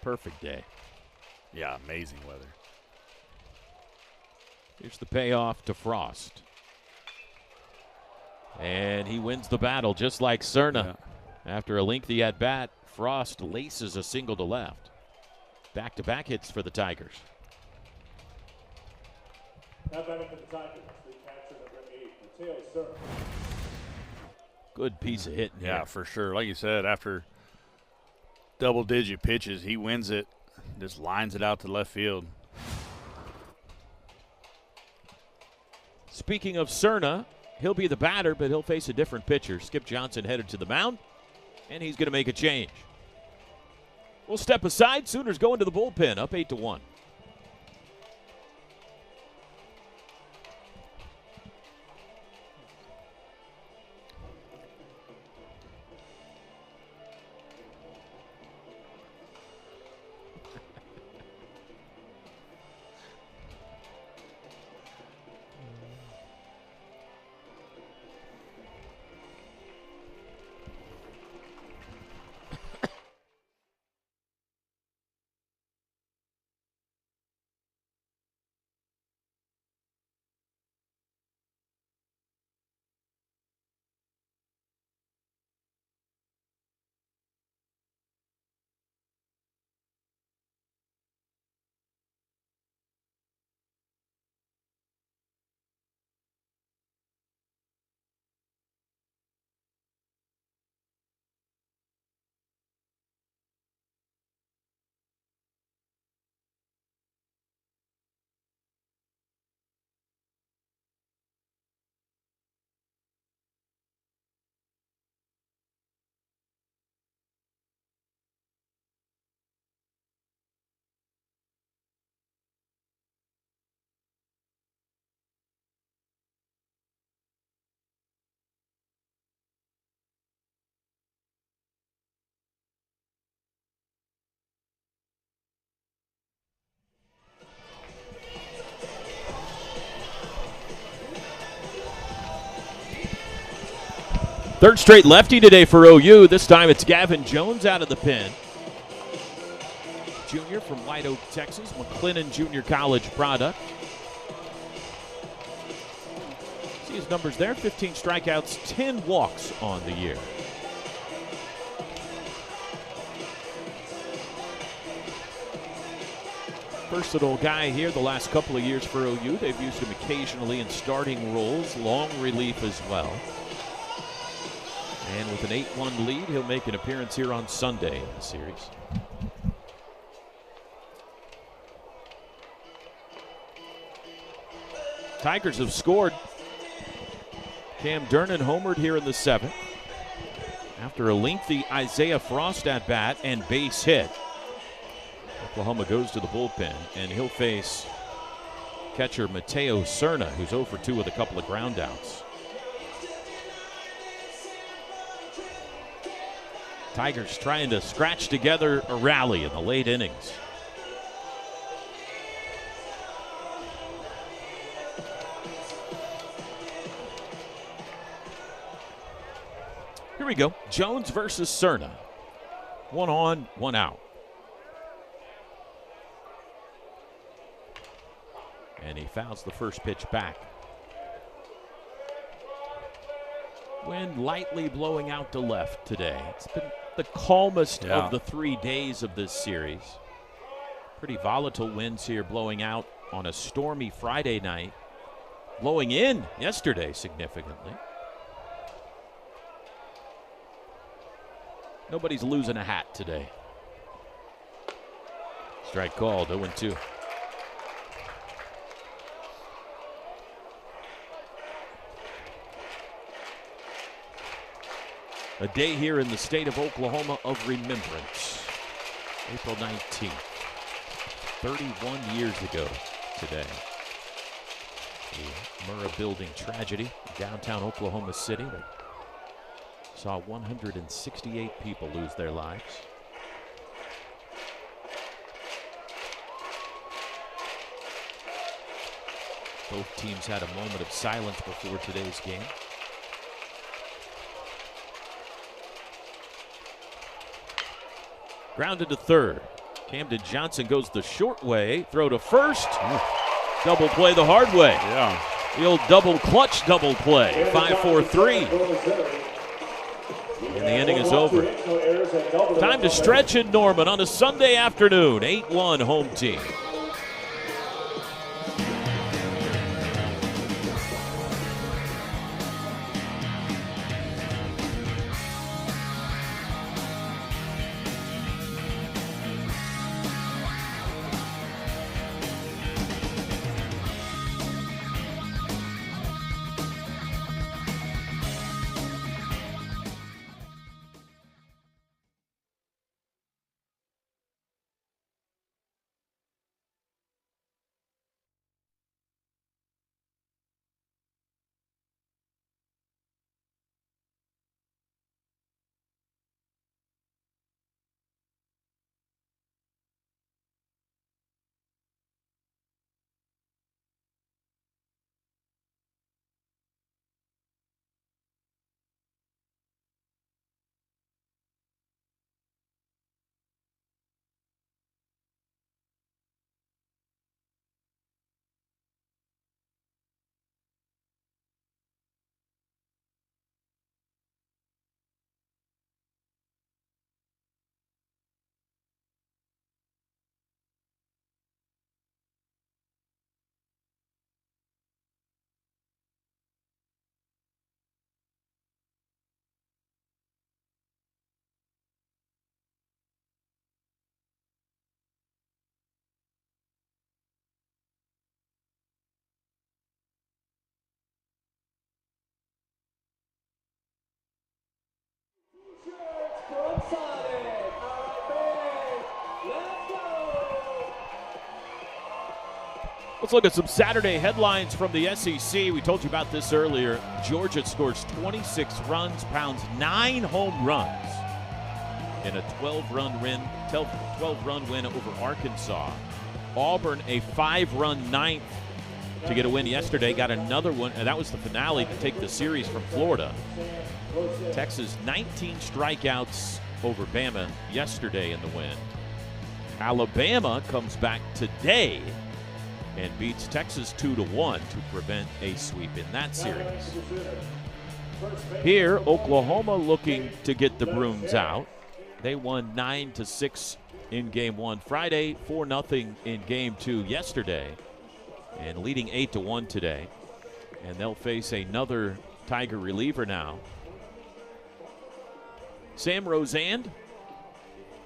Perfect day. Yeah, amazing weather. Here's the payoff to Frost. And he wins the battle just like Cerna. Yeah. After a lengthy at-bat, Frost laces a single to left. Back-to-back hits for the Tigers. Now batting for the Tigers, the catcher number 8, Mateo Cerna. Good piece of hitting. Yeah, here. for sure. Like you said, after double-digit pitches, he wins it, just lines it out to left field. Speaking of Cerna, he'll be the batter, but he'll face a different pitcher. Skip Johnson headed to the mound, and he's going to make a change. We'll step aside. Sooners go into the bullpen, up 8-1. Third straight lefty today for OU. This time it's Gavin Jones out of the pen. Junior from White Oak, Texas, McLennan Junior College product. See his numbers there, 15 strikeouts, 10 walks on the year. Versatile guy here the last couple of years for OU. They've used him occasionally in starting roles, long relief as well. And with an 8-1 lead, he'll make an appearance here on Sunday in the series. Tigers have scored. Cam Durnan homered here in the 7th after a lengthy Isaiah Frost at bat and base hit. Oklahoma goes to the bullpen, and he'll face catcher Mateo Serna, who's 0 for 2 with a couple of ground outs. Tigers trying to scratch together a rally in the late innings. Here we go. Jones versus Serna. 1 on, 1 out. And he fouls the first pitch back. Wind lightly blowing out to left today. It's been the calmest of the 3 days of this series. Pretty volatile winds here blowing out on a stormy Friday night. Blowing in yesterday significantly. Nobody's losing a hat today. Strike called, 0-2. A day here in the state of Oklahoma of remembrance. April 19th, 31 years ago today. The Murrah Building tragedy in downtown Oklahoma City that saw 168 people lose their lives. Both teams had a moment of silence before today's game. Grounded to third. Camden Johnson goes the short way. Throw to first. Double play the hard way. Yeah. The old double clutch double play. 5-4-3. And the inning is over. Time to stretch in Norman on a Sunday afternoon. 8-1 home team. Let's look at some Saturday headlines from the SEC. We told you about this earlier. Georgia scores 26 runs, pounds 9 home runs in a 12-run win over Arkansas. Auburn, a 5-run ninth to get a win yesterday. Got another one, and that was the finale to take the series from Florida. Texas, 19 strikeouts over Bama yesterday in the win. Alabama comes back today and beats Texas 2-1 to prevent a sweep in that series. Here, Oklahoma looking to get the brooms out. They won 9-6 in Game 1 Friday, 4-0 in Game 2 yesterday, and leading 8-1 today. And they'll face another Tiger reliever now. Sam Rosand,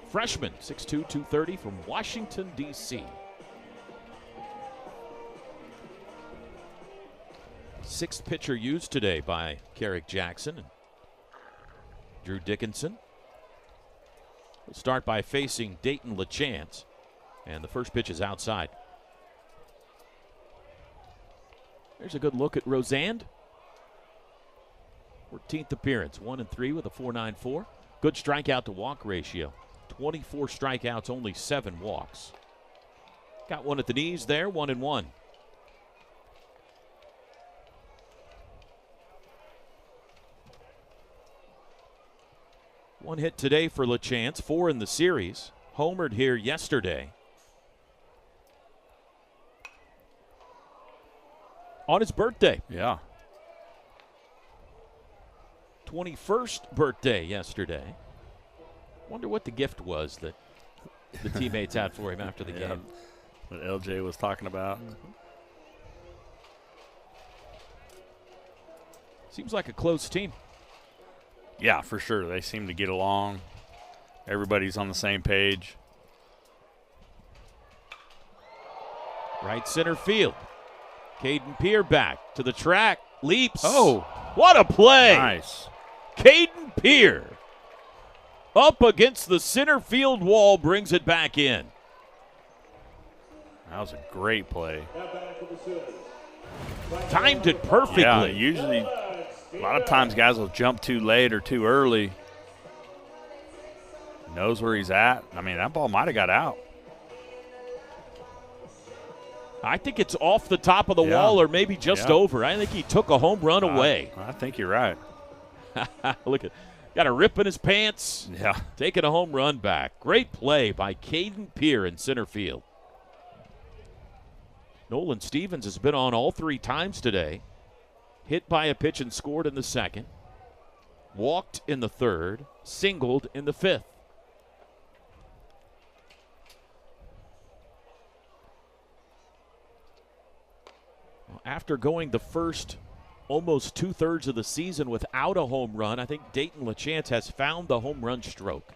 freshman, 6'2", 230 from Washington, D.C. sixth pitcher used today by Carrick Jackson and Drew Dickinson. We'll start by facing Dayton LaChance, and the first pitch is outside. There's a good look at Rosand. 14th appearance, 1-3 with a 4.94. Good strikeout to walk ratio. 24 strikeouts, only 7 walks. Got one at the knees there, 1-1. One hit today for LaChance, 4 in the series. Homered here yesterday. On his birthday. Yeah. 21st birthday yesterday. Wonder what the gift was that the teammates had for him after the game. What LJ was talking about. Seems like a close team. Yeah, for sure. They seem to get along. Everybody's on the same page. Right center field. Caden Peer back to the track. Leaps. Oh. What a play. Nice. Caden Peer up against the center field wall, brings it back in. That was a great play. Timed it perfectly. Yeah, usually a lot of times guys will jump too late or too early. Knows where he's at. I mean, that ball might have got out. I think it's off the top of the wall or maybe just over. I think he took a home run away. I think you're right. Look at, got a rip in his pants. Yeah. Taking a home run back. Great play by Caden Peer in center field. Nolan Stevens has been on all 3 times today. Hit by a pitch and scored in the second. Walked in the third. Singled in the fifth. After going the first almost 2/3 of the season without a home run, I think Dayton LaChance has found the home run stroke.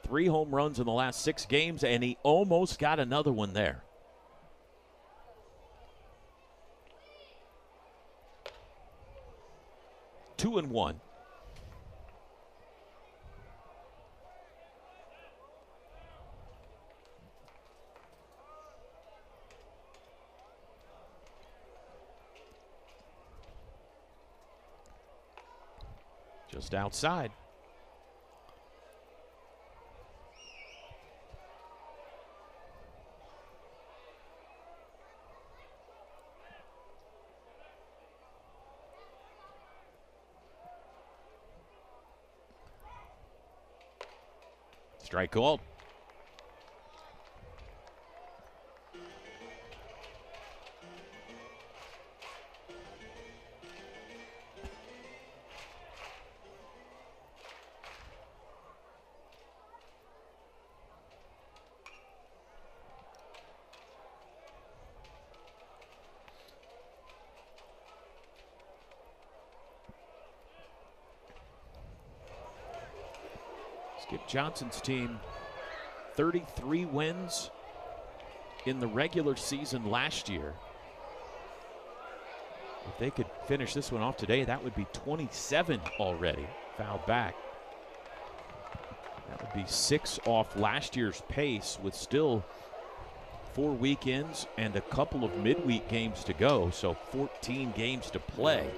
3 home runs in the last 6 games, and he almost got another one there. Two and one. Just outside. Strike called. Skip Johnson's team, 33 wins in the regular season last year. If they could finish this one off today, that would be 27 already. Fouled back. That would be 6 off last year's pace with still 4 weekends and a couple of midweek games to go, so 14 games to play.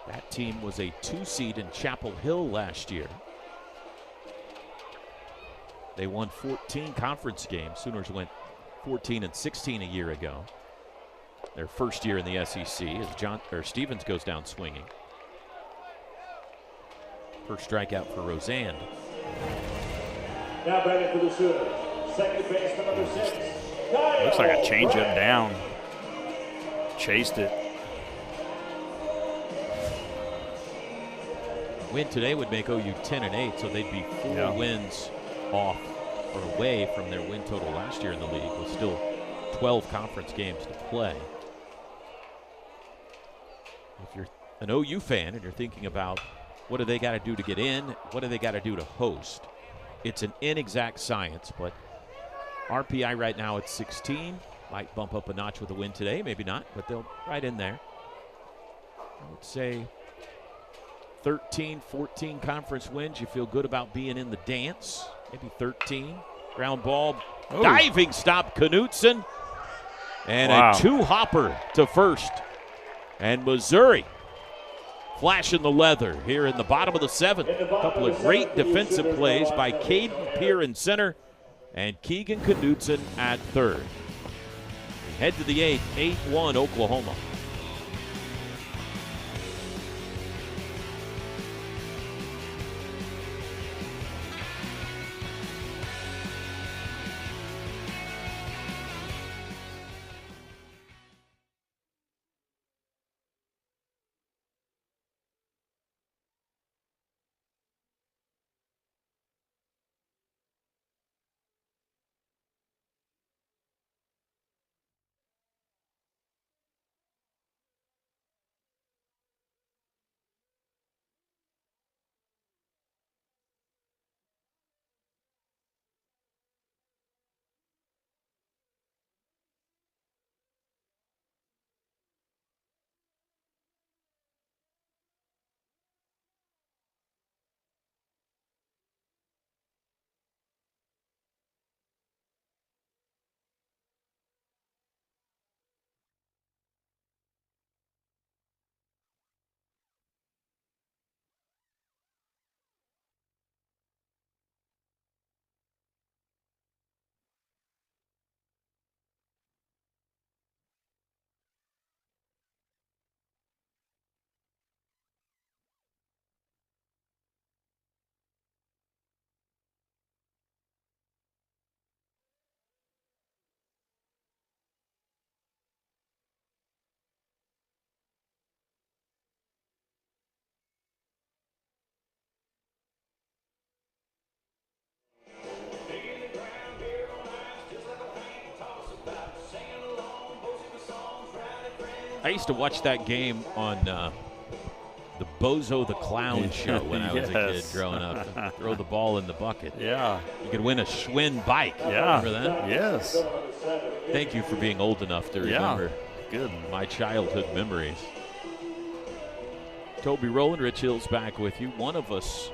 That team was a 2 seed in Chapel Hill last year. They won 14 conference games. Sooners went 14-16 a year ago. Their first year in the SEC as Stevens goes down swinging. First strikeout for Rosand. Now batting for the Sooners, second baseman number 6. Looks like a changeup down. Chased it. Win today would make OU 10-8, so they'd be 4 wins off or away from their win total last year in the league, with still 12 conference games to play. If you're an OU fan and you're thinking about what do they got to do to get in, what do they got to do to host, it's an inexact science, but RPI right now at 16, Might bump up a notch with a win today, maybe not, but they'll right in there. I would say 13, 14 conference wins. You feel good about being in the dance. Maybe 13. Ground ball, diving stop, Knutson. And a two-hopper to first. And Missouri flashing the leather here in the bottom of the 7th. A couple of great defensive plays by Caden Peer in center and Keegan Knutson at third. We head to the 8th, 8-1 Oklahoma. I used to watch that game on the Bozo the Clown show when I was a kid growing up. Throw the ball in the bucket. Yeah. You could win a Schwinn bike. Yeah. Remember that? Yes. Thank you for being old enough to remember my childhood memories. Toby Rowland, Rich Hill's back with you. One of us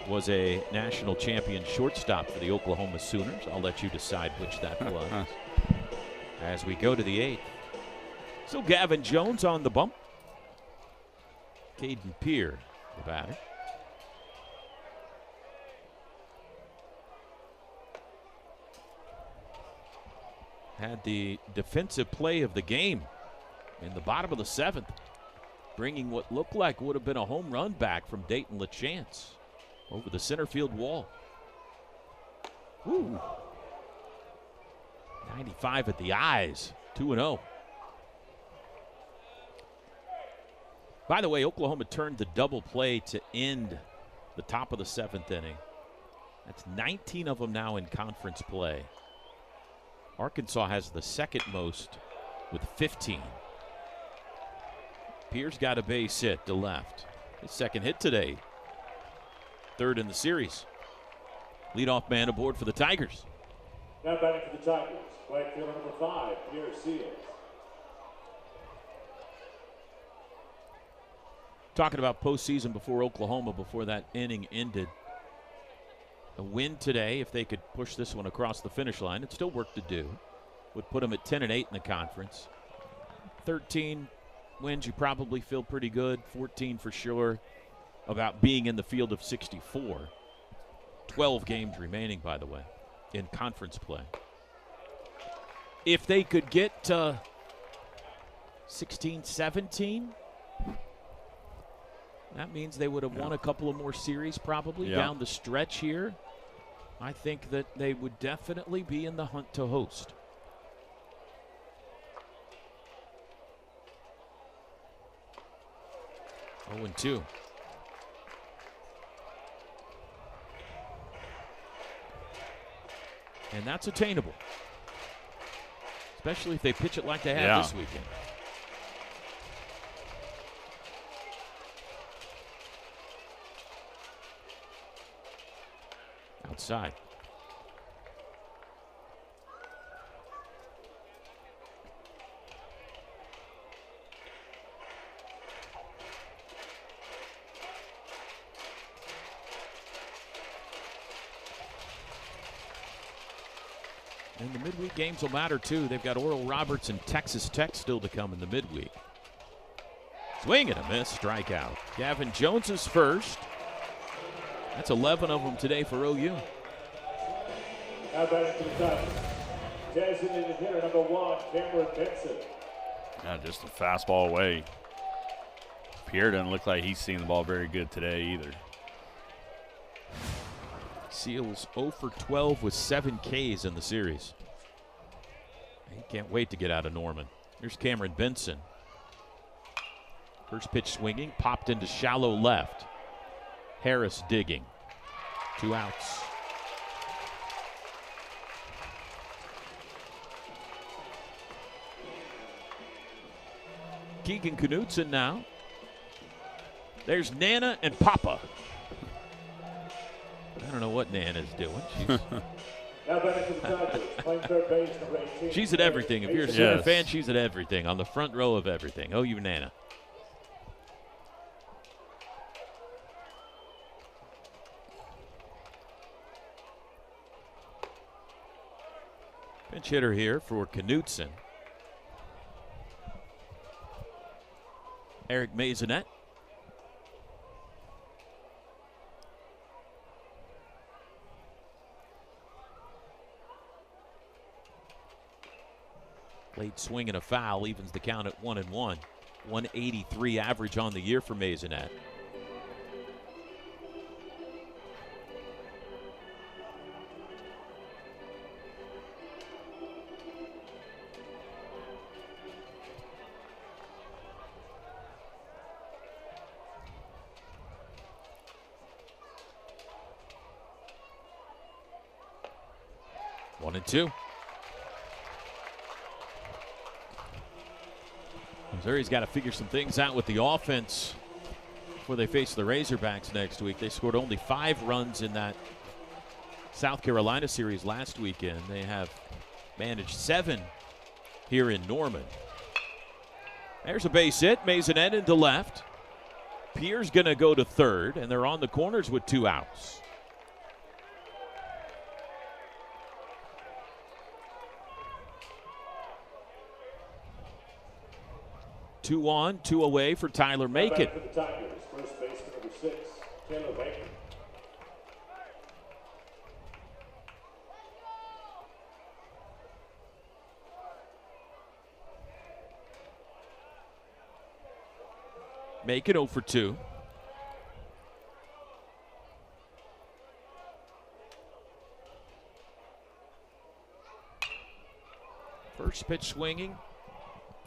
was a national champion shortstop for the Oklahoma Sooners. I'll let you decide which that was. As we go to the 8th. So Gavin Jones on the bump. Caden Peer, the batter. Had the defensive play of the game in the bottom of the 7th, bringing what looked like would have been a home run back from Dayton LaChance over the center field wall. Woo. 95 at the eyes, 2-0. By the way, Oklahoma turned the double play to end the top of the 7th inning. That's 19 of them now in conference play. Arkansas has the second most with 15. Pierce got a base hit to left. His second hit today. Third in the series. Leadoff man aboard for the Tigers. Now batting for the Tigers, right fielder number 5, Pierre Seals. Talking about postseason before Oklahoma, before that inning ended. A win today, if they could push this one across the finish line, it's still work to do. Would put them at 10-8 in the conference. 13 wins, you probably feel pretty good. 14 for sure about being in the field of 64. 12 games remaining, by the way, in conference play. If they could get to 16, 17, that means they would have won a couple of more series probably down the stretch here. I think that they would definitely be in the hunt to host. Oh, 0-2. And that's attainable, especially if they pitch it like they have this weekend. Outside. And the midweek games will matter, too. They've got Oral Roberts and Texas Tech still to come in the midweek. Swing and a miss, strikeout. Gavin Jones is first. That's 11 of them today for OU. Now batting for the Tigers. Designated hitter number 1, Cameron Benson. Just a fastball away. Pierre doesn't look like he's seeing the ball very good today either. Seals 0 for 12 with 7 Ks in the series. He can't wait to get out of Norman. Here's Cameron Benson. First pitch swinging, popped into shallow left. Harris digging. 2 outs. Keegan Knutson now. There's Nana and Papa. I don't know what Nana's doing. She's at everything. If you're a Sooner fan, she's at everything. On the front row of everything. Oh, you Nana. Pinch hitter here for Knutson. Eric Maisonette. Late swing and a foul evens the count at 1-1. 183 average on the year for Maisonette. One and two. Missouri's got to figure some things out with the offense before they face the Razorbacks next week. They scored only 5 runs in that South Carolina series last weekend. They have managed 7 here in Norman. There's a base hit. Maisonette into left. Pierre's going to go to third, and they're on the corners with 2 outs. 2 on, 2 away for Tyler Macon. For the Tigers, first baseman number 6, Taylor Macon. Macon 0 for 2. First pitch swinging.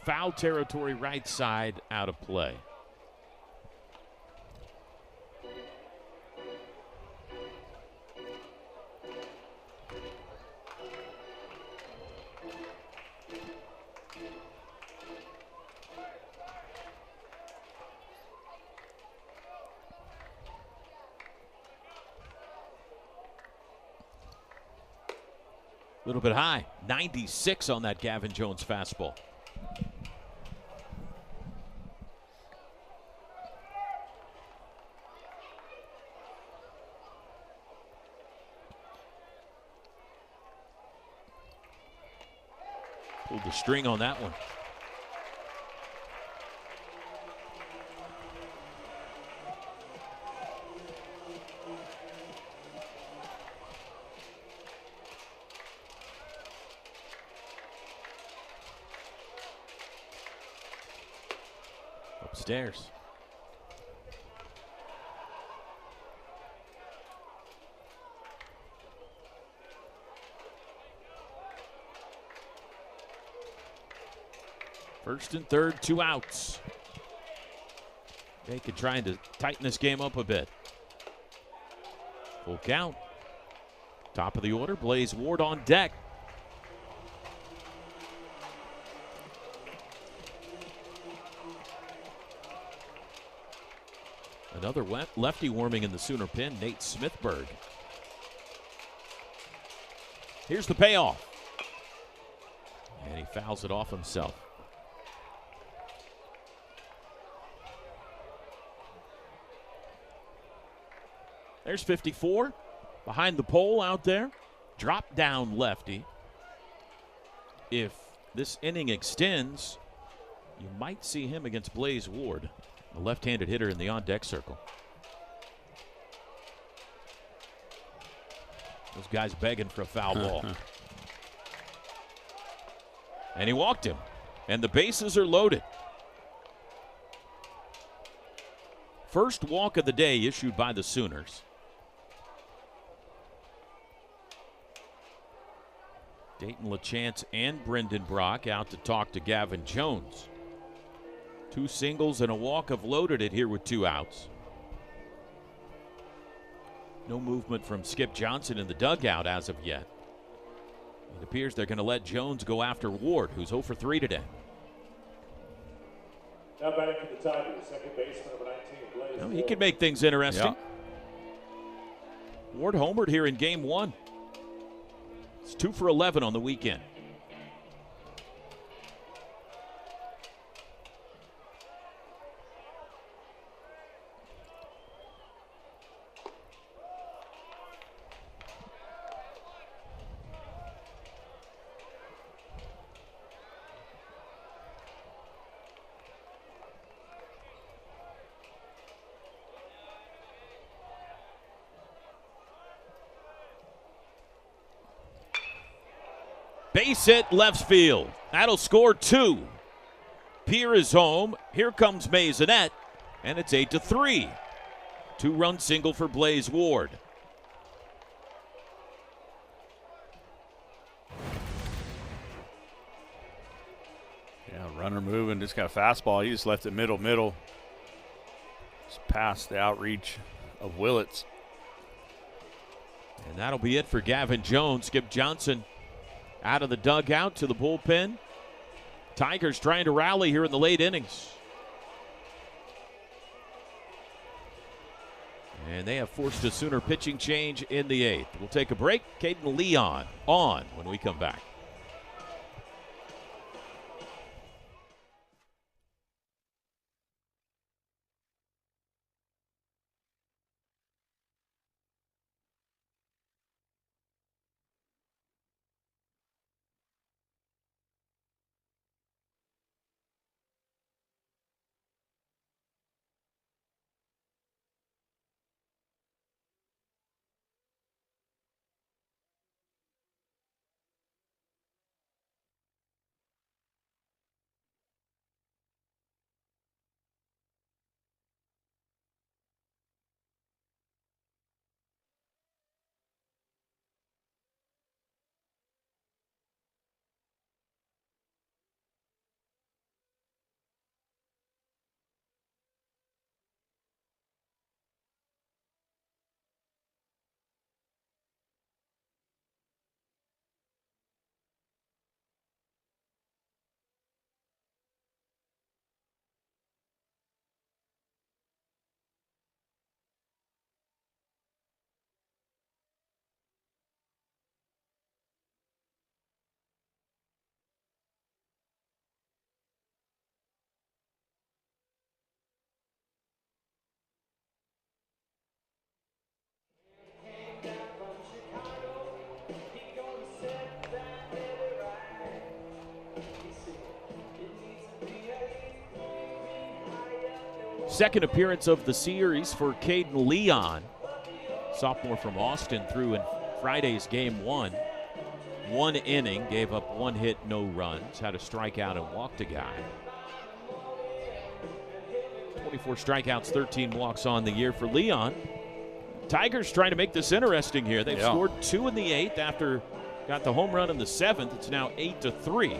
Foul territory, right side, out of play. A little bit high, 96 on that Gavin Jones fastball. Pulled the string on that one. Upstairs. First and third, 2 outs. Macon trying to tighten this game up a bit. Full count. Top of the order, Blaze Ward on deck. Another lefty warming in the Sooner pen, Nate Smithberg. Here's the payoff. And he fouls it off himself. There's 54 behind the pole out there. Drop down lefty. if this inning extends, you might see him against Blaze Ward, a left-handed hitter in the on-deck circle. Those guys begging for a foul ball. And he walked him. And the bases are loaded. First walk of the day issued by the Sooners. Dayton LaChance and Brendan Brock out to talk to Gavin Jones. 2 singles and a walk have loaded it here with 2 outs. No movement from Skip Johnson in the dugout as of yet. It appears they're going to let Jones go after Ward, who's 0 for 3 today. Now batting for the Tigers, second baseman, number 19, Blaze. He can make things interesting. Yeah. Ward homered here in game 1. It's 2 for 11 on the weekend. Base hit left field. That'll score 2. Pierre is home. Here comes Maisonette, and it's 8-3. 2-run single for Blaze Ward. Yeah, runner moving, just got a fastball. He just left it middle. Just past the outreach of Willits. And that'll be it for Gavin Jones. Skip Johnson out of the dugout to the bullpen. Tigers trying to rally here in the late innings. And they have forced a Sooner pitching change in the 8th. We'll take a break. Caden Leon on when we come back. Second appearance of the series for Caden Leon. Sophomore from Austin threw in Friday's game 1. 1 inning, gave up 1 hit, no runs, had a strikeout and walked a guy. 24 strikeouts, 13 walks on the year for Leon. Tigers trying to make this interesting here. They've scored 2 in the 8th after got the home run in the 7th. It's now 8-3.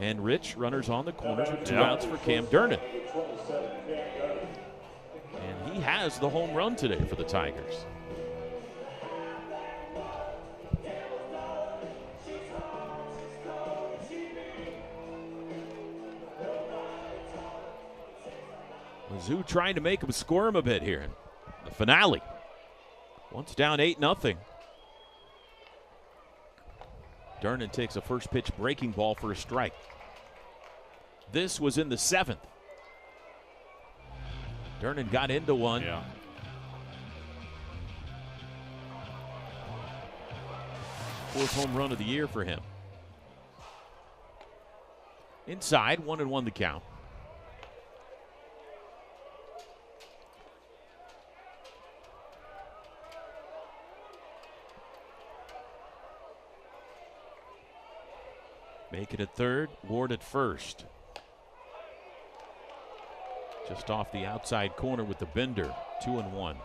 And Rich, runners on the corners with 2 outs for Cam Durnan. And he has the home run today for the Tigers. Mizzou trying to make him squirm a bit here in the finale. Once down 8-0. Durnan takes a first pitch breaking ball for a strike. This was in the 7th. Durnan got into one. Yeah. Fourth home run of the year for him. Inside, 1-1 the count. Make it at third, Ward at first. Just off the outside corner with the bender, 2-1.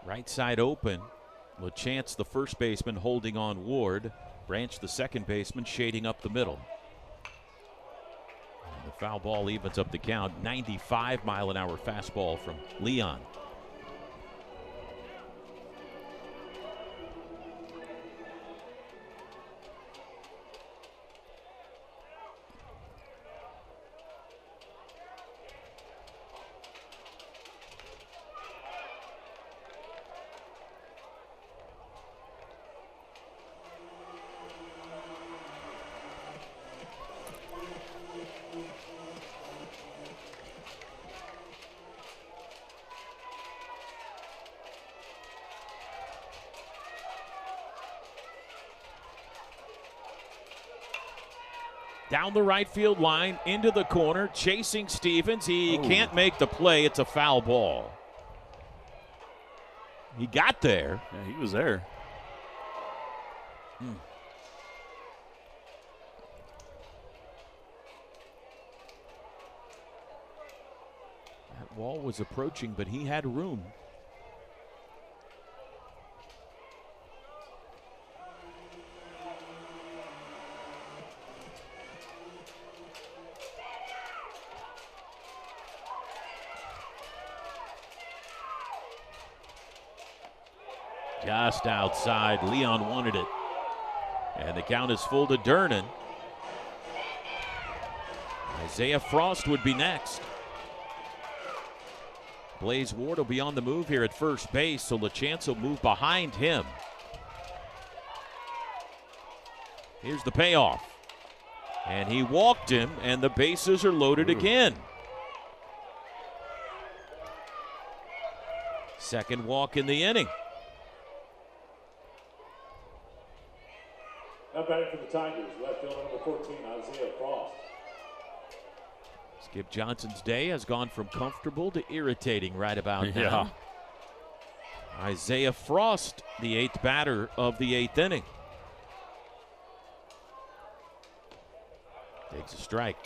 Right side open. LaChance, the first baseman, holding on Ward. Branch, the second baseman, shading up the middle. And the foul ball evens up the count. 95-mile-an-hour fastball from Leon. Down the right field line, into the corner, chasing Stevens. He can't make the play. It's a foul ball. He got there. Yeah, he was there. That wall was approaching, but he had room. Just outside, Leon wanted it. And the count is full to Durnan. Isaiah Frost would be next. Blaze Ward will be on the move here at first base, so LaChance will move behind him. Here's the payoff. And he walked him, and the bases are loaded again. Second walk in the inning. Now batting for the Tigers, left fielder number 14, Isaiah Frost. Skip Johnson's day has gone from comfortable to irritating right about now. Isaiah Frost, the eighth batter of the eighth inning. Takes a strike.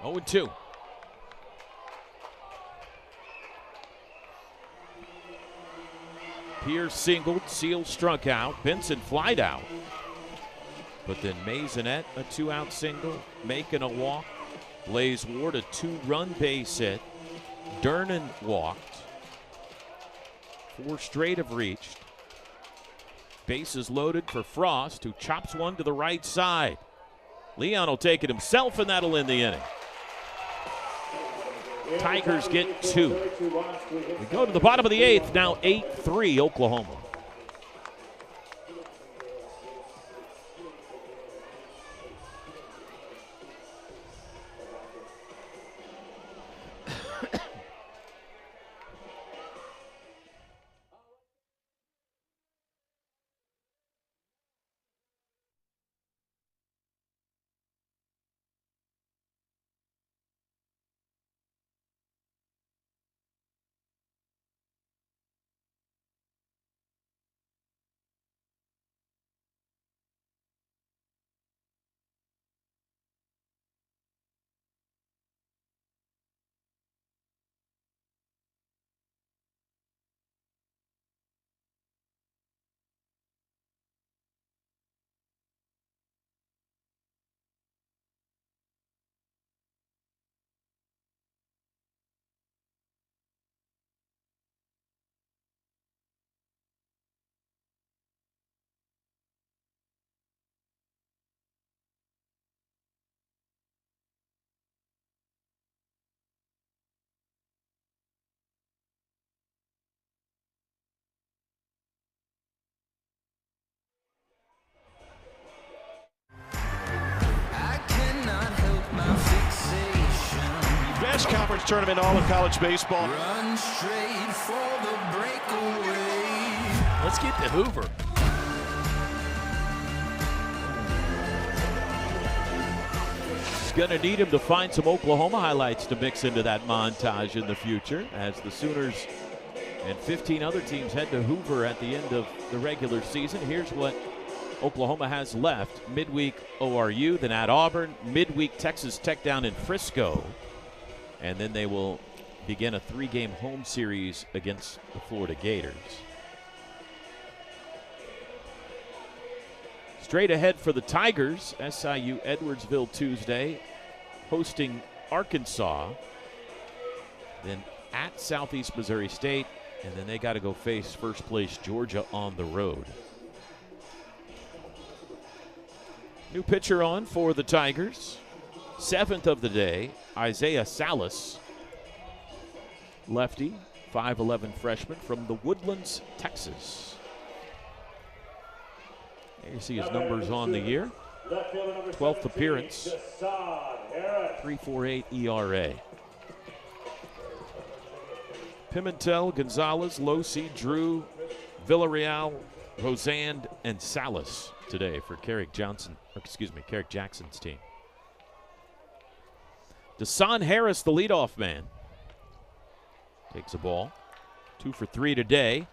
Oh, 0-2. Pierce singled, Seal struck out, Benson flied out. But then Maisonette, a two-out single, making a walk. Blaze Ward, a two-run base hit. Durnan walked. 4 straight have reached. Bases loaded for Frost, who chops one to the right side. Leon will take it himself, and that'll end the inning. Tigers get 2. We go to the bottom of the 8th, now 8-3 Oklahoma. best conference tournament in all of college baseball. Run straight for the breakaway. Let's get to Hoover. Going to need him to find some Oklahoma highlights to mix into that montage in the future as the Sooners and 15 other teams head to Hoover at the end of the regular season. Here's what Oklahoma has left. Midweek ORU, then at Auburn, midweek Texas Tech down in Frisco, and then they will begin a 3-game home series against the Florida Gators. Straight ahead for the Tigers, SIU Edwardsville Tuesday, hosting Arkansas, then at Southeast Missouri State, and then they got to go face first place Georgia on the road. New pitcher on for the Tigers, 7th of the day, Isaiah Salas, lefty, 5'11" freshman from the Woodlands, Texas. There you see his numbers on the year. 12th appearance, 3.48 ERA. Pimentel, Gonzalez, Losi, Drew, Villarreal, Rosand, and Salas today for Carrick Jackson's team. Desan Harris, the leadoff man, takes a ball. 2 for 3 today,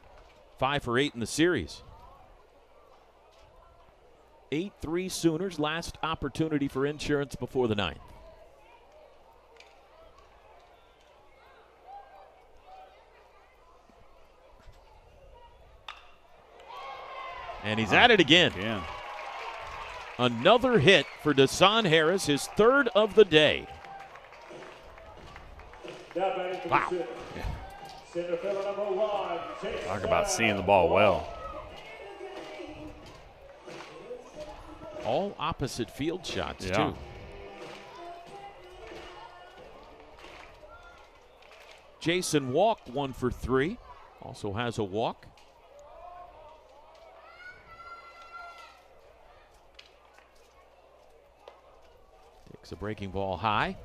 5 for 8 in the series. 8-3 Sooners, last opportunity for insurance before the 9th. And he's at it again. Another hit for Desan Harris, his 3rd of the day. Wow. Talk about seeing the ball well. All opposite field shots, too. Jason walked 1 for 3. Also has a walk. Takes a breaking ball high.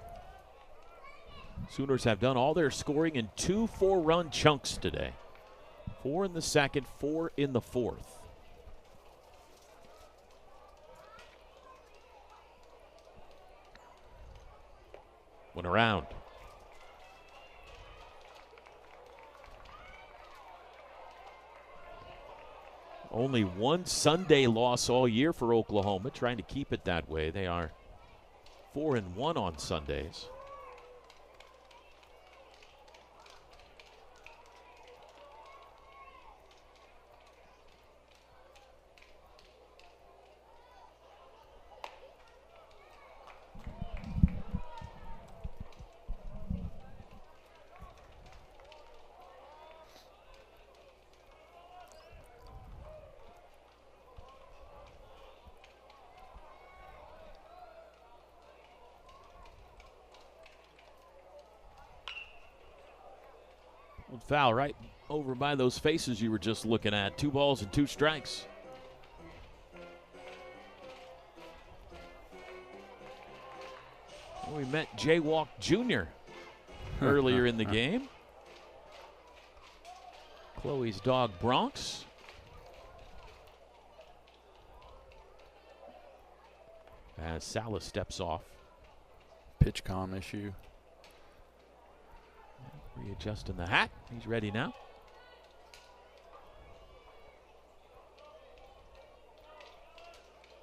Sooners have done all their scoring in 2 4-run chunks today. 4 in the 2nd, 4 in the 4th. One around. Only one Sunday loss all year for Oklahoma, trying to keep it that way. They are 4-1 on Sundays. Foul right over by those faces you were just looking at. 2 balls and 2 strikes. We met Jaywalk Jr. earlier in the game. Chloe's dog Bronx. As Salas steps off. Pitch comm issue. Readjusting the hat. He's ready now.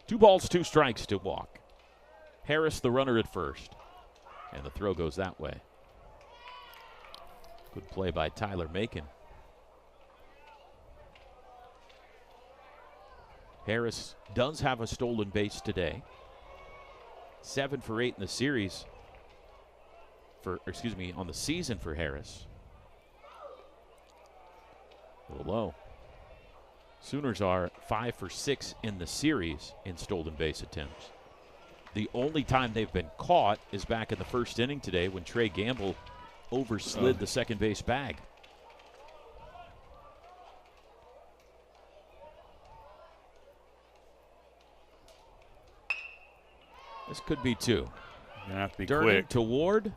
Two balls, 2 strikes to walk. Harris, the runner at first. And the throw goes that way. Good play by Tyler Macon. Harris does have a stolen base today. 7 for 8 in the series. On the season for Harris. A little low. Sooners are 5 for 6 in the series in stolen base attempts. The only time they've been caught is back in the first inning today when Trey Gamble overslid the second base bag. This could be 2. Gonna have to be Durning quick. to Ward.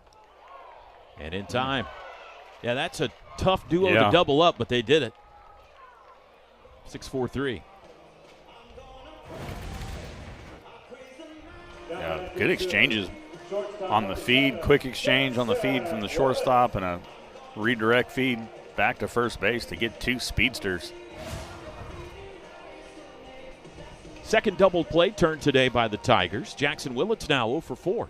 And in time. Yeah, that's a tough duo Yeah. to double up, but they did it. 6-4-3. Yeah, good exchanges on the feed, quick exchange on the feed from the shortstop, and a redirect feed back to first base to get 2 speedsters. Second double play turned today by the Tigers. Jackson Willits now 0 for 4.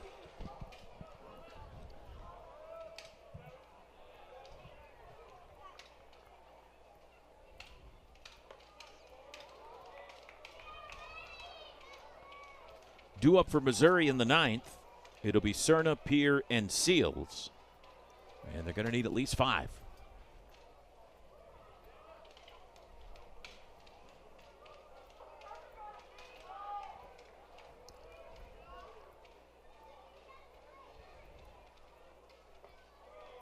Due up for Missouri in the 9th. It'll be Cerna, Peer, and Seals. And they're going to need at least 5.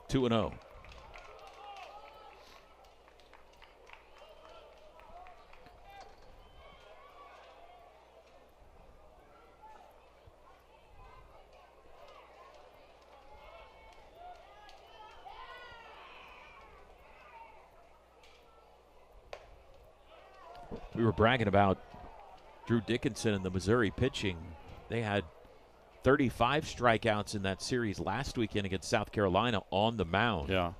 Two and 0. We were bragging about Drew Dickinson and the Missouri pitching. They had 35 strikeouts in that series last weekend against South Carolina on the mound. Yeah.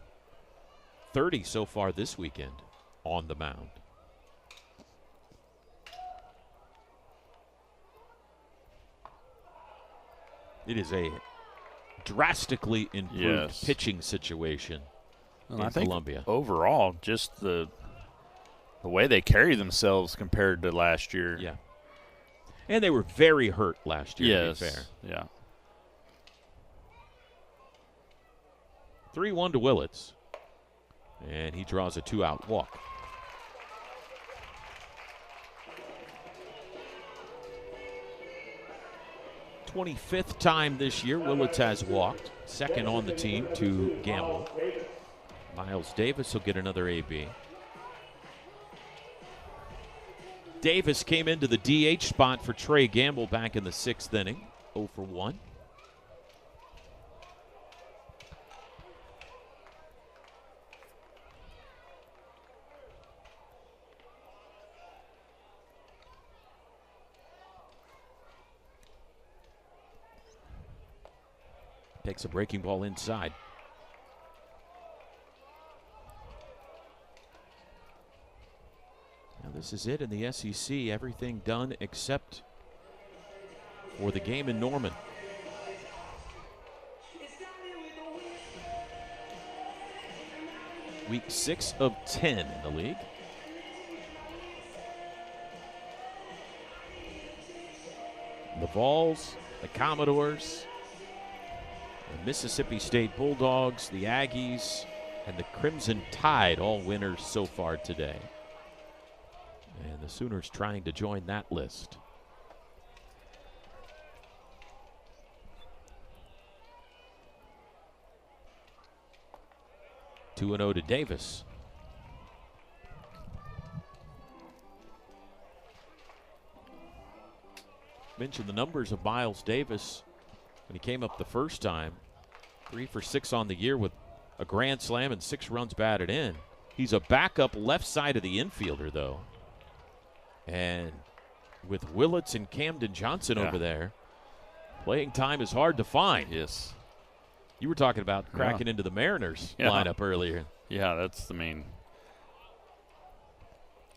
30 so far this weekend on the mound. It is a drastically improved pitching situation And in I think Columbia. overall, just the way they carry themselves compared to last year. Yeah. And they were very hurt last year, Yes. to be fair. Yeah. 3-1 to Willits. And he draws a 2-out walk. "25th time this year Willits has walked. Second on the team to Gamble. Miles Davis will get another AB. Davis came into the DH spot for Trey Gamble back in the 6th inning. 0 for 1. Takes a breaking ball inside. Now this is it in the SEC. Everything done except for the game in Norman. Week 6 of 10 in the league. The Vols, the Commodores, the Mississippi State Bulldogs, the Aggies, and the Crimson Tide, all winners so far today. And the Sooners trying to join that list. Two and 0 to Davis. Mentioned the numbers of Miles Davis when he came up the first time. 3 for 6 on the year with a grand slam and 6 runs batted in. He's a backup left side of the infielder, though. And with Willits and Camden Johnson over there, playing time is hard to find. Yes. You were talking about cracking into the Mariners lineup earlier. Yeah, that's the main.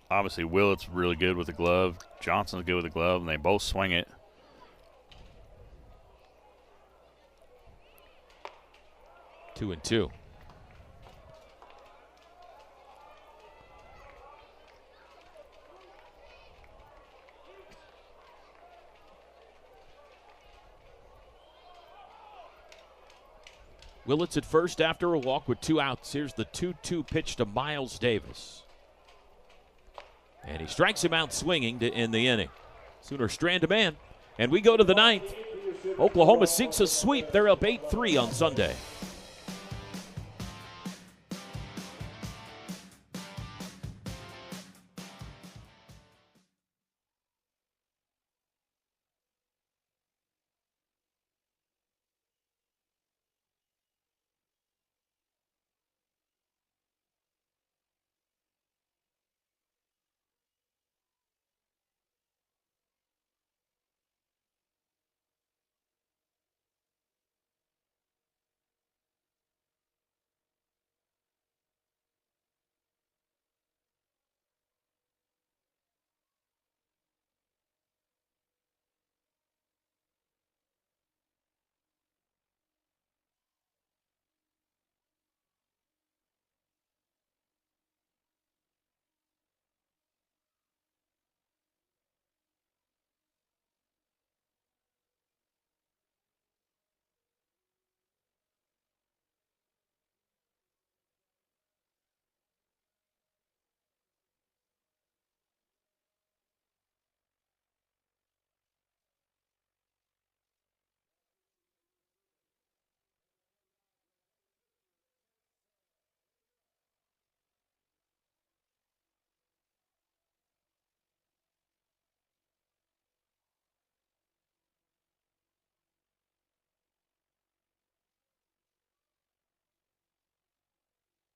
Obviously, Willits really good with the glove. Johnson's good with the glove, and they both swing it. Two and 2. Willits at first after a walk with 2 outs. Here's the 2-2 pitch to Miles Davis. And he strikes him out swinging to end the inning. Sooners strand a man. And we go to the 9th. Oklahoma seeks a sweep. They're up 8-3 on Sunday.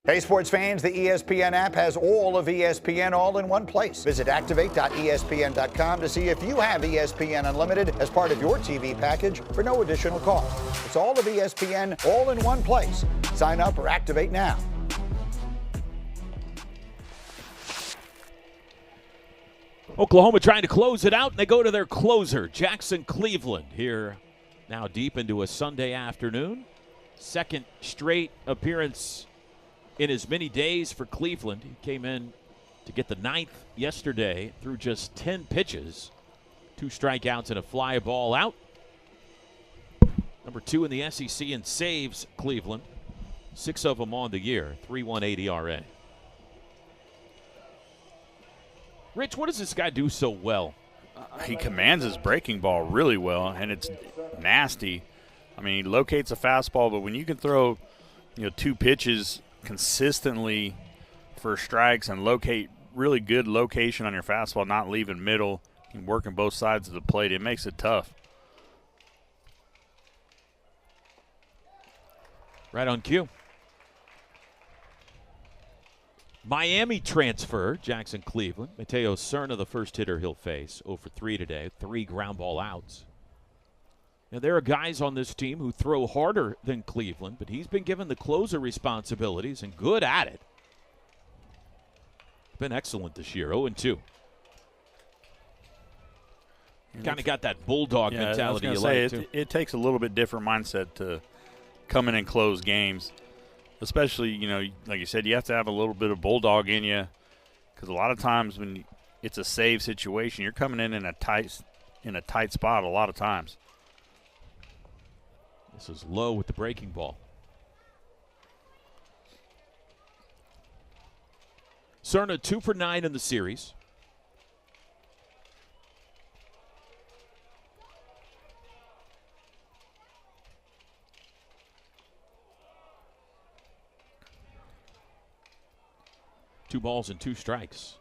Hey, sports fans, the ESPN app has all of ESPN all in one place. Visit activate.espn.com to see if you have ESPN Unlimited as part of your TV package for no additional cost. It's all of ESPN all in one place. Sign up or activate now. Oklahoma trying to close it out, and they go to their closer, Jackson Cleveland, here now deep into a Sunday afternoon. Second straight appearance in as many days for Cleveland. He came in to get the 9th yesterday through just 10 pitches. 2 strikeouts and a fly ball out. Number 2 in the SEC in saves, Cleveland. 6 of them on the year, 3.18 ERA. Rich, what does this guy do so well? He commands his breaking ball really well, and it's nasty. I mean, he locates a fastball, but when you can throw, 2 pitches consistently for strikes and locate really good location on your fastball, not leaving middle and working both sides of the plate, it makes it tough. Right on cue. Miami transfer, Jackson Cleveland. Mateo Cerna, the first hitter he'll face. 0 for 3 today, 3 ground ball outs. Now, there are guys on this team who throw harder than Cleveland, but he's been given the closer responsibilities and good at it. Been excellent this year, 0-2. Kind of got that bulldog mentality you like, too. It takes a little bit different mindset to come in and close games. Especially, like you said, you have to have a little bit of bulldog in you, because a lot of times when it's a save situation, you're coming in a tight spot a lot of times. This is low with the breaking ball. Cerna 2 for 9 in the series. Two balls and 2 strikes.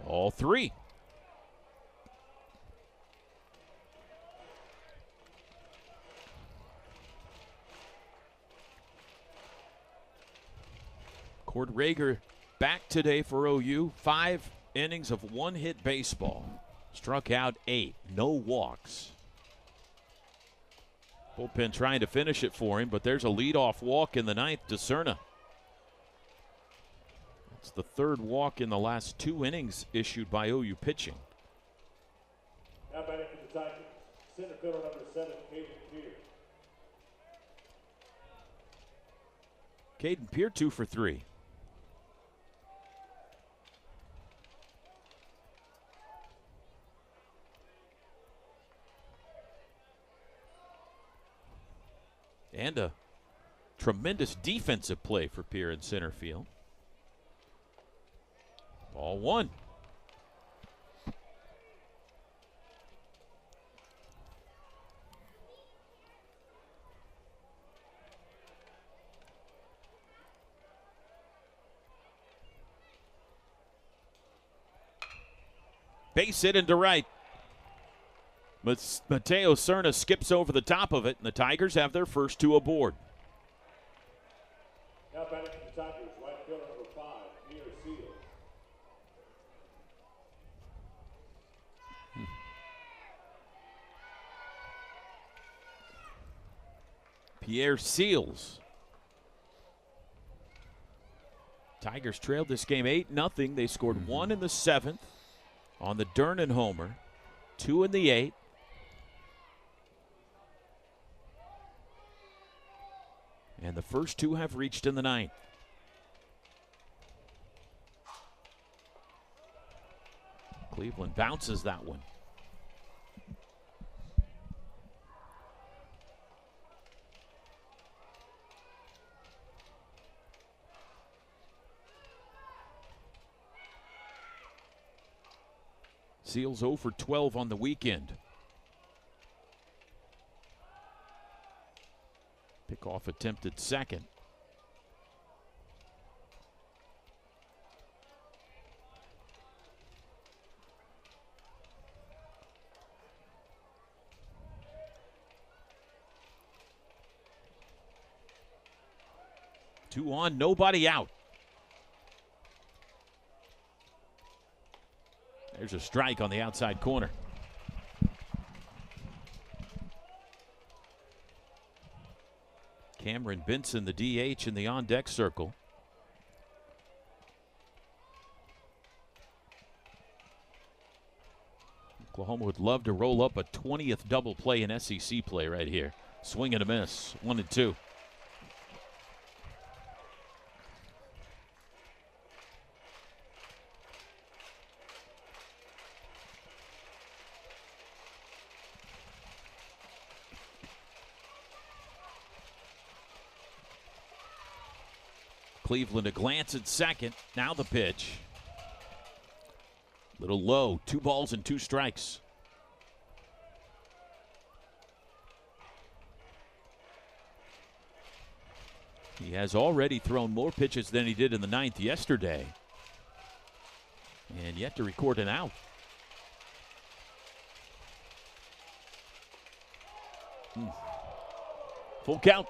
All 3. Cord Rager back today for OU. 5 innings of 1-hit baseball. Struck out 8. No walks. Bullpen trying to finish it for him, but there's a leadoff walk in the 9th to Cerna. It's the 3rd walk in the last 2 innings issued by OU pitching. Now batting for the Tigers, center fielder number 7, Caden Pierre. Caden Pierre 2 for 3. And a tremendous defensive play for Pierre in center field. Ball 1. Base hit into right. Mateo Cerna skips over the top of it, and the Tigers have their first 2 aboard. Now batting for the Tigers, right fielder number 5, Pierre Seals. Pierre Seals. Tigers trailed this game 8-0. They scored 1 in the 7th on the Dernan homer, 2 in the 8th. And the first 2 have reached in the 9th. Cleveland bounces that one. Seals 0 for 12 on the weekend. Pickoff attempted second. 2 on, nobody out. There's a strike on the outside corner. Cameron Benson, the DH, in the on-deck circle. Oklahoma would love to roll up a 20th double play in SEC play right here. Swing and a miss, 1-2. Cleveland a glance at second. Now the pitch. Little low. 2 balls and 2 strikes. He has already thrown more pitches than he did in the 9th yesterday. And yet to record an out. Full count.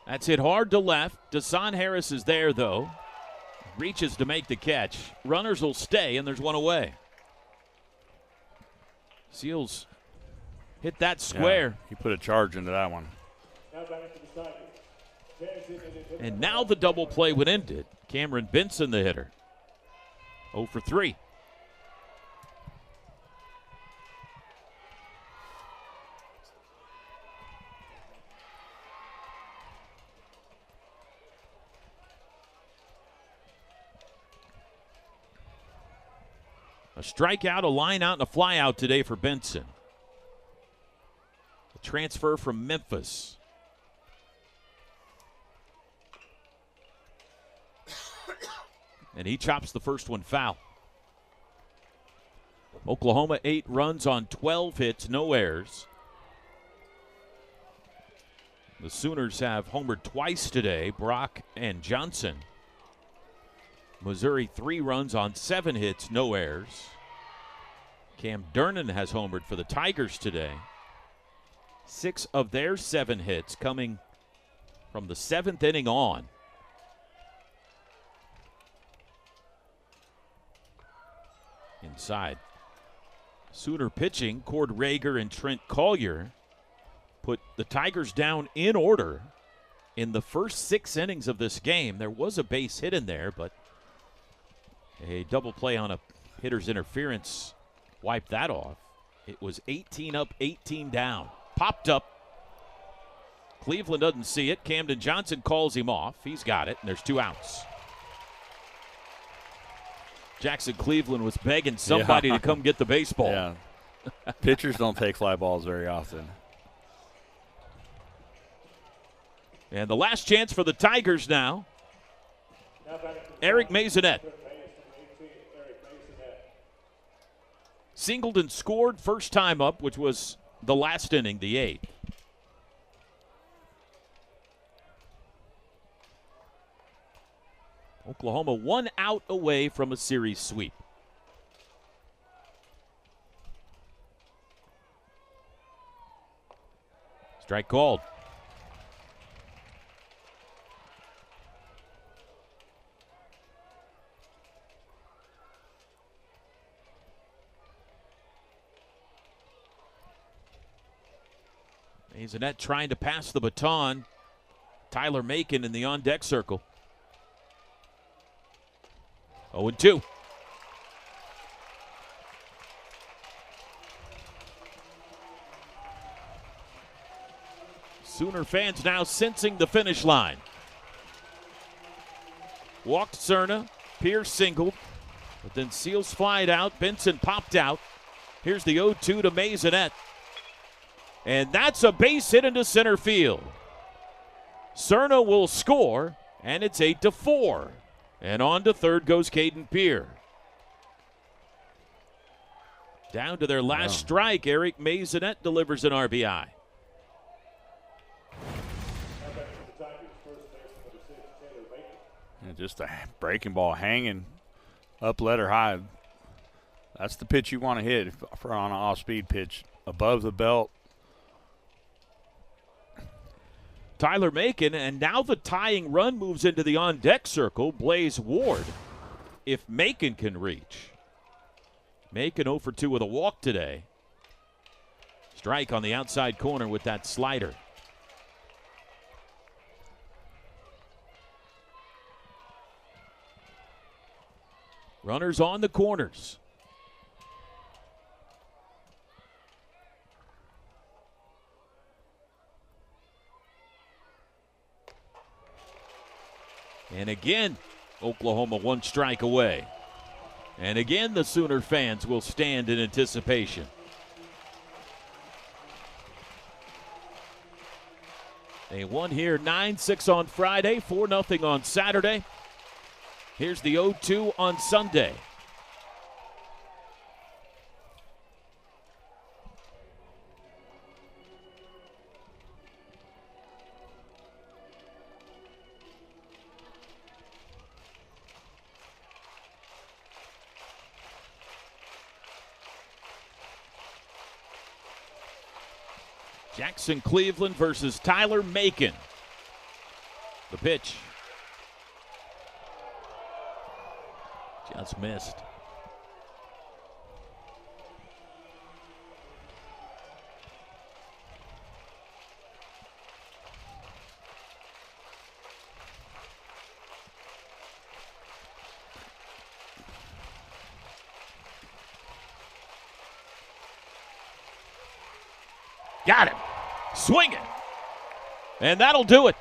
That's hit hard to left. Dasan Harris is there, though. Reaches to make the catch. Runners will stay, and there's one away. Seals hit that square. Yeah, he put a charge into that one. And now the double play would end it. Cameron Benson, the hitter. 0 for 3. A strikeout, a line out, and a fly out today for Benson. A transfer from Memphis. And he chops the first one foul. Oklahoma 8 runs on 12 hits, no errors. The Sooners have homered twice today, Brock and Johnson. Missouri 3 runs on 7 hits, no errors. Cam Durnan has homered for the Tigers today. 6 of their 7 hits coming from the 7th inning on. Inside. Sooner pitching, Cord Rager and Trent Collier put the Tigers down in order in the first 6 innings of this game. There was a base hit in there, but a double play on a hitter's interference wiped that off. It was 18 up, 18 down. Popped up. Cleveland doesn't see it. Camden Johnson calls him off. He's got it, and there's 2 outs. Jackson Cleveland was begging somebody to come get the baseball. Yeah. Pitchers don't take fly balls very often. And the last chance for the Tigers now. Eric Maisonette. Singleton scored first time up, which was the last inning, the 8th. Oklahoma 1 out away from a series sweep. Strike called. Maisonette trying to pass the baton. Tyler Macon in the on-deck circle. 0-2. Sooner fans now sensing the finish line. Walked Cerna, Pierce singled, but then Seals flied out. Benson popped out. Here's the 0-2 to Maisonette. And that's a base hit into center field. Cerna will score, and it's 8-4. And on to third goes Caden Pierre. Down to their last strike, Eric Maisonette delivers an RBI. And just a breaking ball hanging up letter high. That's the pitch you want to hit for on an off-speed pitch. Above the belt. Tyler Macon, and now the tying run moves into the on-deck circle. Blaze Ward, if Macon can reach. Macon 0 for 2 with a walk today. Strike on the outside corner with that slider. Runners on the corners. And again, Oklahoma 1 strike away. And again, the Sooner fans will stand in anticipation. They won here 9-6 on Friday, 4-0 on Saturday. Here's the 0-2 on Sunday. Jackson Cleveland versus Tyler Macon. The pitch. Just missed. Got him. Swinging. And that'll do it.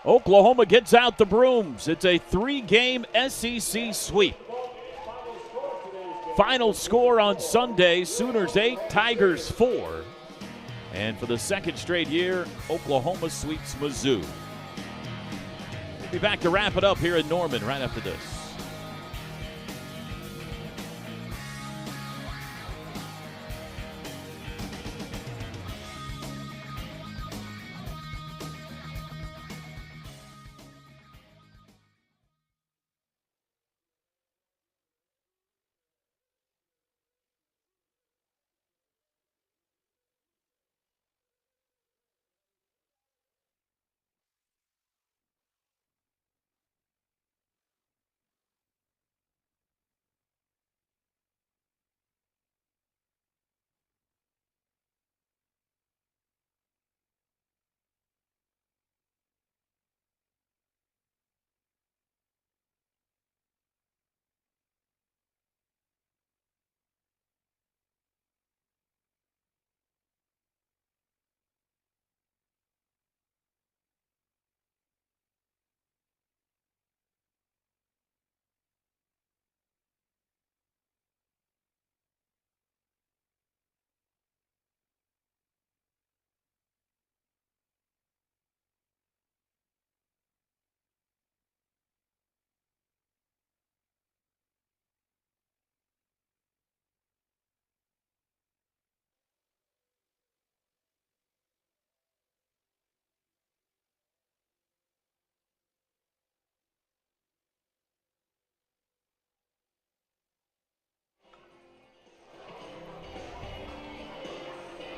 Oklahoma gets out the brooms. It's a 3-game SEC sweep. Final score on Sunday, Sooners 8, Tigers 4. And for the second straight year, Oklahoma sweeps Mizzou. We'll be back to wrap it up here in Norman right after this.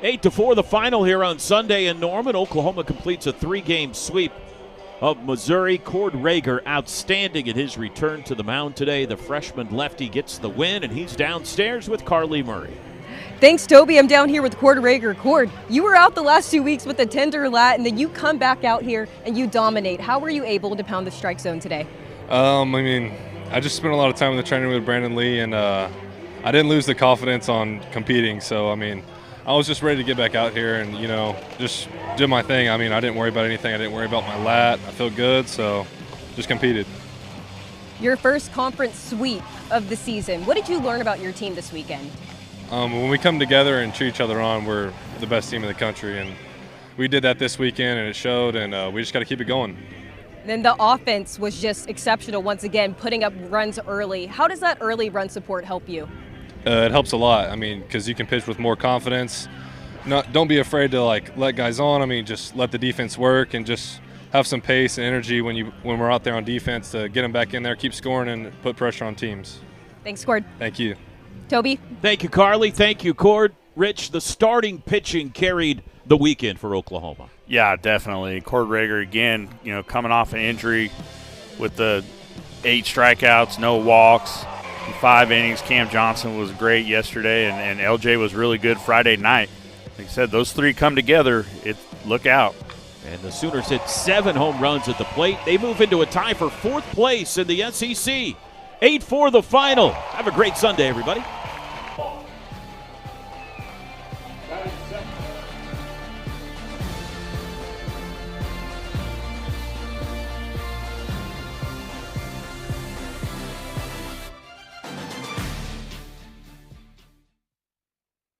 Eight to 4, the final here on Sunday in Norman. Oklahoma completes a 3-game sweep of Missouri. Cord Rager outstanding in his return to the mound today. The freshman lefty gets the win, and he's downstairs with Carly Murray. Thanks, Toby. I'm down here with Cord Rager. Cord, you were out the last 2 weeks with a tender lat, and then you come back out here and you dominate. How were you able to pound the strike zone today? I just spent a lot of time in the training with Brandon Lee, and I didn't lose the confidence on competing. So, I was just ready to get back out here and, just do my thing. I didn't worry about anything. I didn't worry about my lat. I felt good, so just competed. Your first conference sweep of the season. What did you learn about your team this weekend? When we come together and cheer each other on, we're the best team in the country. And we did that this weekend, and it showed, and we just got to keep it going. Then the offense was just exceptional once again, putting up runs early. How does that early run support help you? it helps a lot. I mean, because you can pitch with more confidence. Don't be afraid to let guys on. I mean, just let the defense work and just have some pace and energy when we're out there on defense to get them back in there, keep scoring, and put pressure on teams. Thanks, Cord. Thank you. Toby? Thank you, Carly. Thank you, Cord. Rich, the starting pitching carried the weekend for Oklahoma. Yeah, definitely. Cord Rager, again, coming off an injury with the 8 strikeouts, no walks, 5 innings. Cam Johnson was great yesterday, and LJ was really good Friday night. Like I said, those 3 come together, look out. And the Sooners hit 7 home runs at the plate. They move into a tie for 4th place in the SEC. 8-4 the final. Have a great Sunday, everybody.